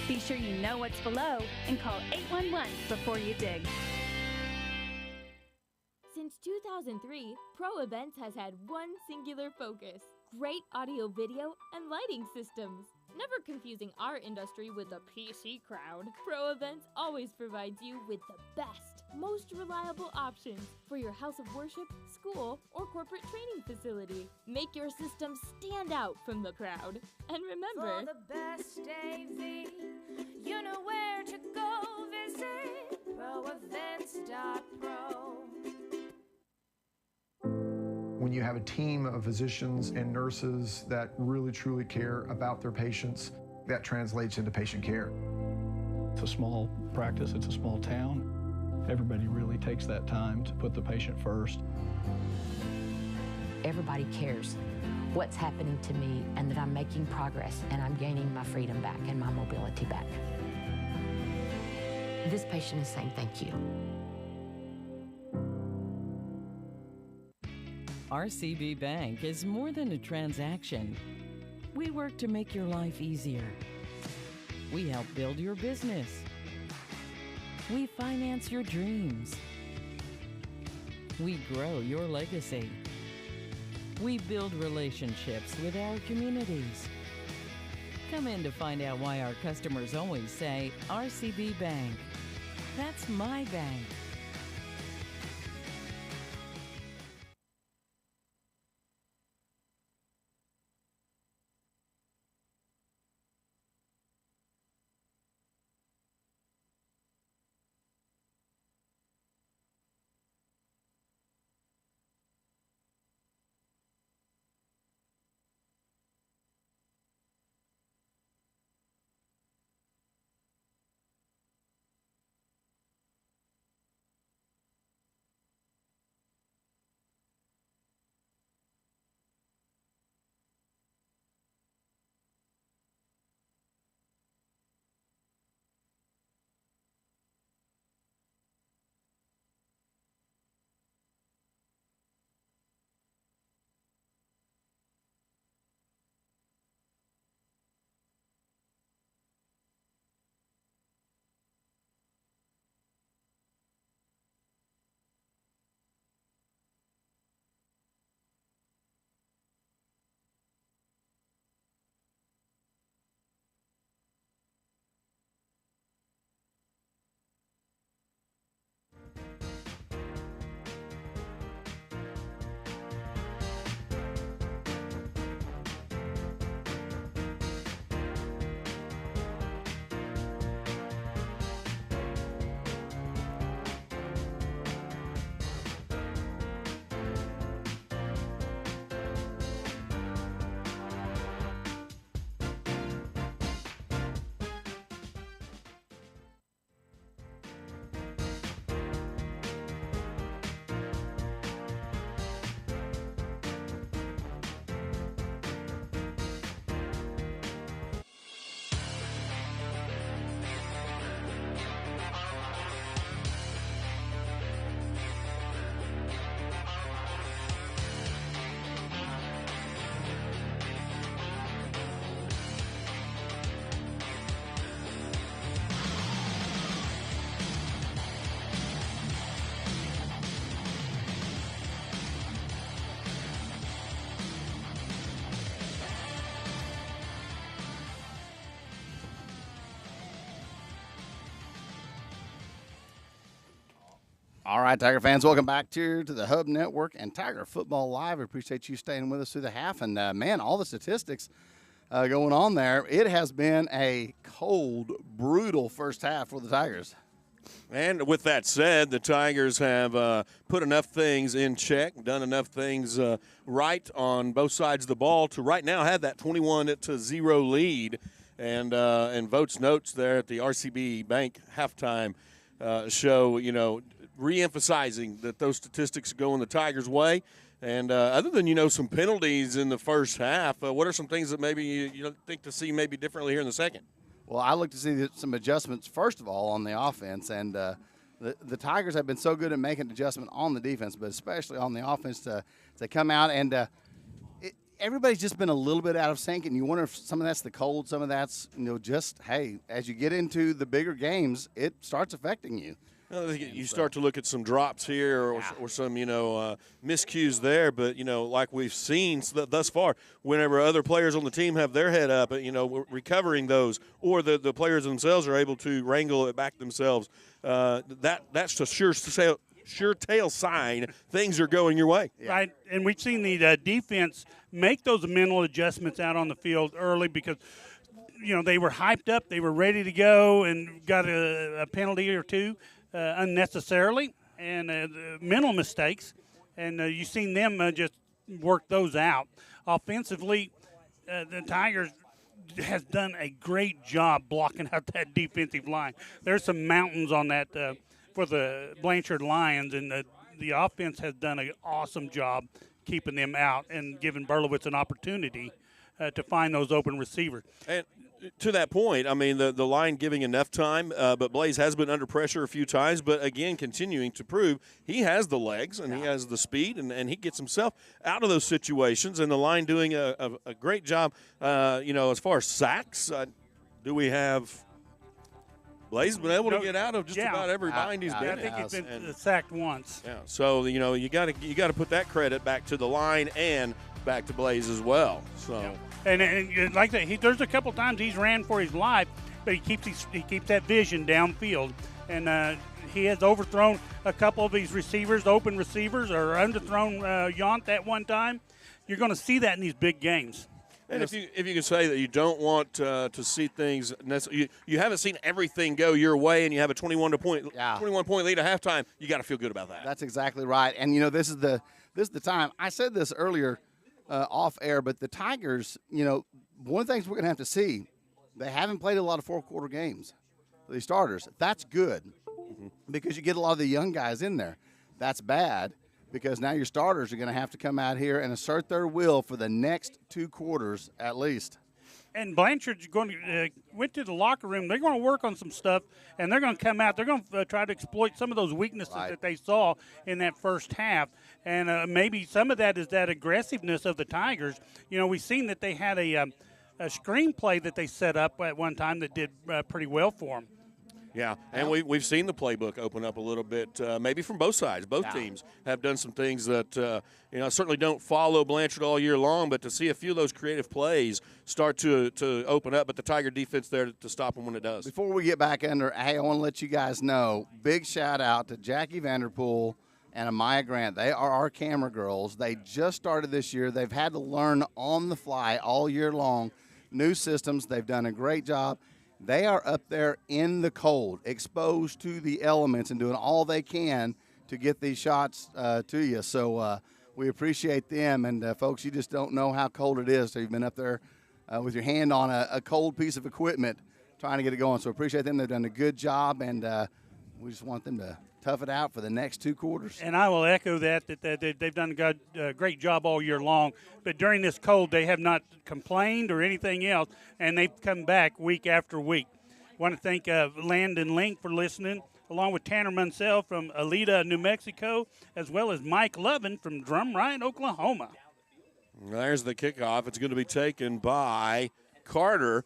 Be sure you know what's below and call 811 before you dig. Since 2003, Pro Events has had one singular focus: great audio, video, and lighting systems. Never confusing our industry with the PC crowd, Pro Events always provides you with the best, most reliable options for your house of worship, school, or corporate training facility. Make your system stand out from the crowd. And remember, For the best AV, you know where to go visit proevents.pro. When you have a team of physicians and nurses that really truly care about their patients, that translates into patient care. It's a small practice, it's a small town. Everybody really takes that time to put the patient first. Everybody cares what's happening to me and that I'm making progress and I'm gaining my freedom back and my mobility back. This patient is saying thank you. RCB Bank is more than a transaction. We work to make your life easier. We help build your business. We finance your dreams. We grow your legacy. We build relationships with our communities. Come in to find out why our customers always say, RCB Bank. That's my bank. All right, Tiger fans, welcome back to the Hub Network and Tiger Football Live. We appreciate you staying with us through the half. And, man, all the statistics going on there. It has been a cold, brutal first half for the Tigers. And with that said, the Tigers have put enough things in check, done enough things right on both sides of the ball to right now have that 21-0 lead. And Votes notes there at the RCB Bank halftime show, re-emphasizing that those statistics go in the Tigers' way. And other than, some penalties in the first half, what are some things that maybe you think to see maybe differently here in the second? Well, I look to see some adjustments, first of all, on the offense. And the Tigers have been so good at making adjustment on the defense, but especially on the offense to come out. And everybody's just been a little bit out of sync, and you wonder if some of that's the cold, some of that's, just, hey, as you get into the bigger games, it starts affecting you. You start to look at some drops here or some, miscues there. But, like we've seen thus far, whenever other players on the team have their head up, recovering those, or the players themselves are able to wrangle it back themselves, that's a sure tail sign things are going your way. Yeah. Right, and we've seen the defense make those mental adjustments out on the field early because they were hyped up, they were ready to go, and got a penalty or two unnecessarily, and mental mistakes, and you've seen them just work those out. Offensively, the Tigers has done a great job blocking out that defensive line. There's some mountains on that for the Blanchard Lions, and the offense has done an awesome job keeping them out and giving Berlowitz an opportunity to find those open receivers. And to that point, I mean, the line giving enough time, but Blaze has been under pressure a few times, but again, continuing to prove he has the legs and he has the speed, and he gets himself out of those situations, and the line doing a great job, as far as sacks. Do we have Blaze been able to get out of just about every bind he's been in? I think he's been sacked once. Yeah, so, you got to put that credit back to the line and back to Blaze as well. So. Yeah. And like that, there's a couple times he's ran for his life, but he keeps that vision downfield, and he has overthrown a couple of his receivers, open receivers, or underthrown Yount that one time. You're going to see that in these big games. And if you can say that you don't want to see things, you haven't seen everything go your way, and you have a 21 point lead at halftime, you got to feel good about that. That's exactly right. And this is the time. I said this earlier. Off air, but the Tigers, one of the things we're going to have to see, they haven't played a lot of fourth-quarter games for these starters. That's good because you get a lot of the young guys in there. That's bad because now your starters are going to have to come out here and assert their will for the next 2 quarters at least. And Blanchard's went to the locker room. They're going to work on some stuff, and they're going to come out. They're going to try to exploit some of those weaknesses that they saw in that first half. And maybe some of that is that aggressiveness of the Tigers. We've seen that they had a screenplay that they set up at one time that did pretty well for them. Yeah, and we've seen the playbook open up a little bit, maybe from both sides. Both teams have done some things that, certainly don't follow Blanchard all year long, but to see a few of those creative plays start to open up, but the Tiger defense there to stop them when it does. Before we get back under, hey, I want to let you guys know, big shout-out to Jackie Vanderpool and Amaya Grant. They are our camera girls. They just started this year. They've had to learn on the fly all year long, new systems. They've done a great job. They are up there in the cold, exposed to the elements and doing all they can to get these shots to you. So we appreciate them. And, folks, you just don't know how cold it is. So you've been up there with your hand on a cold piece of equipment trying to get it going. So appreciate them. They've done a good job, and we just want them to tough it out for the next 2 quarters. And I will echo that they've done a great job all year long. But during this cold, they have not complained or anything else, and they've come back week after week. I want to thank Landon Link for listening, along with Tanner Munsell from Alita, New Mexico, as well as Mike Lovin from Drumright, Oklahoma. There's the kickoff. It's going to be taken by Carter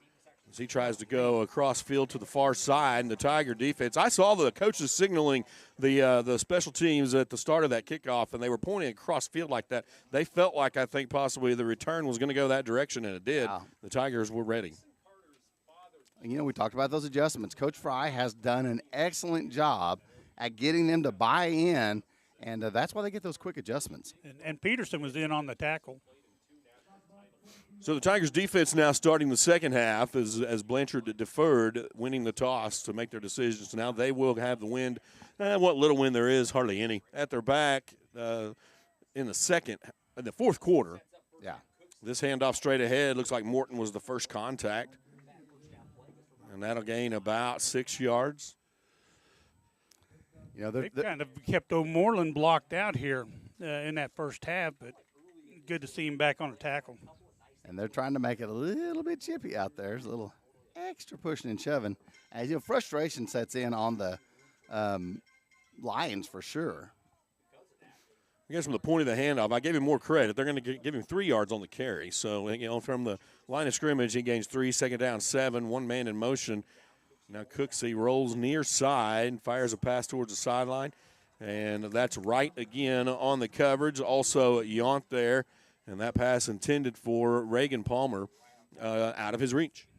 as he tries to go across field to the far side. And the Tiger defense, I saw the coaches signaling the special teams at the start of that kickoff, and they were pointing across field like that. They felt like, I think, possibly the return was going to go that direction, and it did. Wow. The Tigers were ready. And, we talked about those adjustments. Coach Fry has done an excellent job at getting them to buy in, and that's why they get those quick adjustments. And Peterson was in on the tackle. So the Tigers defense now starting the second half as Blanchard deferred, winning the toss to make their decisions. Now they will have the wind, what little wind there is, hardly any, at their back in the fourth quarter. Yeah. This handoff straight ahead looks like Morton was the first contact. And that'll gain about 6 yards. You know, they kind of kept O'Moreland blocked out here in that first half, but good to see him back on the tackle. And they're trying to make it a little bit chippy out there. There's a little extra pushing and shoving. As you know, frustration sets in on the Lions for sure. I guess from the point of the handoff, I gave him more credit. They're going to give him 3 yards on the carry. So, you know, from the line of scrimmage, he gains 3, second down, 7, one man in motion. Now Cooksey rolls near side, fires a pass towards the sideline, and that's right again on the coverage. Also, Yount there, and that pass intended for Reagan Palmer out of his reach.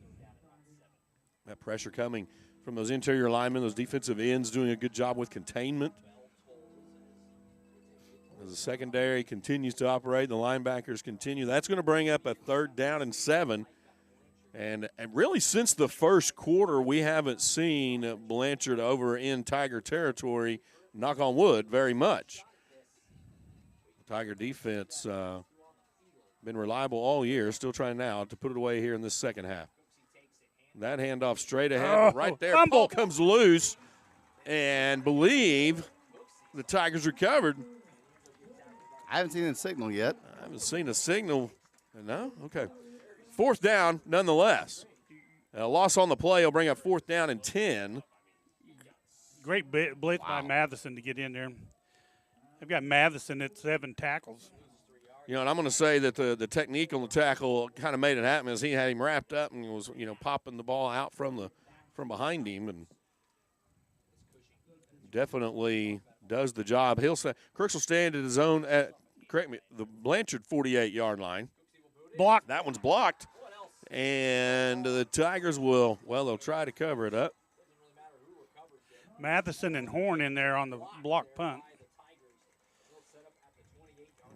That pressure coming from those interior linemen, those defensive ends doing a good job with containment. As the secondary continues to operate, the linebackers continue. That's going to bring up a 3rd down and 7. And really since the first quarter, we haven't seen Blanchard over in Tiger territory, knock on wood, very much. The Tiger defense been reliable all year, still trying now to put it away here in this second half. That handoff straight ahead, right there. Fumble. Ball comes loose, and believe the Tigers recovered. I haven't seen a signal yet. I haven't seen a signal. No? Okay. 4th down, nonetheless. A loss on the play will bring up 4th down and 10. Great blitz by Matheson to get in there. They've got Matheson at 7 tackles. You know, and I'm going to say that the technique on the tackle kind of made it happen as he had him wrapped up and was, you know, popping the ball out from behind him, and definitely does the job. Crooks will stand at his own the Blanchard 48-yard line. Blocked. That one's blocked, and the Tigers they'll try to cover it up. Matheson and Horn in there on the block punt.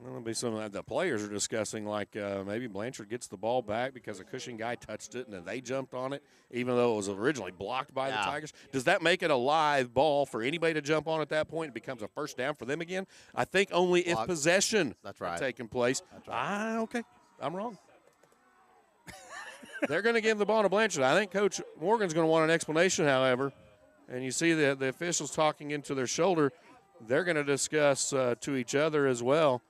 There'll be some that the players are discussing, like maybe Blanchard gets the ball back because a Cushing guy touched it and then they jumped on it, even though it was originally blocked by the Tigers. Does that make it a live ball for anybody to jump on at that point? It becomes a 1st down for them again? I think only if possession is taking place. That's right. Okay. I'm wrong. They're going to give the ball to Blanchard. I think Coach Morgan's going to want an explanation, however. And you see the officials talking into their shoulder. They're going to discuss to each other as well.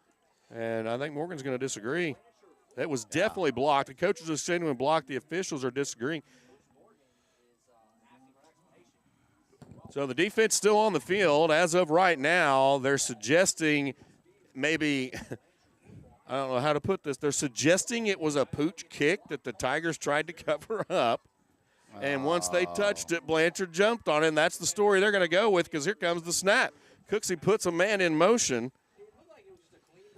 And I think Morgan's going to disagree. That was definitely blocked. The coaches are saying when blocked, the officials are disagreeing. So the defense still on the field. As of right now, they're suggesting maybe – I don't know how to put this. They're suggesting it was a pooch kick that the Tigers tried to cover up. And once they touched it, Blanchard jumped on it, and that's the story they're going to go with because here comes the snap. Cooksey puts a man in motion.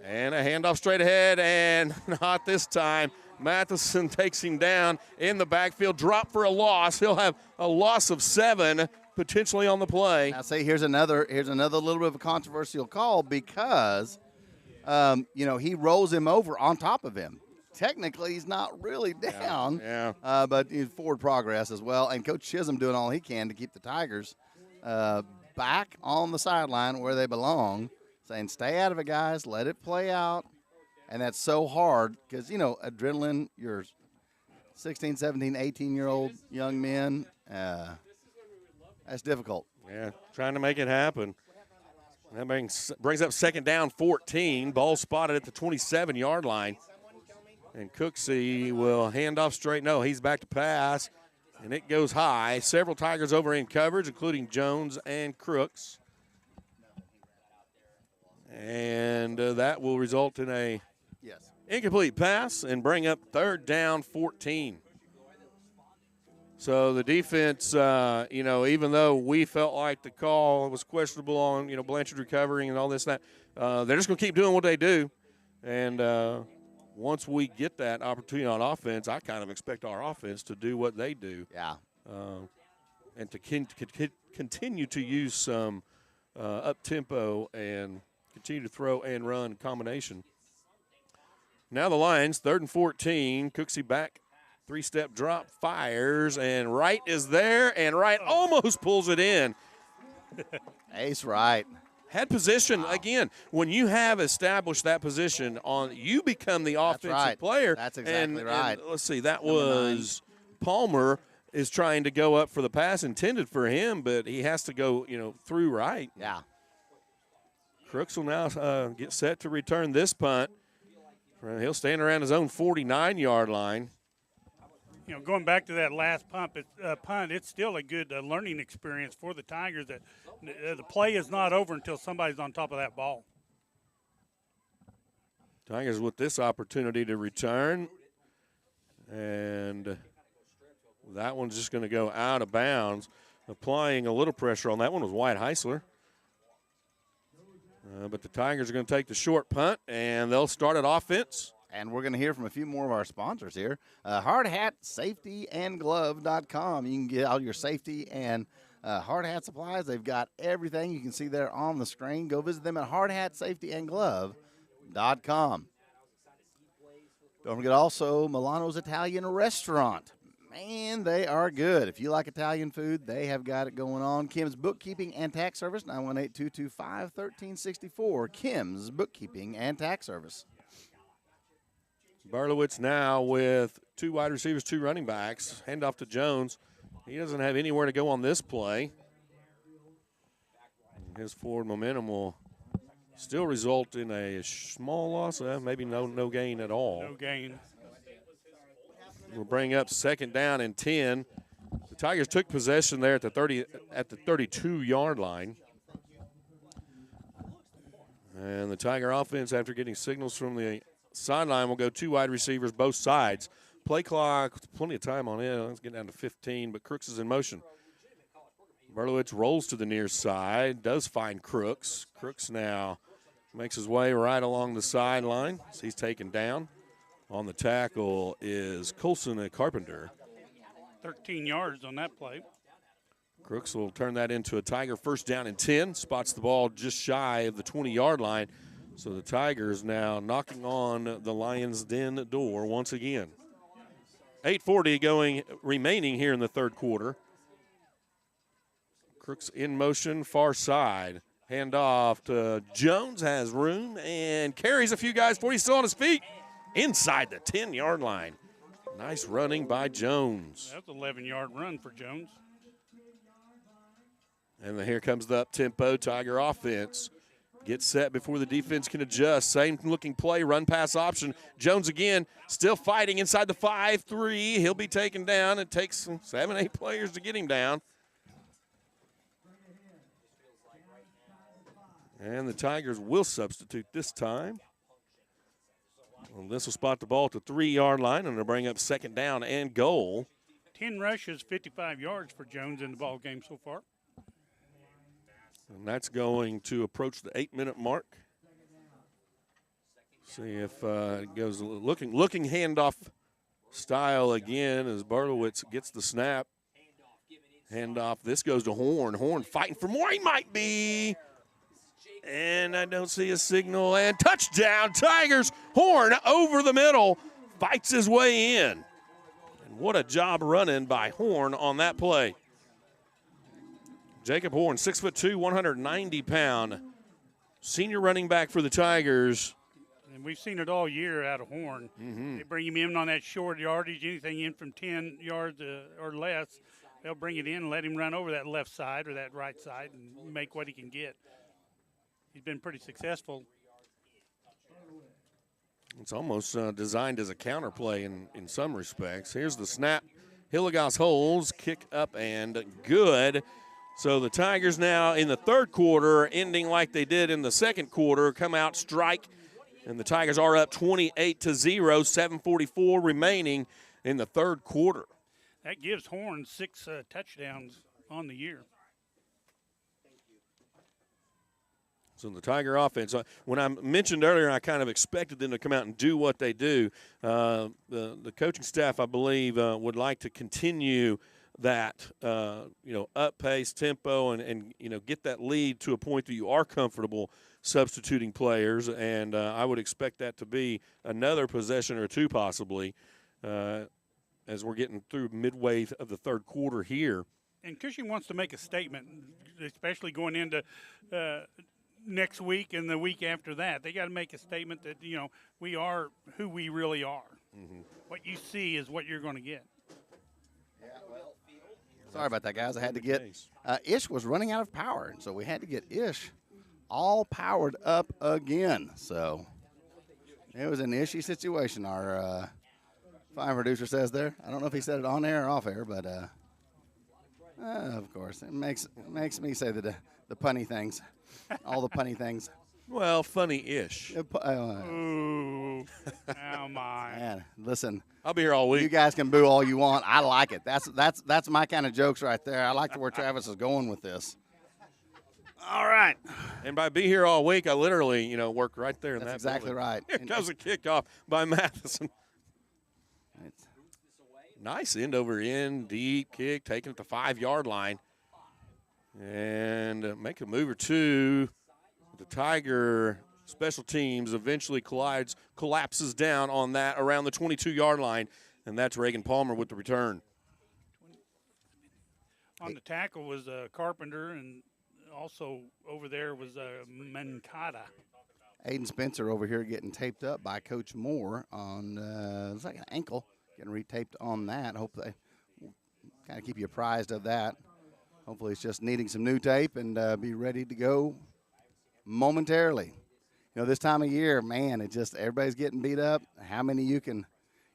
And a handoff straight ahead, and not this time. Matheson takes him down in the backfield, drop for a loss. He'll have a loss of 7 potentially on the play. Now, see, here's another little bit of a controversial call because, he rolls him over on top of him. Technically, he's not really down, but he's forward progress as well. And Coach Chisholm doing all he can to keep the Tigers back on the sideline where they belong, saying, stay out of it, guys. Let it play out. And that's so hard because, adrenaline, you're 16, 17, 18-year-old young men. That's difficult. Yeah, trying to make it happen. That brings up 2nd down, 14. Ball spotted at the 27-yard line. And Cooksey will hand off straight. No, he's back to pass, and it goes high. Several Tigers over in coverage, including Jones and Crooks. And that will result in a incomplete pass and bring up 3rd down, 14. So the defense, even though we felt like the call was questionable on, Blanchard recovering and all this and that, they're just going to keep doing what they do. And once we get that opportunity on offense, I kind of expect our offense to do what they do. Yeah. And to continue to use some up-tempo and continue to throw and run combination. Now the Lions, 3rd and 14. Cooksey back, 3-step drop, fires, and Wright is there, and Wright almost pulls it in. Ace Wright. Had position, again, when you have established that position, you become the offensive player. That's exactly right. And let's see, that was Palmer is trying to go up for the pass intended for him, but he has to go, through Wright. Yeah. Crooks will now get set to return this punt. He'll stand around his own 49-yard line. Going back to that last punt, it's still a good learning experience for the Tigers that the play is not over until somebody's on top of that ball. Tigers with this opportunity to return, and that one's just going to go out of bounds. Applying a little pressure on that one was Wyatt Heisler. But the Tigers are going to take the short punt, and they'll start at offense. And we're going to hear from a few more of our sponsors here. Hard Hat Safety and Glove.com. You can get all your safety and hard hat supplies. They've got everything you can see there on the screen. Go visit them at hardhatsafetyandglove.com. Don't forget also Milano's Italian Restaurant. Man, they are good. If you like Italian food, they have got it going on. Kim's Bookkeeping and Tax Service, 918-225-1364. Kim's Bookkeeping and Tax Service. Barlowitz now with 2 wide receivers, 2 running backs. Handoff to Jones. He doesn't have anywhere to go on this play. His forward momentum will still result in a small loss, maybe no gain at all. No gain. We'll bring up 2nd down and 10. The Tigers took possession there at the 32-yard line. And the Tiger offense, after getting signals from the sideline, will go 2 wide receivers, both sides. Play clock, plenty of time on it. Let's get down to 15, but Crooks is in motion. Berlowitz rolls to the near side, does find Crooks. Crooks now makes his way right along the sideline. So he's taken down. On the tackle is Colson and Carpenter. 13 yards on that play. Crooks will turn that into a Tiger 1st down and 10. Spots the ball just shy of the 20-yard line. So the Tigers now knocking on the Lions' den door once again. 8:40 remaining here in the 3rd quarter. Crooks in motion, far side. Hand off to Jones, has room and carries a few guys before he's still on his feet. Inside the 10-yard line. Nice running by Jones. That's an 11-yard run for Jones. And here comes the up-tempo Tiger offense. Gets set before the defense can adjust. Same looking play, run pass option. Jones again, still fighting inside the 5-3. He'll be taken down. It takes 7-8 players to get him down. And the Tigers will substitute this time. Well, this will spot the ball at the 3-yard line, and they'll bring up 2nd down and goal. 10 rushes, 55 yards for Jones in the ball game so far. And that's going to approach the 8-minute mark. See if it goes looking handoff style again as Barlowitz gets the snap. Handoff. This goes to Horn. Horn fighting for more. He might be. And I don't see a signal. And touchdown, Tigers. Horn over the middle. Fights his way in. And what a job running by Horn on that play. Jacob Horn, 6'2", 190-pound. Senior running back for the Tigers. And we've seen it all year out of Horn. Mm-hmm. They bring him in on that short yardage, anything in from 10 yards or less. They'll bring it in and let him run over that left side or that right side and make what he can get. He's been pretty successful. It's almost designed as a counterplay in some respects. Here's the snap. Hilligoss holds, kick up and good. So the Tigers now in the 3rd quarter, ending like they did in the 2nd quarter, come out, strike, and the Tigers are up 28-0, 7:44 remaining in the 3rd quarter. That gives Horn 6 touchdowns on the year. So the Tiger offense, when I mentioned earlier, I kind of expected them to come out and do what they do. The coaching staff, I believe, would like to continue that, up pace, tempo, and get that lead to a point that you are comfortable substituting players. And I would expect that to be another possession or two possibly as we're getting through midway of the third quarter here. And Cushing wants to make a statement, especially going into next week and the week after that. They got to make a statement that, we are who we really are. Mm-hmm. What you see is what you're going to get. Sorry about that, guys. I had to get Ish was running out of power, and so we had to get Ish all powered up again. So it was an ishy situation. Our fine producer says there. I don't know if he said it on air or off air, but of course it makes me say the punny things, all the punny things. Well, funny-ish. Ooh, oh my! Man, listen. I'll be here all week. You guys can boo all you want. I like it. That's my kind of jokes right there. I like where Travis is going with this. All right. And by be here all week, I literally, work right there in that. That's exactly building. right. Here comes a kickoff by Matheson. Nice end over end, deep kick, taking it to 5-yard line, and make a move or two. The Tiger special teams eventually collapses down on that around the 22-yard line, and that's Reagan Palmer with the return. On the tackle was Carpenter, and also over there was Mancada. Aiden Spencer over here getting taped up by Coach Moore on looks like an ankle, getting retaped on that. Hope they kind of keep you apprised of that. Hopefully it's just needing some new tape and be ready to go momentarily. This time of year, man, it just everybody's getting beat up. How many you can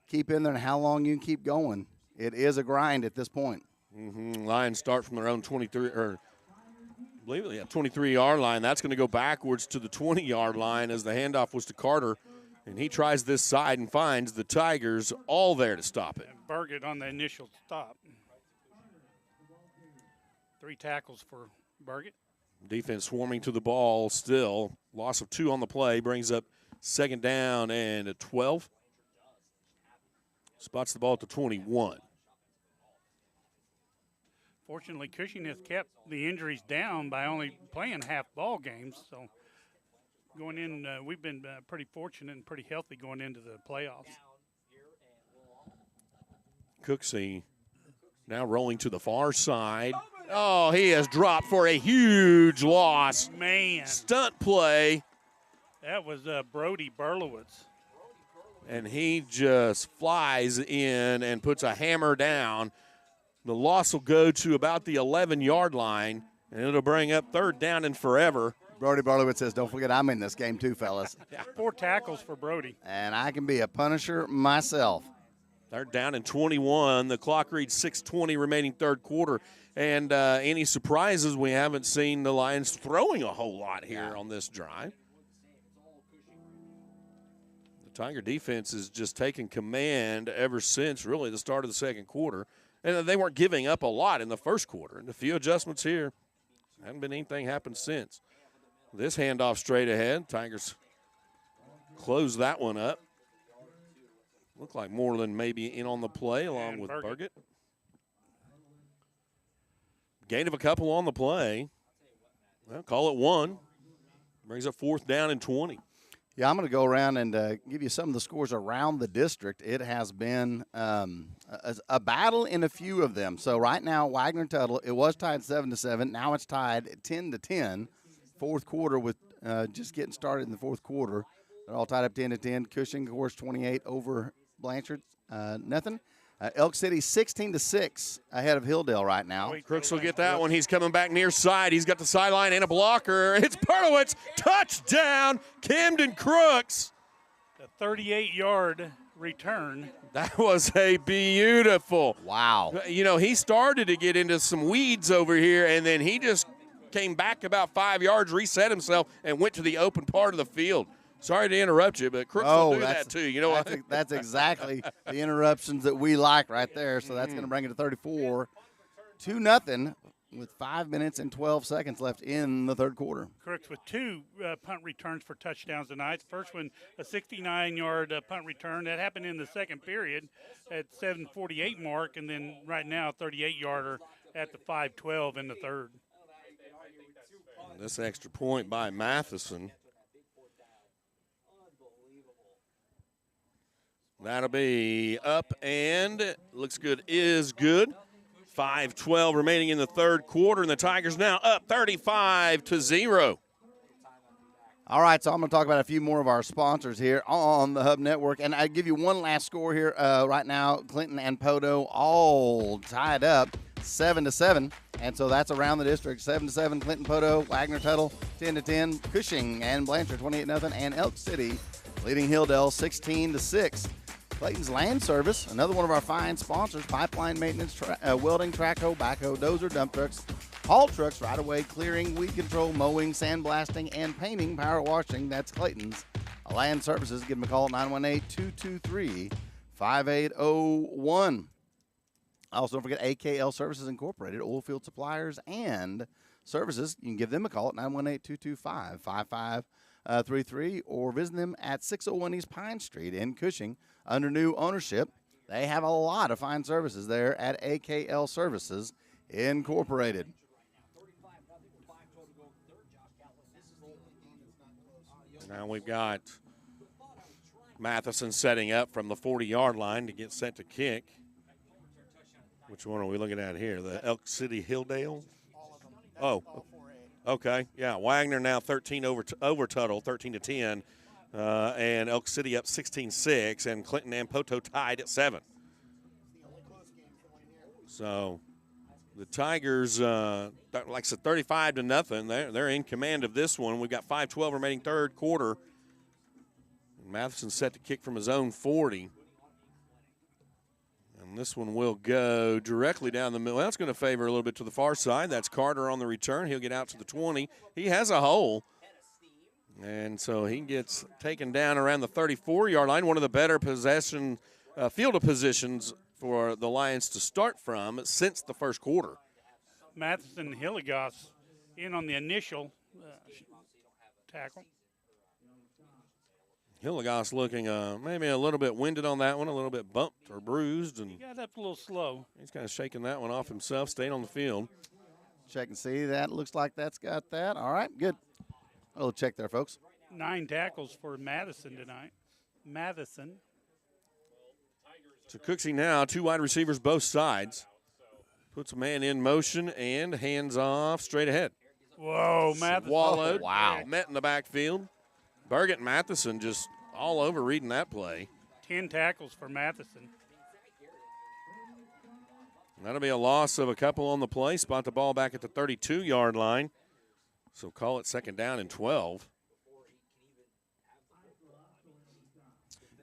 keep in there and how long you can keep going. It is a grind at this point. Mm-hmm. Lions start from their own 23-yard line. That's going to go backwards to the 20-yard line as the handoff was to Carter, and he tries this side and finds the Tigers all there to stop it. And Burgett on the initial stop. 3 tackles for Burgett. Defense swarming to the ball still. Loss of 2 on the play brings up second down and a 12. Spots the ball at the 21. Fortunately, Cushing has kept the injuries down by only playing half ball games. So going in, we've been pretty fortunate and pretty healthy going into the playoffs. Cooksey now rolling to the far side. Oh, he has dropped for a huge loss. Man. Stunt play. That was Brody Berlowitz. And he just flies in and puts a hammer down. The loss will go to about the 11-yard line, and it'll bring up third down and forever. Brody Berlowitz says, don't forget I'm in this game too, fellas. 4 tackles for Brody. And I can be a punisher myself. Third down and 21. The clock reads 6:20 remaining third quarter. And any surprises, we haven't seen the Lions throwing a whole lot here on this drive. The Tiger defense has just taken command ever since really the start of the second quarter. And they weren't giving up a lot in the first quarter. And a few adjustments here. Hasn't been anything happen since. This handoff straight ahead. Tigers close that one up. Looked like Moreland maybe in on the play along with Burgett. Gain of a couple on the play. Well, call it 1. Brings up 4th down and 20. Yeah, I'm going to go around and give you some of the scores around the district. It has been a battle in a few of them. So right now, Wagner and Tuttle, it was tied 7-7. Now it's tied 10-10. Fourth quarter with just getting started in the fourth quarter. They're all tied up 10-10. Cushing, of course, 28 over Blanchard. Nothing. Elk City 16-6 ahead of Hilldale right now. Crooks will get that one. He's coming back near side. He's got the sideline and a blocker. It's Berlowitz. Touchdown, Camden Crooks. The 38-yard return. That was a beautiful. Wow. He started to get into some weeds over here, and then he just came back about 5 yards, reset himself, and went to the open part of the field. Sorry to interrupt you, but Crooks will do that too. You know what? That's exactly the interruptions that we like right there. So that's going to bring it to 34. 2-0 with 5 minutes and 12 seconds left in the third quarter. Crooks with 2 punt returns for touchdowns tonight. The first one, a 69-yard punt return. That happened in the second period at 7:48 mark, and then right now, 38-yarder at the 5:12 in the third. This extra point by Matheson. That'll be up and looks good, is good. 5:12 remaining in the third quarter, and the Tigers now up 35-0. All right, so I'm going to talk about a few more of our sponsors here on the Hub Network, and I give you one last score here right now. Clinton and Poto all tied up 7-7, and so that's around the district. 7-7, Clinton, Poto, Wagner, Tuttle 10-10, Cushing and Blanchard 28-0, and Elk City leading Hilldale 16-6. Clayton's Land Service, another one of our fine sponsors, pipeline maintenance, welding, track hoe, backhoe, dozer, dump trucks, haul trucks, right-of-way, clearing, weed control, mowing, sandblasting, and painting, power washing. That's Clayton's Land Services. Give them a call at 918-223-5801. Also, don't forget AKL Services Incorporated, oil field suppliers and services. You can give them a call at 918-225-5533 or visit them at 601 East Pine Street in Cushing under new ownership. They have a lot of fine services there at AKL Services Incorporated. Now we've got Matheson setting up from the 40-yard line to get set to kick. Which one are we looking at here? The Elk City Hilldale? Oh, okay. Yeah, Wagner now 13 over Tuttle, 13-10. And Elk City up 16-6, and Clinton and Poto tied at 7. So the Tigers, like I said, 35-0. They're in command of this one. We've got 5:12 remaining third quarter. Matheson set to kick from his own 40. And this one will go directly down the middle. That's going to favor a little bit to the far side. That's Carter on the return. He'll get out to the 20. He has a hole. And so he gets taken down around the 34-yard line, one of the better field of positions for the Lions to start from since the first quarter. Matheson Hilligoss in on the initial tackle. Hilligoss looking maybe a little bit winded on that one, a little bit bumped or bruised. And he got up a little slow. He's kind of shaking that one off himself, staying on the field. Check and see. That looks like that's got that. All right, good. A little check there, folks. 9 tackles for Matheson tonight. Matheson. So Cooksey now, 2 wide receivers both sides. Puts a man in motion and hands off straight ahead. Whoa, Matheson. Swallowed. Oh, wow. Met in the backfield. Burgett and Matheson just all over reading that play. 10 tackles for Matheson. That'll be a loss of a couple on the play. Spot the ball back at the 32-yard line. So call it second down and 12.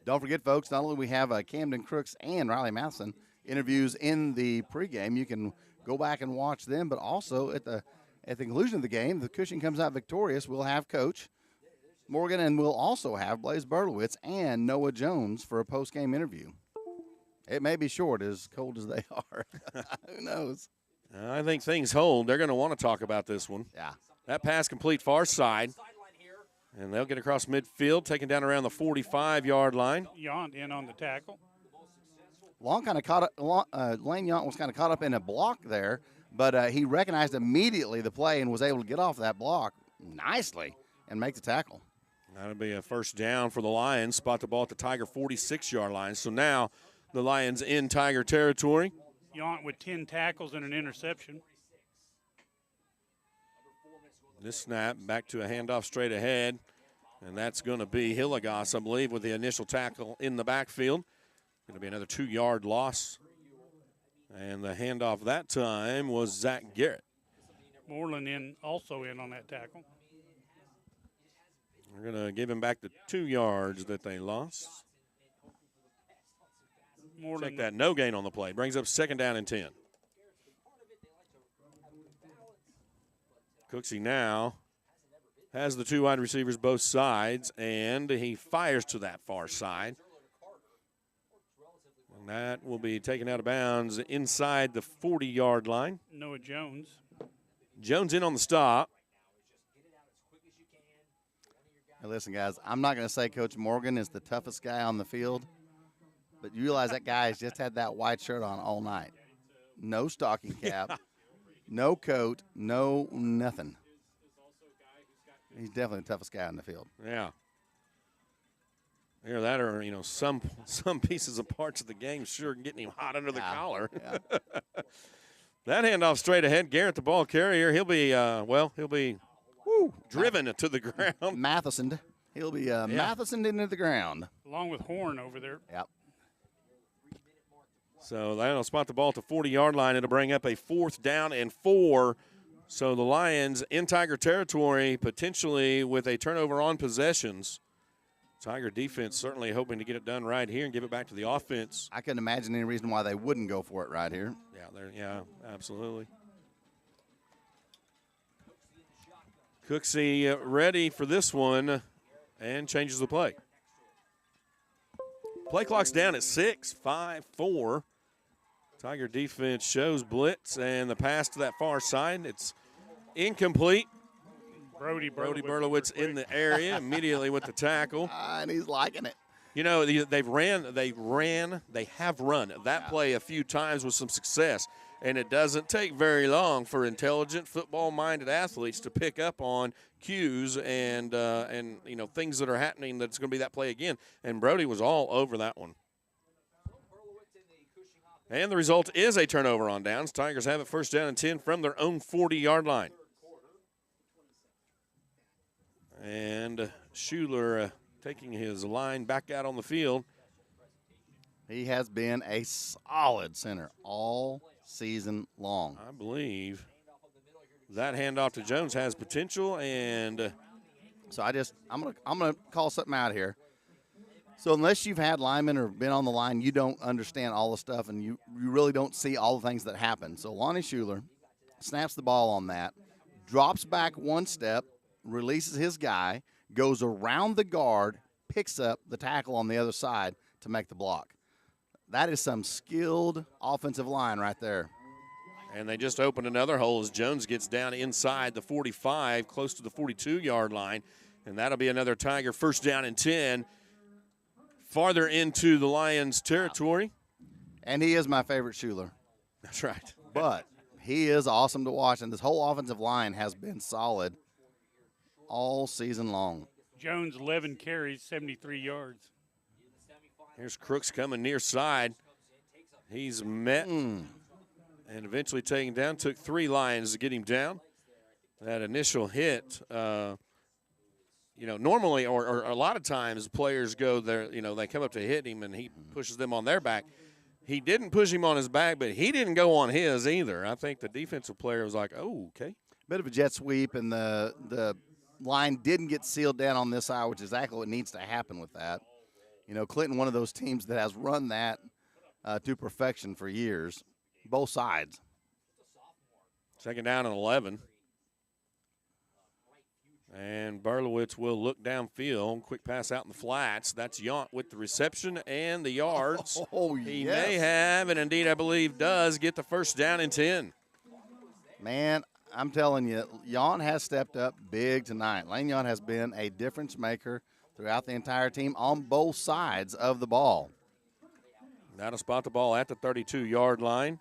Don't forget, folks, not only we have Camden Crooks and Riley Matheson interviews in the pregame, you can go back and watch them, but also at the conclusion of the game, the Cushing comes out victorious. We'll have Coach Morgan, and we'll also have Blaze Berlowitz and Noah Jones for a post-game interview. It may be short, as cold as they are. Who knows? I think things hold. They're going to want to talk about this one. Yeah. That pass complete far side. And they'll get across midfield, taken down around the 45-yard line. Yount in on the tackle. Lane Yount was kind of caught up in a block there, but he recognized immediately the play and was able to get off that block nicely and make the tackle. That'll be a first down for the Lions. Spot the ball at the Tiger 46-yard line. So now the Lions in Tiger territory. Yount with 10 tackles and an interception. This snap back to a handoff straight ahead, and that's going to be Hilligoss, I believe, with the initial tackle in the backfield. Going to be another 2-yard loss. And the handoff that time was Zach Garrett. Moreland also in on that tackle. We're going to give him back the 2 yards that they lost. Check that, no gain on the play. Brings up second down and 10. Cooksey now has the 2 wide receivers both sides, and he fires to that far side. And that will be taken out of bounds inside the 40-yard line. Noah Jones. Jones in on the stop. Hey, listen, guys, I'm not going to say Coach Morgan is the toughest guy on the field, but you realize that guy has just had that white shirt on all night. No stocking cap, no coat, no nothing. He's definitely the toughest guy on the field. Yeah. Either that or, some pieces of parts of the game sure getting him hot under the collar. Yeah. That handoff straight ahead. Garrett, the ball carrier, he'll be driven to the ground. Matheson. He'll be Matheson into the ground. Along with Horn over there. Yep. So that'll spot the ball at the 40-yard line. It'll bring up a 4th down and 4. So the Lions in Tiger territory, potentially with a turnover on possessions. Tiger defense certainly hoping to get it done right here and give it back to the offense. I couldn't imagine any reason why they wouldn't go for it right here. Yeah, absolutely. Cooksey ready for this one and changes the play. Play clock's down at 6, 5, 4. Tiger defense shows blitz, and the pass to that far side, it's incomplete. Brody Berlowitz in the area immediately with the tackle. And he's liking it. They have run that play a few times with some success, and it doesn't take very long for intelligent, football-minded athletes to pick up on cues and things that are happening that's going to be that play again. And Brody was all over that one. And the result is a turnover on downs. Tigers have it 1st down and 10 from their own 40-yard line. And Schuler taking his line back out on the field. He has been a solid center all season long. I believe that handoff to Jones has potential, and so I'm gonna call something out here. So unless you've had linemen or been on the line, you don't understand all the stuff, and you really don't see all the things that happen. So Lonnie Schuler snaps the ball on that, drops back 1 step, releases his guy, goes around the guard, picks up the tackle on the other side to make the block. That is some skilled offensive line right there. And they just opened another hole as Jones gets down inside the 45, close to the 42-yard line. And that'll be another Tiger 1st down and 10, farther into the Lions' territory. And he is my favorite Schuler. That's right. But he is awesome to watch, and this whole offensive line has been solid all season long. Jones, 11 carries, 73 yards. Here's Crooks coming near side. He's met and eventually taken down. Took 3 Lions to get him down. That initial hit, normally or a lot of times players go there, they come up to hit him and he pushes them on their back. He didn't push him on his back, but he didn't go on his either. I think the defensive player was like, oh, okay. Bit of a jet sweep, and the line didn't get sealed down on this side, which is exactly what needs to happen with that. Clinton, one of those teams that has run that to perfection for years, both sides. 2nd down and 11. And Berlowitz will look downfield. Quick pass out in the flats. That's Yount with the reception and the yards. He may have, and indeed I believe does, get the 1st down and 10. Man, I'm telling you, Yount has stepped up big tonight. Lane Yount has been a difference maker throughout the entire team on both sides of the ball. That'll spot the ball at the 32-yard line.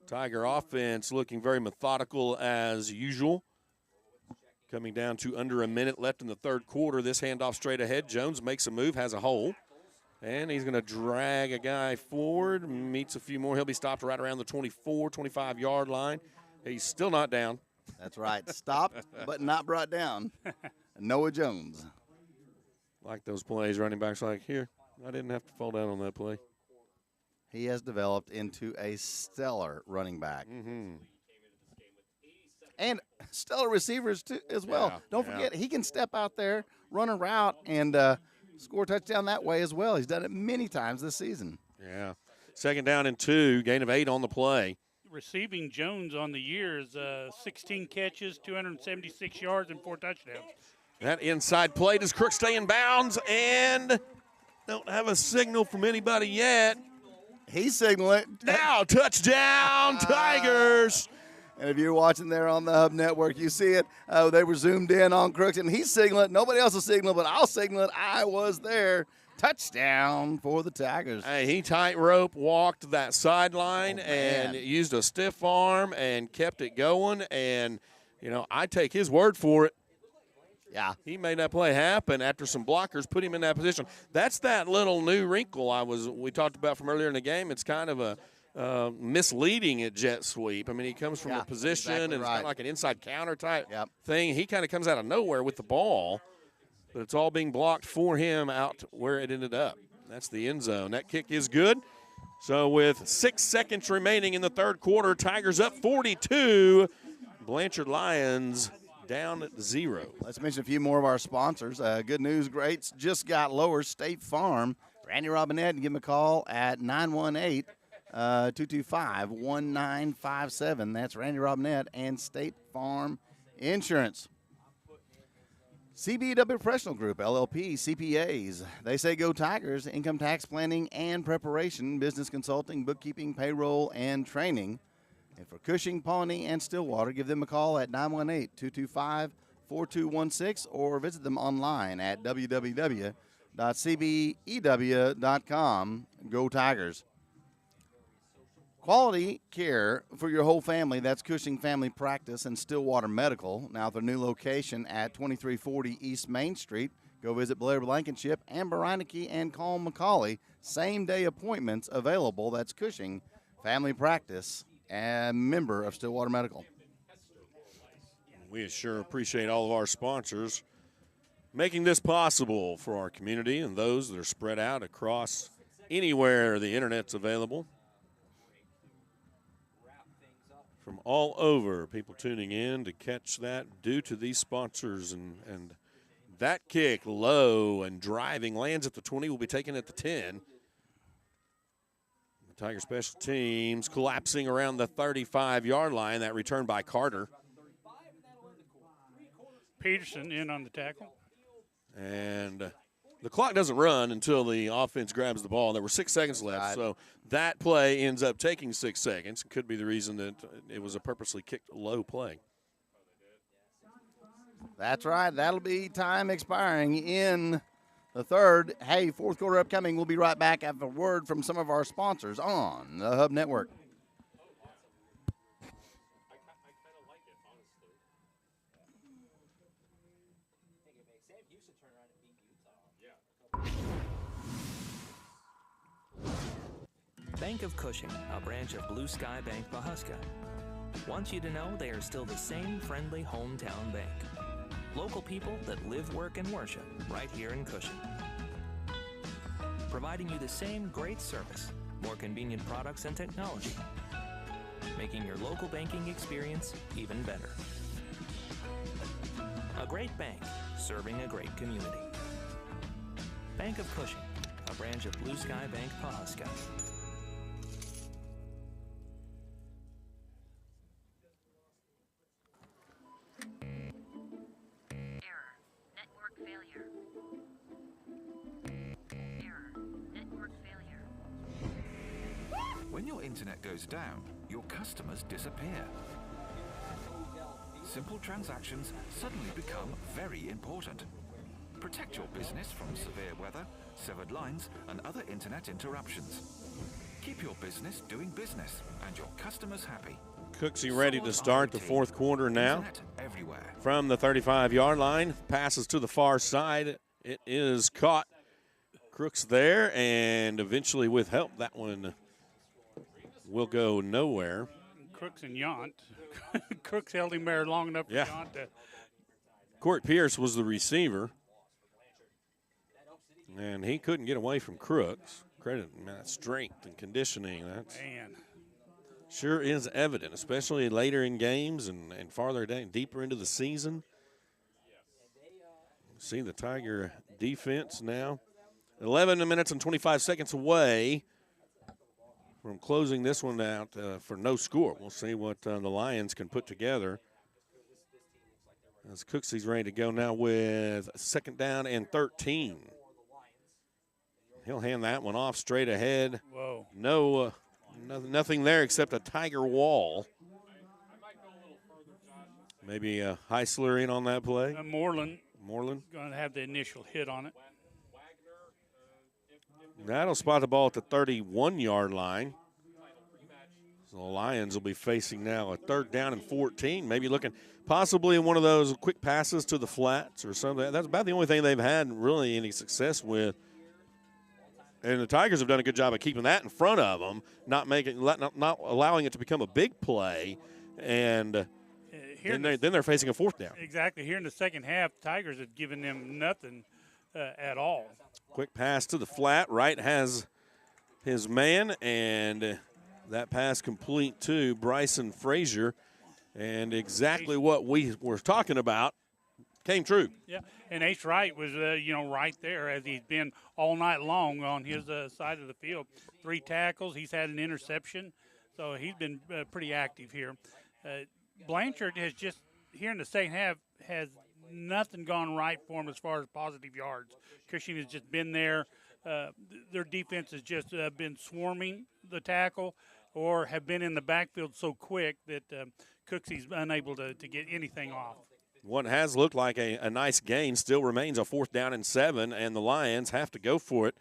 Tiger offense looking very methodical as usual. Coming down to under a minute left in the 3rd quarter. This handoff straight ahead. Jones makes a move, has a hole. And he's going to drag a guy forward, meets a few more. He'll be stopped right around the 24, 25-yard line. He's still not down. That's right. Stopped, but not brought down. Noah Jones. Like those plays, running backs like, here, I didn't have to fall down on that play. He has developed into a stellar running back. And stellar receivers, too, as well. Yeah, Don't forget, he can step out there, run a route, and score a touchdown that way as well. He's done it many times this season. Yeah. 2nd down and 2, gain of 8 on the play. Receiving Jones on the year is 16 catches, 276 yards, and 4 touchdowns. That inside play, does Crooks stay in bounds? And don't have a signal from anybody yet. He's signaling it. Now, touchdown, Tigers. And if you're watching there on the Hub Network, you see it. They were zoomed in on Crooks, and he's signaling. Nobody else will signal, but I'll signal it. I was there. Touchdown for the Tigers. Hey, he tightrope walked that sideline and used a stiff arm and kept it going. And, I take his word for it. Yeah. He made that play happen after some blockers put him in that position. That's that little new wrinkle we talked about from earlier in the game. It's kind of a misleading at jet sweep. I mean, he comes from a position, and it's kind of like an inside counter type thing. He kind of comes out of nowhere with the ball, but it's all being blocked for him out where it ended up. That's the end zone. That kick is good. So with 6 seconds remaining in the third quarter, Tigers up 42. Blanchard Lions down at 0. Let's mention a few more of our sponsors. Good news, greats just got lower. State Farm. Randy Robinette, and give him a call at 918-225-1957. That's Randy Robinette and State Farm Insurance. CBW Professional Group, LLP, CPAs. They say go Tigers. Income tax planning and preparation, business consulting, bookkeeping, payroll, and training. And for Cushing, Pawnee, and Stillwater, give them a call at 918-225-4216 or visit them online at www.cbew.com. Go Tigers. Quality care for your whole family. That's Cushing Family Practice and Stillwater Medical. Now at their new location at 2340 East Main Street. Go visit Blair Blankenship, Amber Reineke, and Colm McCauley. Same-day appointments available. That's Cushing Family Practice and member of Stillwater Medical. We sure appreciate all of our sponsors making this possible for our community and those that are spread out across anywhere the internet's available. From all over, people tuning in to catch that due to these sponsors. And that kick low and driving lands at the 20, will be taken at the 10. The Tiger special teams collapsing around the 35-yard line. That return by Carter. Peterson in on the tackle. And the clock doesn't run until the offense grabs the ball. There were 6 seconds left, so that play ends up taking 6 seconds. It could be the reason that it was a purposely kicked low play. That's right. That'll be time expiring in the third. Hey, fourth quarter upcoming. We'll be right back after a word from some of our sponsors on the Hub Network. Bank of Cushing, a branch of Blue Sky Bank Pahuska, wants you to know they are still the same friendly hometown bank. Local people that live, work, and worship right here in Cushing. Providing you the same great service, more convenient products and technology, making your local banking experience even better. A great bank, serving a great community. Bank of Cushing, a branch of Blue Sky Bank Pahuska. When your internet goes down, your customers disappear. Simple transactions suddenly become very important. Protect your business from severe weather, severed lines, and other internet interruptions. Keep your business doing business and your customers happy. Cooksey ready to start the fourth quarter now. From the 35-yard line, passes to the far side. It is caught. Crooks there, and eventually with help, that one will go nowhere. Crooks and Yount. Crooks held him there long enough for Yount to. Court Pierce was the receiver, and he couldn't get away from Crooks. Credit that strength and conditioning. That's sure is evident, especially later in games and farther down, deeper into the season. See the Tiger defense now. 11 minutes and 25 seconds away from closing this one out for no score. We'll see what the Lions can put together. As Cooksey's ready to go now with second down and 13. He'll hand that one off straight ahead. Whoa. No, nothing there except a Tiger wall. Maybe Heisler in on that play. Moreland. Moreland. Going to have the initial hit on it. That'll spot the ball at the 31-yard line. So the Lions will be facing now a 3rd down and 14. Maybe looking possibly one of those quick passes to the flats or something. That's about the only thing they've had really any success with. And the Tigers have done a good job of keeping that in front of them, not allowing it to become a big play. And then they're facing a 4th down. Exactly. Here in the second half, Tigers have given them nothing at all. Quick pass to the flat. Wright has his man, and that pass complete to Bryson Frazier. And exactly what we were talking about came true. Yeah, and Ace Wright was, right there as he's been all night long on his side of the field. 3 tackles. He's had an interception, so he's been pretty active here. Blanchard has just, here in the second half, has nothing gone right for him as far as positive yards. Cushing has just been there. Their defense has just been swarming the tackle or have been in the backfield so quick that Cooksy's unable to get anything off. What has looked like a nice gain still remains a 4th down and 7, and the Lions have to go for it.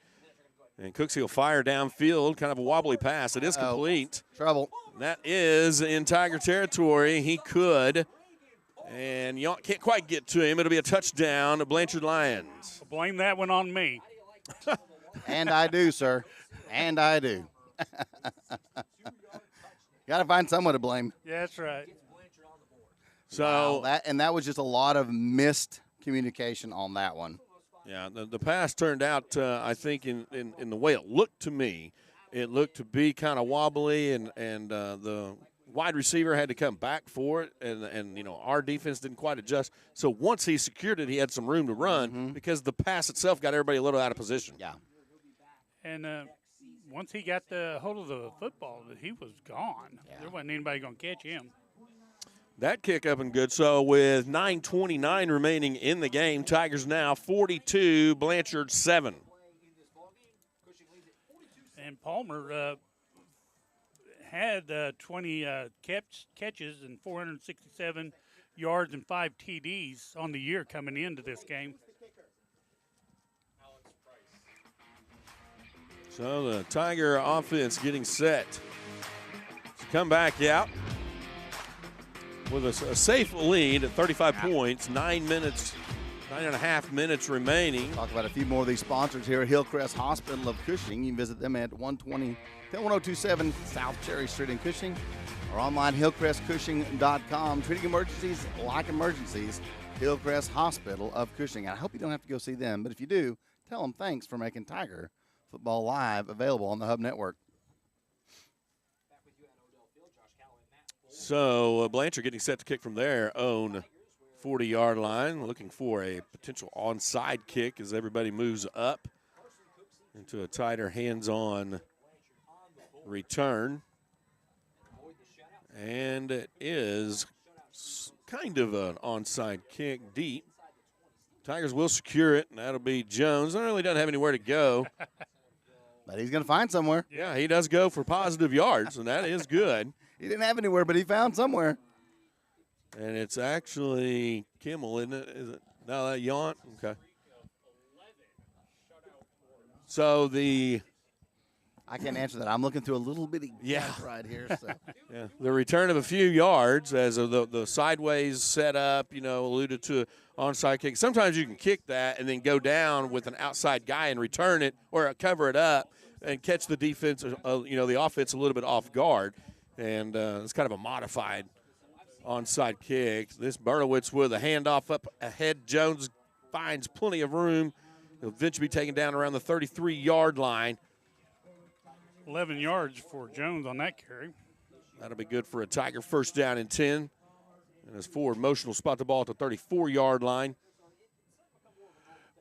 And Cooksey will fire downfield, kind of a wobbly pass. It is complete. Trouble. That is in Tiger territory. He could, and you can't quite get to him. It'll be a touchdown to Blanchard Lions. Blame that one on me. And I do, sir. And I do. Got to find someone to blame. Yeah, that's right. So wow, that was just a lot of missed communication on that one. Yeah, the pass turned out, I think, in the way it looked to me, it looked to be kind of wobbly, and the wide receiver had to come back for it, and our defense didn't quite adjust. So once he secured it, he had some room to run because the pass itself got everybody a little out of position. Yeah. And once he got the hold of the football, he was gone. Yeah. There wasn't anybody going to catch him. That kick up and good. So with 9:29 remaining in the game, Tigers now 42, Blanchard 7. And Palmer had 20 catches and 467 yards and 5 TDs on the year coming into this game. So the Tiger offense getting set to come back out with a safe lead at 35 points, 9.5 minutes remaining. Talk about a few more of these sponsors here at Hillcrest Hospital of Cushing. You can visit them at 1027 South Cherry Street in Cushing or online hillcrestcushing.com. Treating emergencies like emergencies, Hillcrest Hospital of Cushing. I hope you don't have to go see them, but if you do, tell them thanks for making Tiger Football Live available on the Hub Network. So Blanchard getting set to kick from their own 40-yard line, looking for a potential onside kick as everybody moves up into a tighter hands-on return. And it is kind of an onside kick deep. Tigers will secure it, and that'll be Jones. Really doesn't have anywhere to go. But he's going to find somewhere. Yeah, he does go for positive yards, and that is good. He didn't have anywhere, but he found somewhere. And it's actually Kimmel, isn't it? Is it? No, that Yount? Okay. So I can't answer that. I'm looking through a little bitty gap right here. So. Yeah, the return of a few yards as the sideways setup, alluded to onside kick. Sometimes you can kick that and then go down with an outside guy and return it or cover it up and catch the defense, the offense a little bit off guard. And it's kind of a modified onside kick. This Bernowitz with a handoff up ahead. Jones finds plenty of room. He'll eventually be taken down around the 33-yard line. 11 yards for Jones on that carry. That'll be good for a Tiger first down and 10. And his forward motion will spot the ball at the 34-yard line.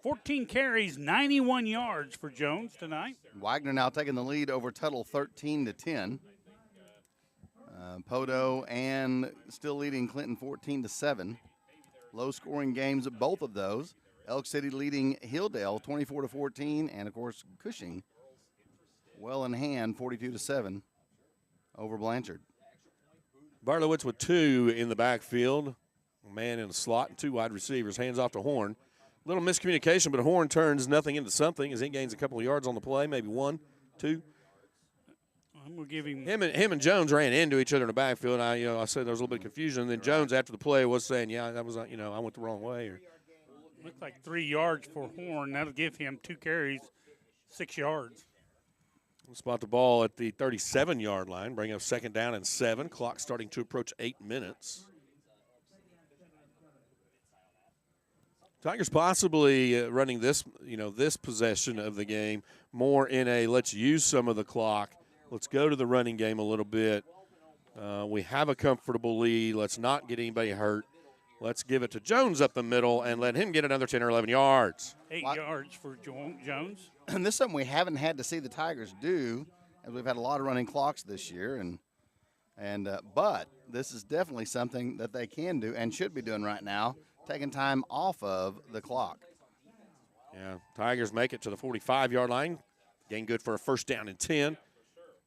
14 carries, 91 yards for Jones tonight. Wagner now taking the lead over Tuttle 13-10. Podo and still leading Clinton 14-7. Low-scoring games at both of those. Elk City leading Hilldale 24-14, and of course Cushing well in hand 42-7 over Blanchard. Bartlowitz with 2 in the backfield. A man in the slot and 2 wide receivers. Hands off to Horn. Little miscommunication, but Horn turns nothing into something as he gains a couple of yards on the play, maybe 1, 2. I'm gonna give him. Him and Jones ran into each other in the backfield. I said there was a little bit of confusion. And then Jones, after the play, was saying, "Yeah, that was I went the wrong way." Looks like 3 yards for Horn. That'll give him 2 carries, 6 yards. We'll spot the ball at the 37-yard line. Bring up 2nd down and 7. Clock starting to approach 8 minutes. Tigers possibly running this possession of the game more in a let's use some of the clock. Let's go to the running game a little bit. We have a comfortable lead. Let's not get anybody hurt. Let's give it to Jones up the middle and let him get another 10 or 11 yards. 8 yards for Jones. And this is something we haven't had to see the Tigers do, as we've had a lot of running clocks this year. But this is definitely something that they can do and should be doing right now, taking time off of the clock. Yeah, Tigers make it to the 45-yard line. Gain good for a 1st down and 10.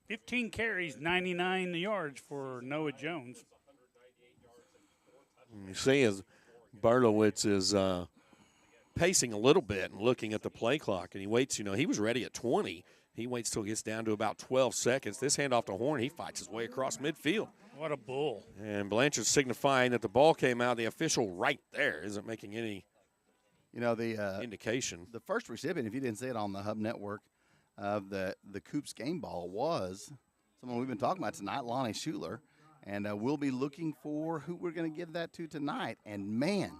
15 carries, 99 yards for Noah Jones. You see as Bartlowitz is pacing a little bit and looking at the play clock, and he waits. He was ready at 20. He waits till it gets down to about 12 seconds. This handoff to Horn, he fights his way across midfield. What a bull. And Blanchard signifying that the ball came out. The official right there isn't making any indication. The first recipient, if you didn't see it on the Hub Network, of the Coops game ball was someone we've been talking about tonight, Lonnie Schuler. And we'll be looking for who we're going to give that to tonight. And, man,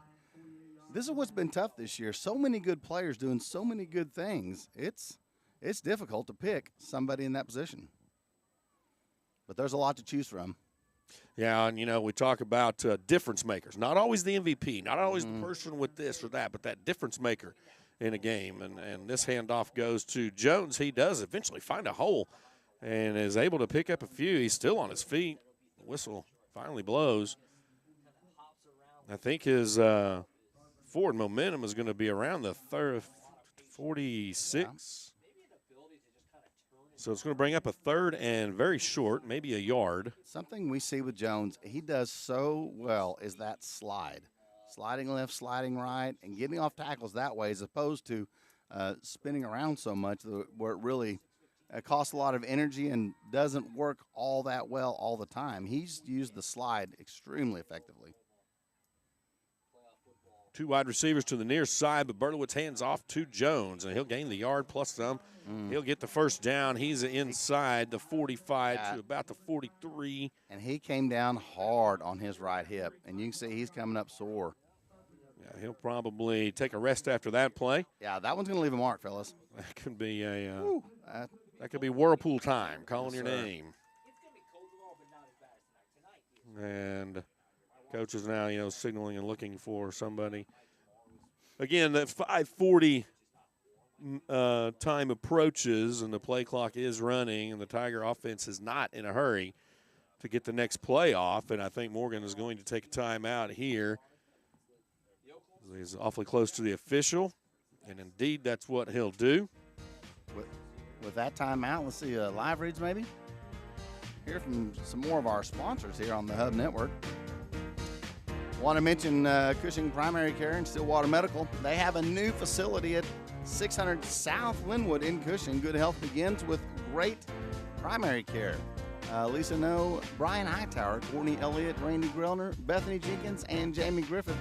this is what's been tough this year. So many good players doing so many good things. It's difficult to pick somebody in that position. But there's a lot to choose from. Yeah, and, we talk about difference makers. Not always the MVP, not always the person with this or that, but that difference maker in a game. And this handoff goes to Jones. He does eventually find a hole and is able to pick up a few. He's still on his feet. The whistle finally blows. I think his forward momentum is going to be around the 46. So it's going to bring up a 3rd and very short, maybe a yard. Something we see with Jones, he does so well is that slide. Sliding left, sliding right, and getting off tackles that way as opposed to spinning around so much where it really costs a lot of energy and doesn't work all that well all the time. He's used the slide extremely effectively. 2 wide receivers to the near side, but Bertowitz hands off to Jones, and he'll gain the yard plus some. He'll get the 1st down. He's inside the 45 to about the 43. And he came down hard on his right hip, and you can see he's coming up sore. Yeah, he'll probably take a rest after that play. Yeah, that one's going to leave a mark, fellas. That could be that could be Whirlpool time, calling your name. And coach is now, signaling and looking for somebody. Again, that 5:40 time approaches, and the play clock is running, and the Tiger offense is not in a hurry to get the next play off. And I think Morgan is going to take a timeout here. He's awfully close to the official, and indeed that's what he'll do. With that timeout, let's see live reads maybe. Hear from some more of our sponsors here on the Hub Network. Want to mention Cushing Primary Care and Stillwater Medical. They have a new facility at 600 South Linwood in Cushing. Good health begins with great primary care. Lisa No, Brian Hightower, Courtney Elliott, Randy Grellner, Bethany Jenkins, and Jamie Griffith.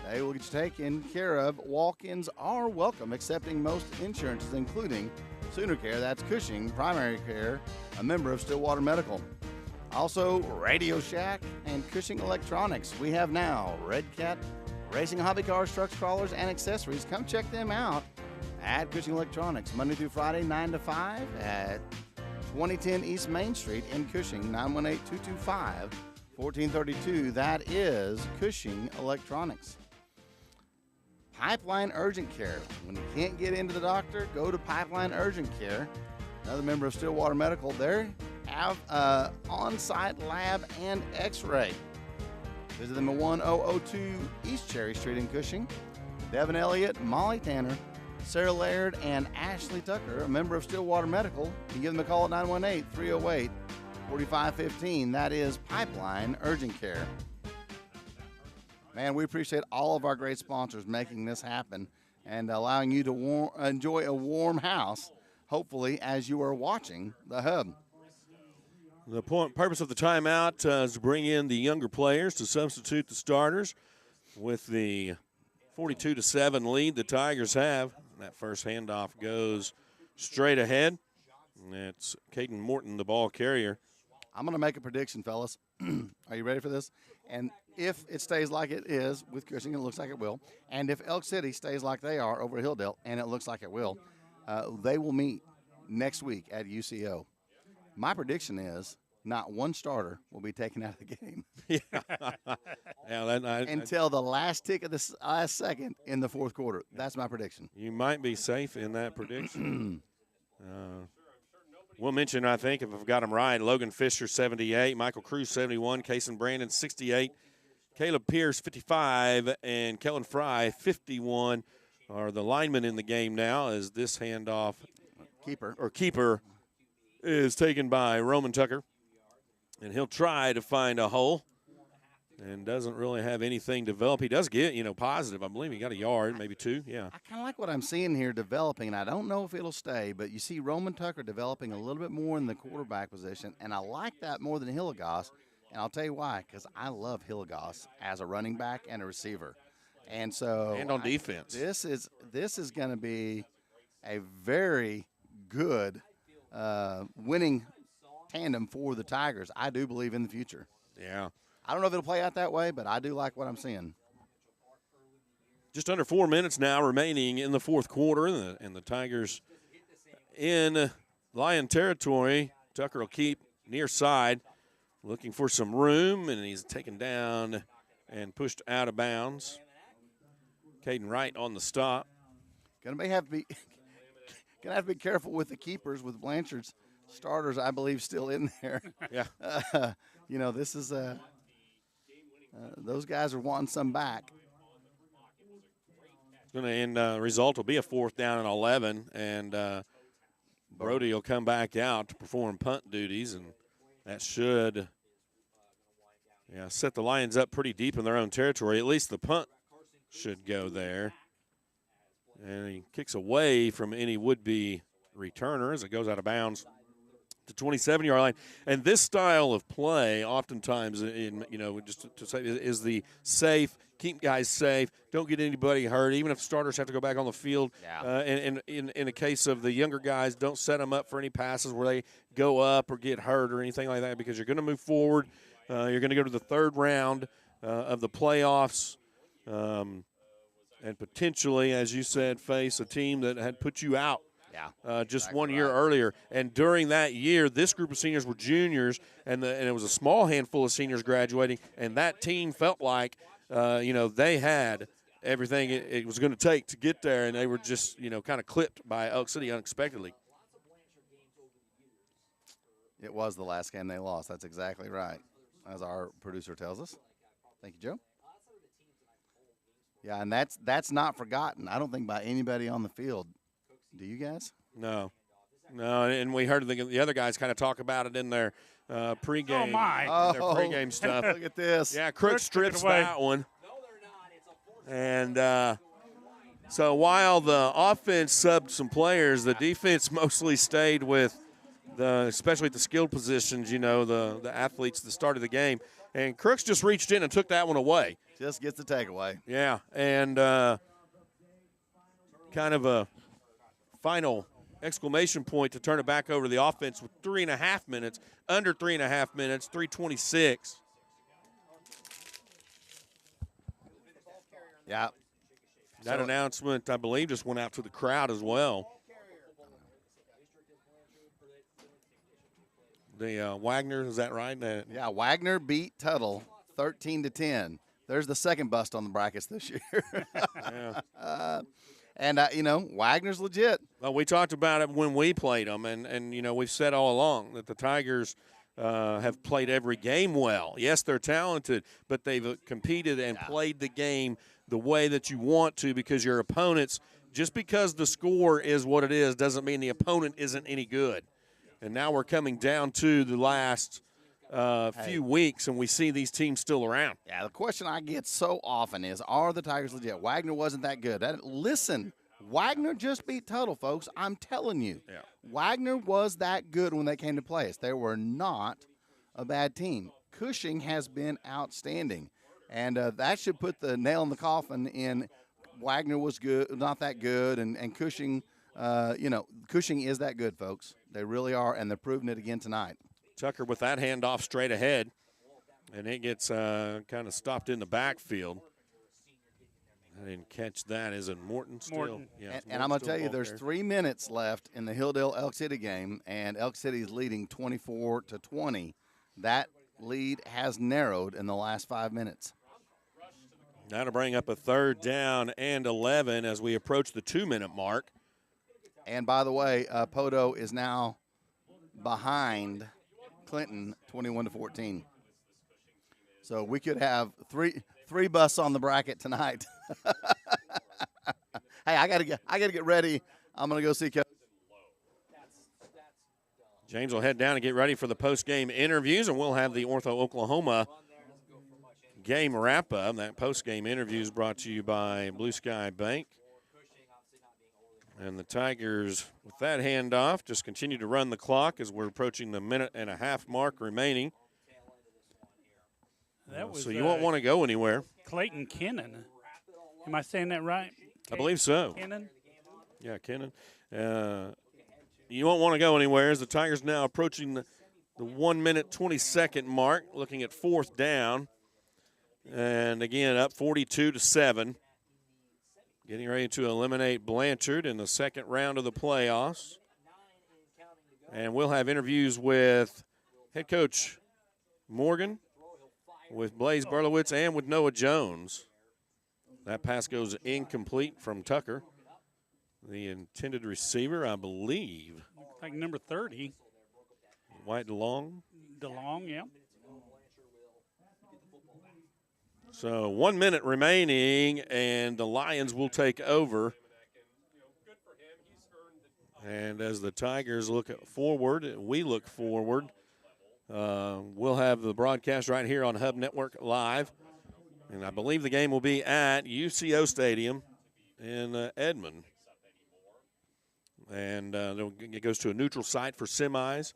They will get you taken care of. Walk-ins are welcome, accepting most insurances, including Sooner Care. That's Cushing Primary Care, a member of Stillwater Medical. Also, Radio Shack and Cushing Electronics. We have now Red Cat Racing Hobby Cars, Trucks, Crawlers, and Accessories. Come check them out at Cushing Electronics, Monday through Friday, 9 to 5 at 2010 East Main Street in Cushing, 918-225-1432. That is Cushing Electronics. Pipeline Urgent Care. When you can't get into the doctor, go to Pipeline Urgent Care. Another member of Stillwater Medical. They have on-site lab and x-ray. Visit them at 1002 East Cherry Street in Cushing. Devin Elliott, Molly Tanner, Sarah Laird, and Ashley Tucker, a member of Stillwater Medical. You give them a call at 918-308-4515. That is Pipeline Urgent Care. Man, we appreciate all of our great sponsors making this happen and allowing you to enjoy a warm house, hopefully, as you are watching the Hub. The purpose of the timeout is to bring in the younger players to substitute the starters with the 42-7 lead the Tigers have. That first handoff goes straight ahead. It's Caden Morton, the ball carrier. I'm going to make a prediction, fellas. Are you ready for this? And if it stays like it is with Cushing, it looks like it will, and if Elk City stays like they are over at Hilldale, and it looks like it will, they will meet next week at UCO. My prediction is not one starter will be taken out of the game. Until the last tick of the last second in the fourth quarter. That's my prediction. You might be safe in that prediction. We'll mention, I think, if I've got them right, Logan Fisher, 78, Michael Cruz, 71, Kason Brandon, 68, Caleb Pierce, 55, and Kellen Fry, 51, are the linemen in the game now as this handoff keeper is taken by Roman Tucker. And he'll try to find a hole and doesn't really have anything develop. He does get, positive. I believe he got a yard, maybe two, yeah. I kind of like what I'm seeing here developing, and I don't know if it'll stay, but you see Roman Tucker developing a little bit more in the quarterback position, and I like that more than Hilligoss, and I'll tell you why, because I love Hilligoss as a running back and a receiver. And so and on defense. This is going to be a very good winning tandem for the Tigers. I do believe in the future. Yeah. I don't know if it'll play out that way, but I do like what I'm seeing. Just under 4 minutes now remaining in the fourth quarter, and the Tigers in Lion territory. Tucker will keep near side, looking for some room, and he's taken down and pushed out of bounds. Caden Wright on the stop. Gonna have to be careful with the keepers with Blanchard's starters, I believe, still in there. Yeah. This is those guys are wanting some back. It's going to end. Result will be a 4th down and 11, and Brody will come back out to perform punt duties, and that should set the Lions up pretty deep in their own territory. At least the punt should go there. And he kicks away from any would-be returner as it goes out of bounds to 27-yard line. And this style of play oftentimes just to say is the safe, keep guys safe, don't get anybody hurt, even if starters have to go back on the field. Yeah. And in the case of the younger guys, don't set them up for any passes where they go up or get hurt or anything like that, because you're going to move forward. You're going to go to the third round of the playoffs and potentially, as you said, face a team that had put you out just exactly 1 year earlier. And during that year, this group of seniors were juniors, and it was a small handful of seniors graduating, and that team felt like, they had everything it was going to take to get there, and they were just, kind of clipped by Elk City unexpectedly. It was the last game they lost. That's exactly right, as our producer tells us. Thank you, Joe. Yeah, and that's not forgotten, I don't think, by anybody on the field. Do you guys? No, and we heard the other guys kind of talk about it in their pregame, their pregame stuff. Look at this. Yeah, Crooks strips that one. And so while the offense subbed some players, the defense mostly stayed with especially at the skilled positions, the athletes at the start of the game. And Crooks just reached in and took that one away. Just gets the takeaway. Yeah, and kind of a final exclamation point to turn it back over to the offense with 3.5 minutes, under 3.5 minutes, 3:26. Yeah. That announcement, I believe, just went out to the crowd as well. The Wagner, is that right? Yeah, Wagner beat Tuttle 13-10. There's the second bust on the brackets this year. Yeah. And Wagner's legit. Well, we talked about it when we played them, and we've said all along that the Tigers have played every game well. Yes, they're talented, but they've competed and played the game the way that you want to, because your opponents, just because the score is what it is, doesn't mean the opponent isn't any good. And now we're coming down to the last few weeks, and we see these teams still around. Yeah, the question I get so often is, are the Tigers legit? Wagner wasn't that good. Listen, Wagner just beat Tuttle, folks. I'm telling you. Yeah. Wagner was that good when they came to play us. They were not a bad team. Cushing has been outstanding, and that should put the nail in the coffin in Wagner was good, not that good, and Cushing, Cushing is that good, folks. They really are, and they're proving it again tonight. Tucker with that handoff straight ahead, and it gets kind of stopped in the backfield. I didn't catch that. Is it Morton still? Morton. Yeah, And I'm going to tell you, there's 3 minutes left in the Hilldale-Elk City game, and Elk City is leading 24-20. That lead has narrowed in the last 5 minutes. Now to bring up a 3rd down and 11 as we approach the 2-minute mark. And by the way, Poto is now behind Clinton 21-14. So we could have three busts on the bracket tonight. Hey, I gotta get ready. I'm gonna go see Kevin. James will head down and get ready for the post-game interviews, and we'll have the Ortho Oklahoma game wrap-up. That post-game interview is brought to you by Blue Sky Bank. And the Tigers, with that handoff, just continue to run the clock as we're approaching the 1.5 mark remaining. So you won't want to go anywhere. Clayton Kennan. Am I saying that right? I believe so. Kennan? Yeah, Kennan. You won't want to go anywhere as the Tigers now approaching the 1 minute 22nd mark, looking at 4th down. And again, up 42-7. Getting ready to eliminate Blanchard in the 2nd round of the playoffs. And we'll have interviews with head coach Morgan, with Blaze Berlowitz, and with Noah Jones. That pass goes incomplete from Tucker. The intended receiver, I believe. Like number 30. White DeLong. DeLong, yeah. So 1 minute remaining, and the Lions will take over. And as the Tigers look forward, we look forward. We'll have the broadcast right here on Hub Network Live. And I believe the game will be at UCO Stadium in Edmond. And it goes to a neutral site for semis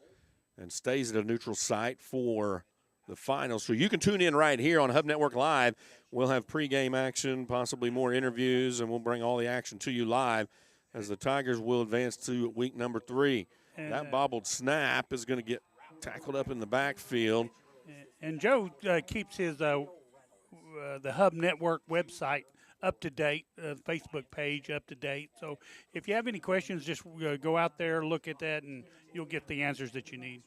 and stays at a neutral site for the finals. So you can tune in right here on Hub Network Live. We'll have pregame action, possibly more interviews, and we'll bring all the action to you live as the Tigers will advance to week number 3. And that bobbled snap is going to get tackled up in the backfield. And Joe keeps his the Hub Network website up to date, Facebook page up to date. So if you have any questions, just go out there, look at that, and you'll get the answers that you need.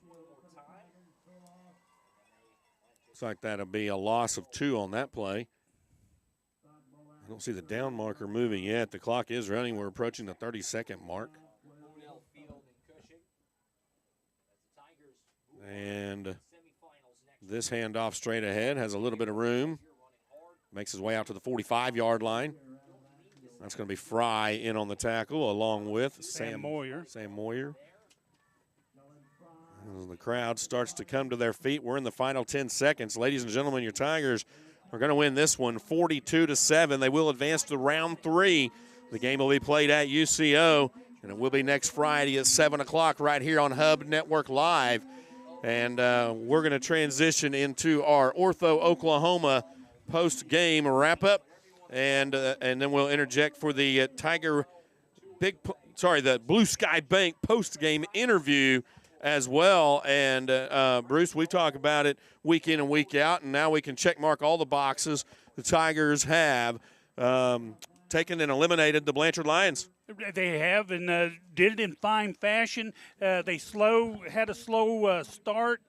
Looks like that'll be a loss of 2 on that play. I don't see the down marker moving yet. The clock is running. We're approaching the 30-second mark. And this handoff straight ahead has a little bit of room. Makes his way out to the 45-yard line. That's going to be Fry in on the tackle along with Sam Moyer. As the crowd starts to come to their feet, we're in the final 10 seconds. Ladies and gentlemen, your Tigers are going to win this one 42-7. They will advance to round 3. The game will be played at UCO, and it will be next Friday at 7 o'clock right here on Hub Network Live. And we're going to transition into our Ortho Oklahoma post-game wrap-up, and then we'll interject for the the Blue Sky Bank post-game interview as well. And Bruce, we talk about it week in and week out, and now we can check mark all the boxes. The Tigers have taken and eliminated the Blanchard Lions. They have, and did it in fine fashion. They had a slow start.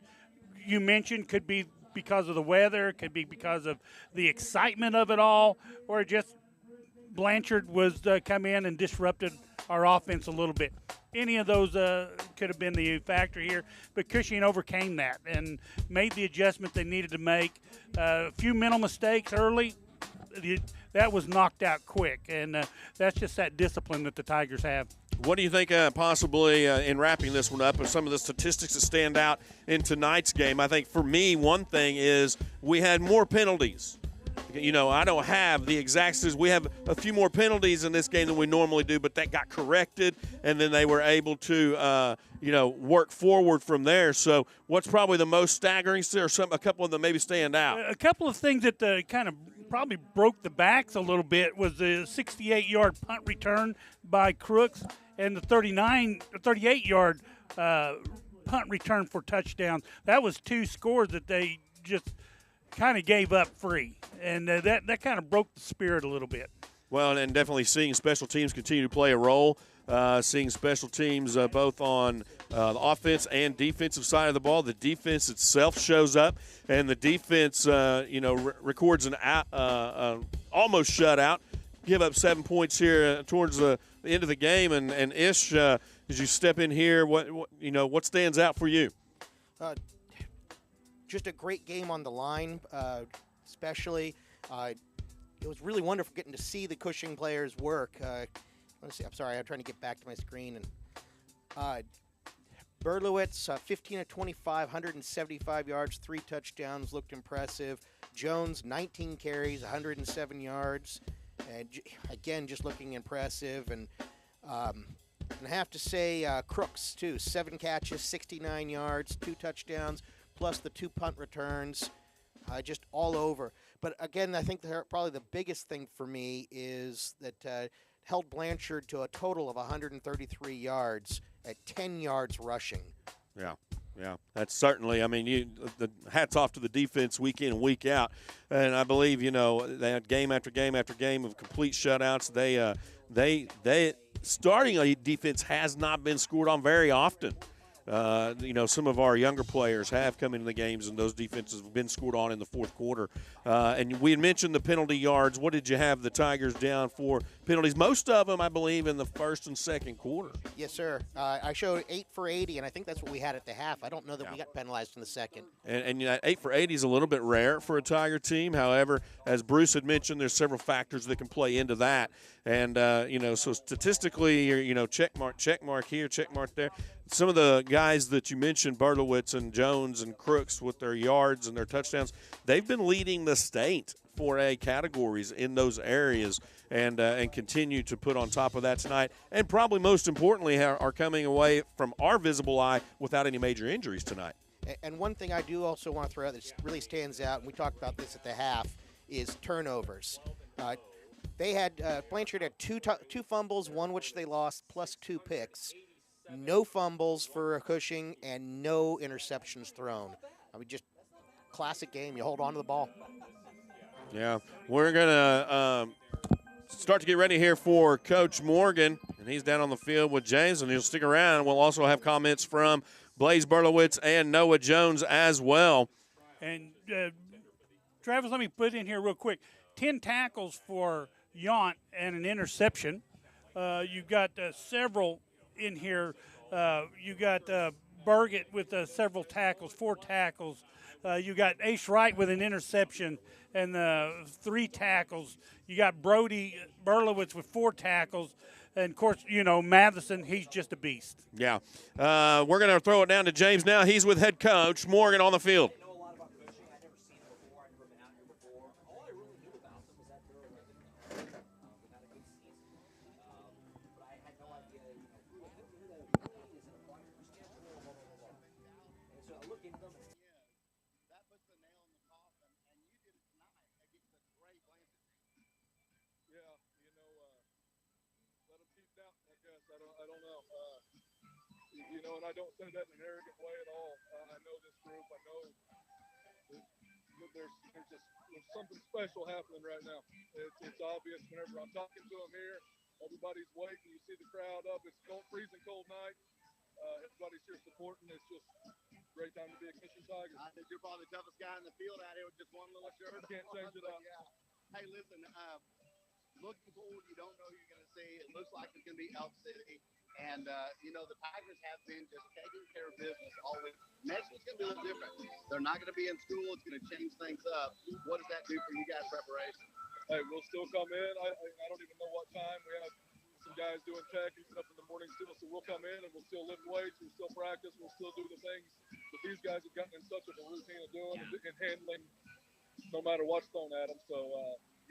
You mentioned could be because of the weather, could be because of the excitement of it all, or just Blanchard was come in and disrupted our offense a little bit. Any of those could have been the factor here, but Cushing overcame that and made the adjustment they needed to make. A few mental mistakes early. That was knocked out quick, and that's just that discipline that the Tigers have. What do you think possibly in wrapping this one up are some of the statistics that stand out in tonight's game? I think for me, one thing is we had more penalties. You know, I don't have the exact – we have a few more penalties in this game than we normally do, but that got corrected, and then they were able to, work forward from there. So what's probably the most staggering, or a couple of them maybe stand out? A couple of things that kind of probably broke the backs a little bit was the 68-yard punt return by Crooks and the 38-yard punt return for touchdown. That was two scores that they just – kind of gave up free, and that kind of broke the spirit a little bit. Well, and definitely seeing special teams continue to play a role, seeing special teams both on the offense and defensive side of the ball. The defense itself shows up, and the defense, records an almost shutout, give up 7 points here towards the end of the game. And Ish, as you step in here, what stands out for you? Just a great game on the line, especially. It was really wonderful getting to see the Cushing players work. Let's see. I'm sorry. I'm trying to get back to my screen. And Berlowitz, 15 of 25, 175 yards, 3 touchdowns, looked impressive. Jones, 19 carries, 107 yards, and again, just looking impressive. And I have to say, Crooks too, 7 catches, 69 yards, 2 touchdowns. Plus the 2 punt returns, just all over. But again, I think probably the biggest thing for me is that held Blanchard to a total of 133 yards at 10 yards rushing. Yeah, that's certainly. I mean, the hats off to the defense week in and week out. And I believe they had game after game after game of complete shutouts. They starting a defense has not been scored on very often. Some of our younger players have come into the games, and those defenses have been scored on in the fourth quarter. And we had mentioned the penalty yards. What did you have the Tigers down for penalties? Most of them, I believe, in the first and second quarter. Yes, sir. I showed 8 for 80, and I think that's what we had at the half. I don't know that we got penalized in the second. And 8 for 80 is a little bit rare for a Tiger team. However, as Bruce had mentioned, there's several factors that can play into that. And, so statistically, check mark here, check mark there. Some of the guys that you mentioned, Berlowitz and Jones and Crooks, with their yards and their touchdowns, they've been leading the state for A categories in those areas, and continue to put on top of that tonight. And probably most importantly, are coming away from our visible eye without any major injuries tonight. And one thing I do also want to throw out that really stands out, and we talked about this at the half, is turnovers. They had Blanchard had two fumbles, one which they lost, plus 2 picks. No fumbles for Cushing and no interceptions thrown. I mean, just classic game. You hold on to the ball. Yeah, we're going to start to get ready here for Coach Morgan, and he's down on the field with James, and he'll stick around. We'll also have comments from Blaze Berlowitz and Noah Jones as well. And, Travis, let me put in here real quick. 10 tackles for Yount and an interception. You've got several in here. You got Burgett with several tackles, 4 tackles. You got Ace Wright with an interception and 3 tackles. You got Brody Berlowitz with 4 tackles. And, of course, Matheson, he's just a beast. Yeah. We're going to throw it down to James now. He's with head coach Morgan on the field. And I don't say that in an arrogant way at all. I know this group. I know there's something special happening right now. It's obvious whenever I'm talking to them here. Everybody's waiting. You see the crowd up. It's cold, freezing cold night. Everybody's here supporting. It's just a great time to be a Cushing Tiger. I think you're probably the toughest guy in the field out here with just one little shirt. Can't change it up. Yeah. Hey, listen, looking forward, you don't know who you're going to see. It looks like it's going to be Elk City. And, the Tigers have been just taking care of business all week. Next week's going to be a little different. They're not going to be in school. It's going to change things up. What does that do for you guys' preparation? Hey, we'll still come in. I don't even know what time. We have some guys doing tactics up in the morning still, so we'll come in and we'll still lift weights. We'll still practice. We'll still do the things that these guys have gotten in such of a routine of doing and handling no matter what's thrown at them. So,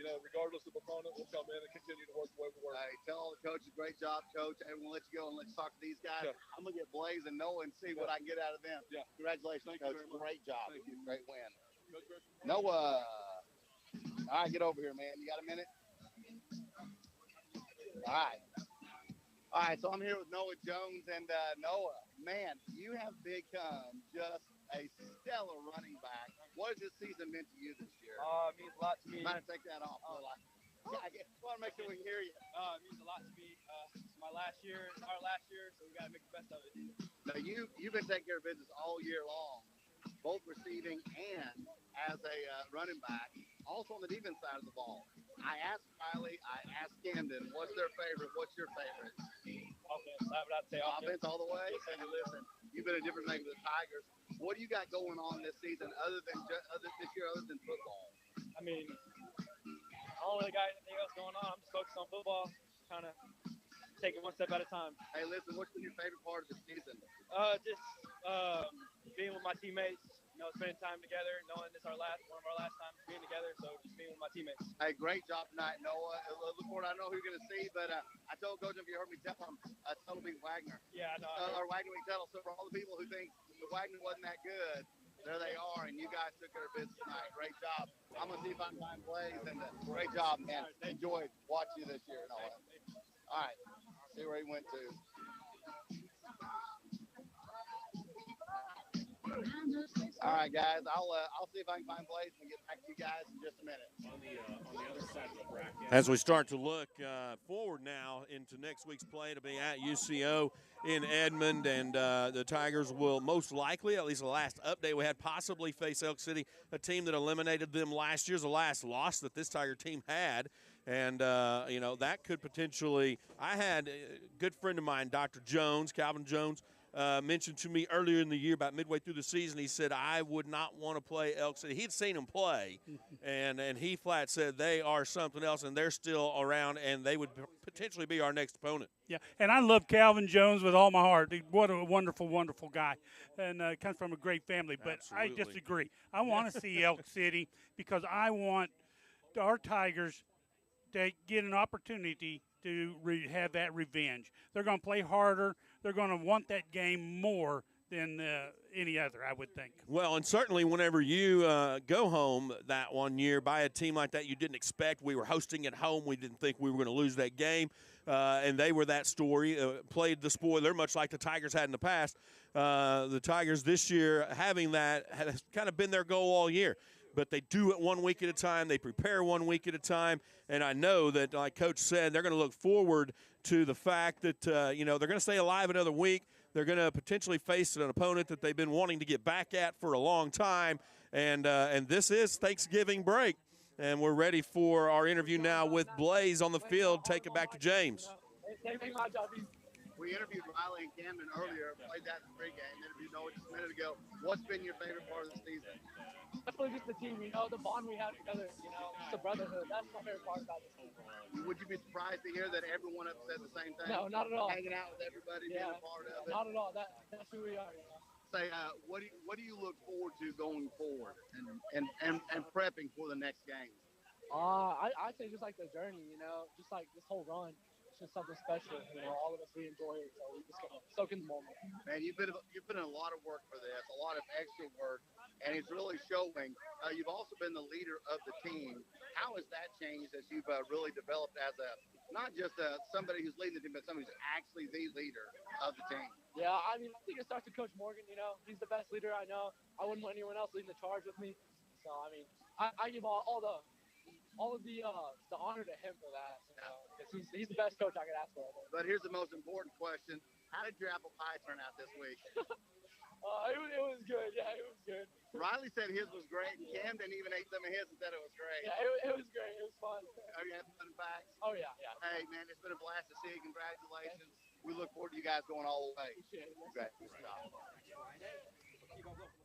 regardless of opponent, we'll come in and continue to work the way we work. Hey, tell all the coaches, great job, Coach. And we'll let you go and let's talk to these guys. Yeah. I'm going to get Blaze and Noah and see what I can get out of them. Yeah. Congratulations, Thank Coach. you very much. Great job. Thank you. Great win. Noah. All right, get over here, man. You got a minute? All right. All right, so I'm here with Noah Jones. And Noah, man, you have become just a stellar running back. What has this season meant to you this year? It means a lot to me. You might take that off. I want to make sure we can hear you. It means a lot to me. It's our last year, so we got to make the best of it. Now, you've been taking care of business all year long, both receiving and as a running back, also on the defense side of the ball. I asked Riley, I asked Camden, what's their favorite? What's your favorite? Offense. I would have to say Offense all the way? And listen, you've been a different thing with the Tigers. What do you got going on this season other than football? I mean, I don't really got anything else going on. I'm just focused on football, trying to take it one step at a time. Hey, listen, what's been your favorite part of the season? Just being with my teammates, spending time together, knowing it's one of our last times being together, so just being with my teammates. Hey, great job tonight, Noah. Look forward, I know who you're going to see, but I told Coach, if you heard me tell him, Tuttle beat Wagner. Yeah, I know. Or Wagner beat Tuttle. So for all the people who think the Wagner wasn't that good, there they are, and you guys took care of business tonight. Great job. I'm going to see if I can find plays, and great job, man. Enjoyed watching you this year, Noah. All right, see where he went to. All right, guys. I'll see if I can find plays and get back to you guys in just a minute. On the other side of the bracket. As we start to look forward now into next week's play, to be at UCO in Edmond, and the Tigers will most likely, at least the last update we had, possibly face Elk City, a team that eliminated them last year's the last loss that this Tiger team had. And, that could potentially – I had a good friend of mine, Dr. Jones, Calvin Jones, mentioned to me earlier in the year, about midway through the season, he said, I would not want to play Elk City. He'd seen them play, and he flat said they are something else, and they're still around, and they would potentially be our next opponent. Yeah, and I love Calvin Jones with all my heart. What a wonderful, wonderful guy, and comes from a great family. But Absolutely. I disagree. I want to see Elk City because I want our Tigers to get an opportunity to have that revenge. They're going to play harder. They're going to want that game more than any other, I would think. Well, and certainly whenever you go home that one year by a team like that you didn't expect, we were hosting at home, we didn't think we were going to lose that game, and they were that story, played the spoiler, much like the Tigers had in the past. The Tigers this year, having that, has kind of been their goal all year. But they do it 1 week at a time. They prepare 1 week at a time. And I know that, like Coach said, they're going to look forward to the fact that, they're going to stay alive another week. They're going to potentially face an opponent that they've been wanting to get back at for a long time. And this is Thanksgiving break. And we're ready for our interview now with Blaze on the field. Take it back to James. We interviewed Riley and Camden earlier, played that in the pregame, interviewed Noah just a minute ago. What's been your favorite part of the season? Definitely just the team, the bond we have together, it's a brotherhood. That's my favorite part about this team. Would you be surprised to hear that everyone up said the same thing? No, not at all. Hanging out with everybody, being a part of it? Not at all. That's who we are. Say, what do you look forward to going forward and prepping for the next game? I'd say just like the journey, just like this whole run. Just something special, all of us, we enjoy it, so we just gotta soak in the moment. Man, you've put in a lot of work for this, a lot of extra work, and it's really showing. You've also been the leader of the team. How has that changed as you've really developed as not just somebody who's leading the team, but somebody who's actually the leader of the team? Yeah, I think it starts with Coach Morgan, he's the best leader I know. I wouldn't want anyone else leading the charge with me. So, I give all of the honor to him for that. Because he's the best coach I could ask for. But here's the most important question. How did your apple pie turn out this week? It was good. Yeah, it was good. Riley said his was great. Cam didn't even ate some of his and said it was great. Yeah, it was great. It was fun. Are you having fun facts? Oh, yeah. Hey, man, it's been a blast to see you. Congratulations. we look forward to you guys going all the way. Great stuff.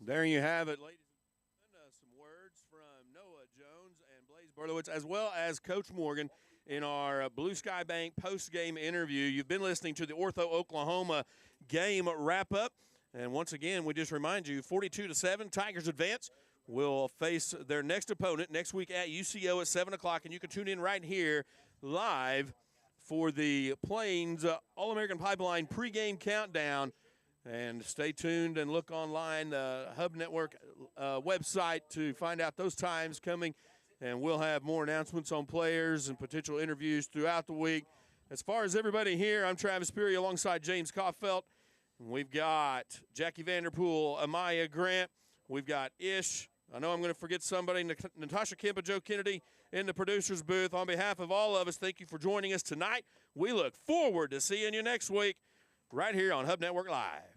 There you have it, ladies and gentlemen. Some words from Noah Jones and Blaze Berlowitz, as well as Coach Morgan in our Blue Sky Bank post-game interview. You've been listening to the Ortho Oklahoma game wrap-up. And once again, we just remind you, 42-7, Tigers advance. Will face their next opponent next week at UCO at 7 o'clock. And you can tune in right here live for the Plains All-American Pipeline pregame countdown. And stay tuned and look online, the Hub Network website, to find out those times coming. And we'll have more announcements on players and potential interviews throughout the week. As far as everybody here, I'm Travis Peary alongside James Kaufelt. We've got Jackie Vanderpool, Amaya Grant. We've got Ish. I know I'm going to forget somebody, Natasha Kemp and Joe Kennedy in the producer's booth. On behalf of all of us, thank you for joining us tonight. We look forward to seeing you next week right here on Hub Network Live.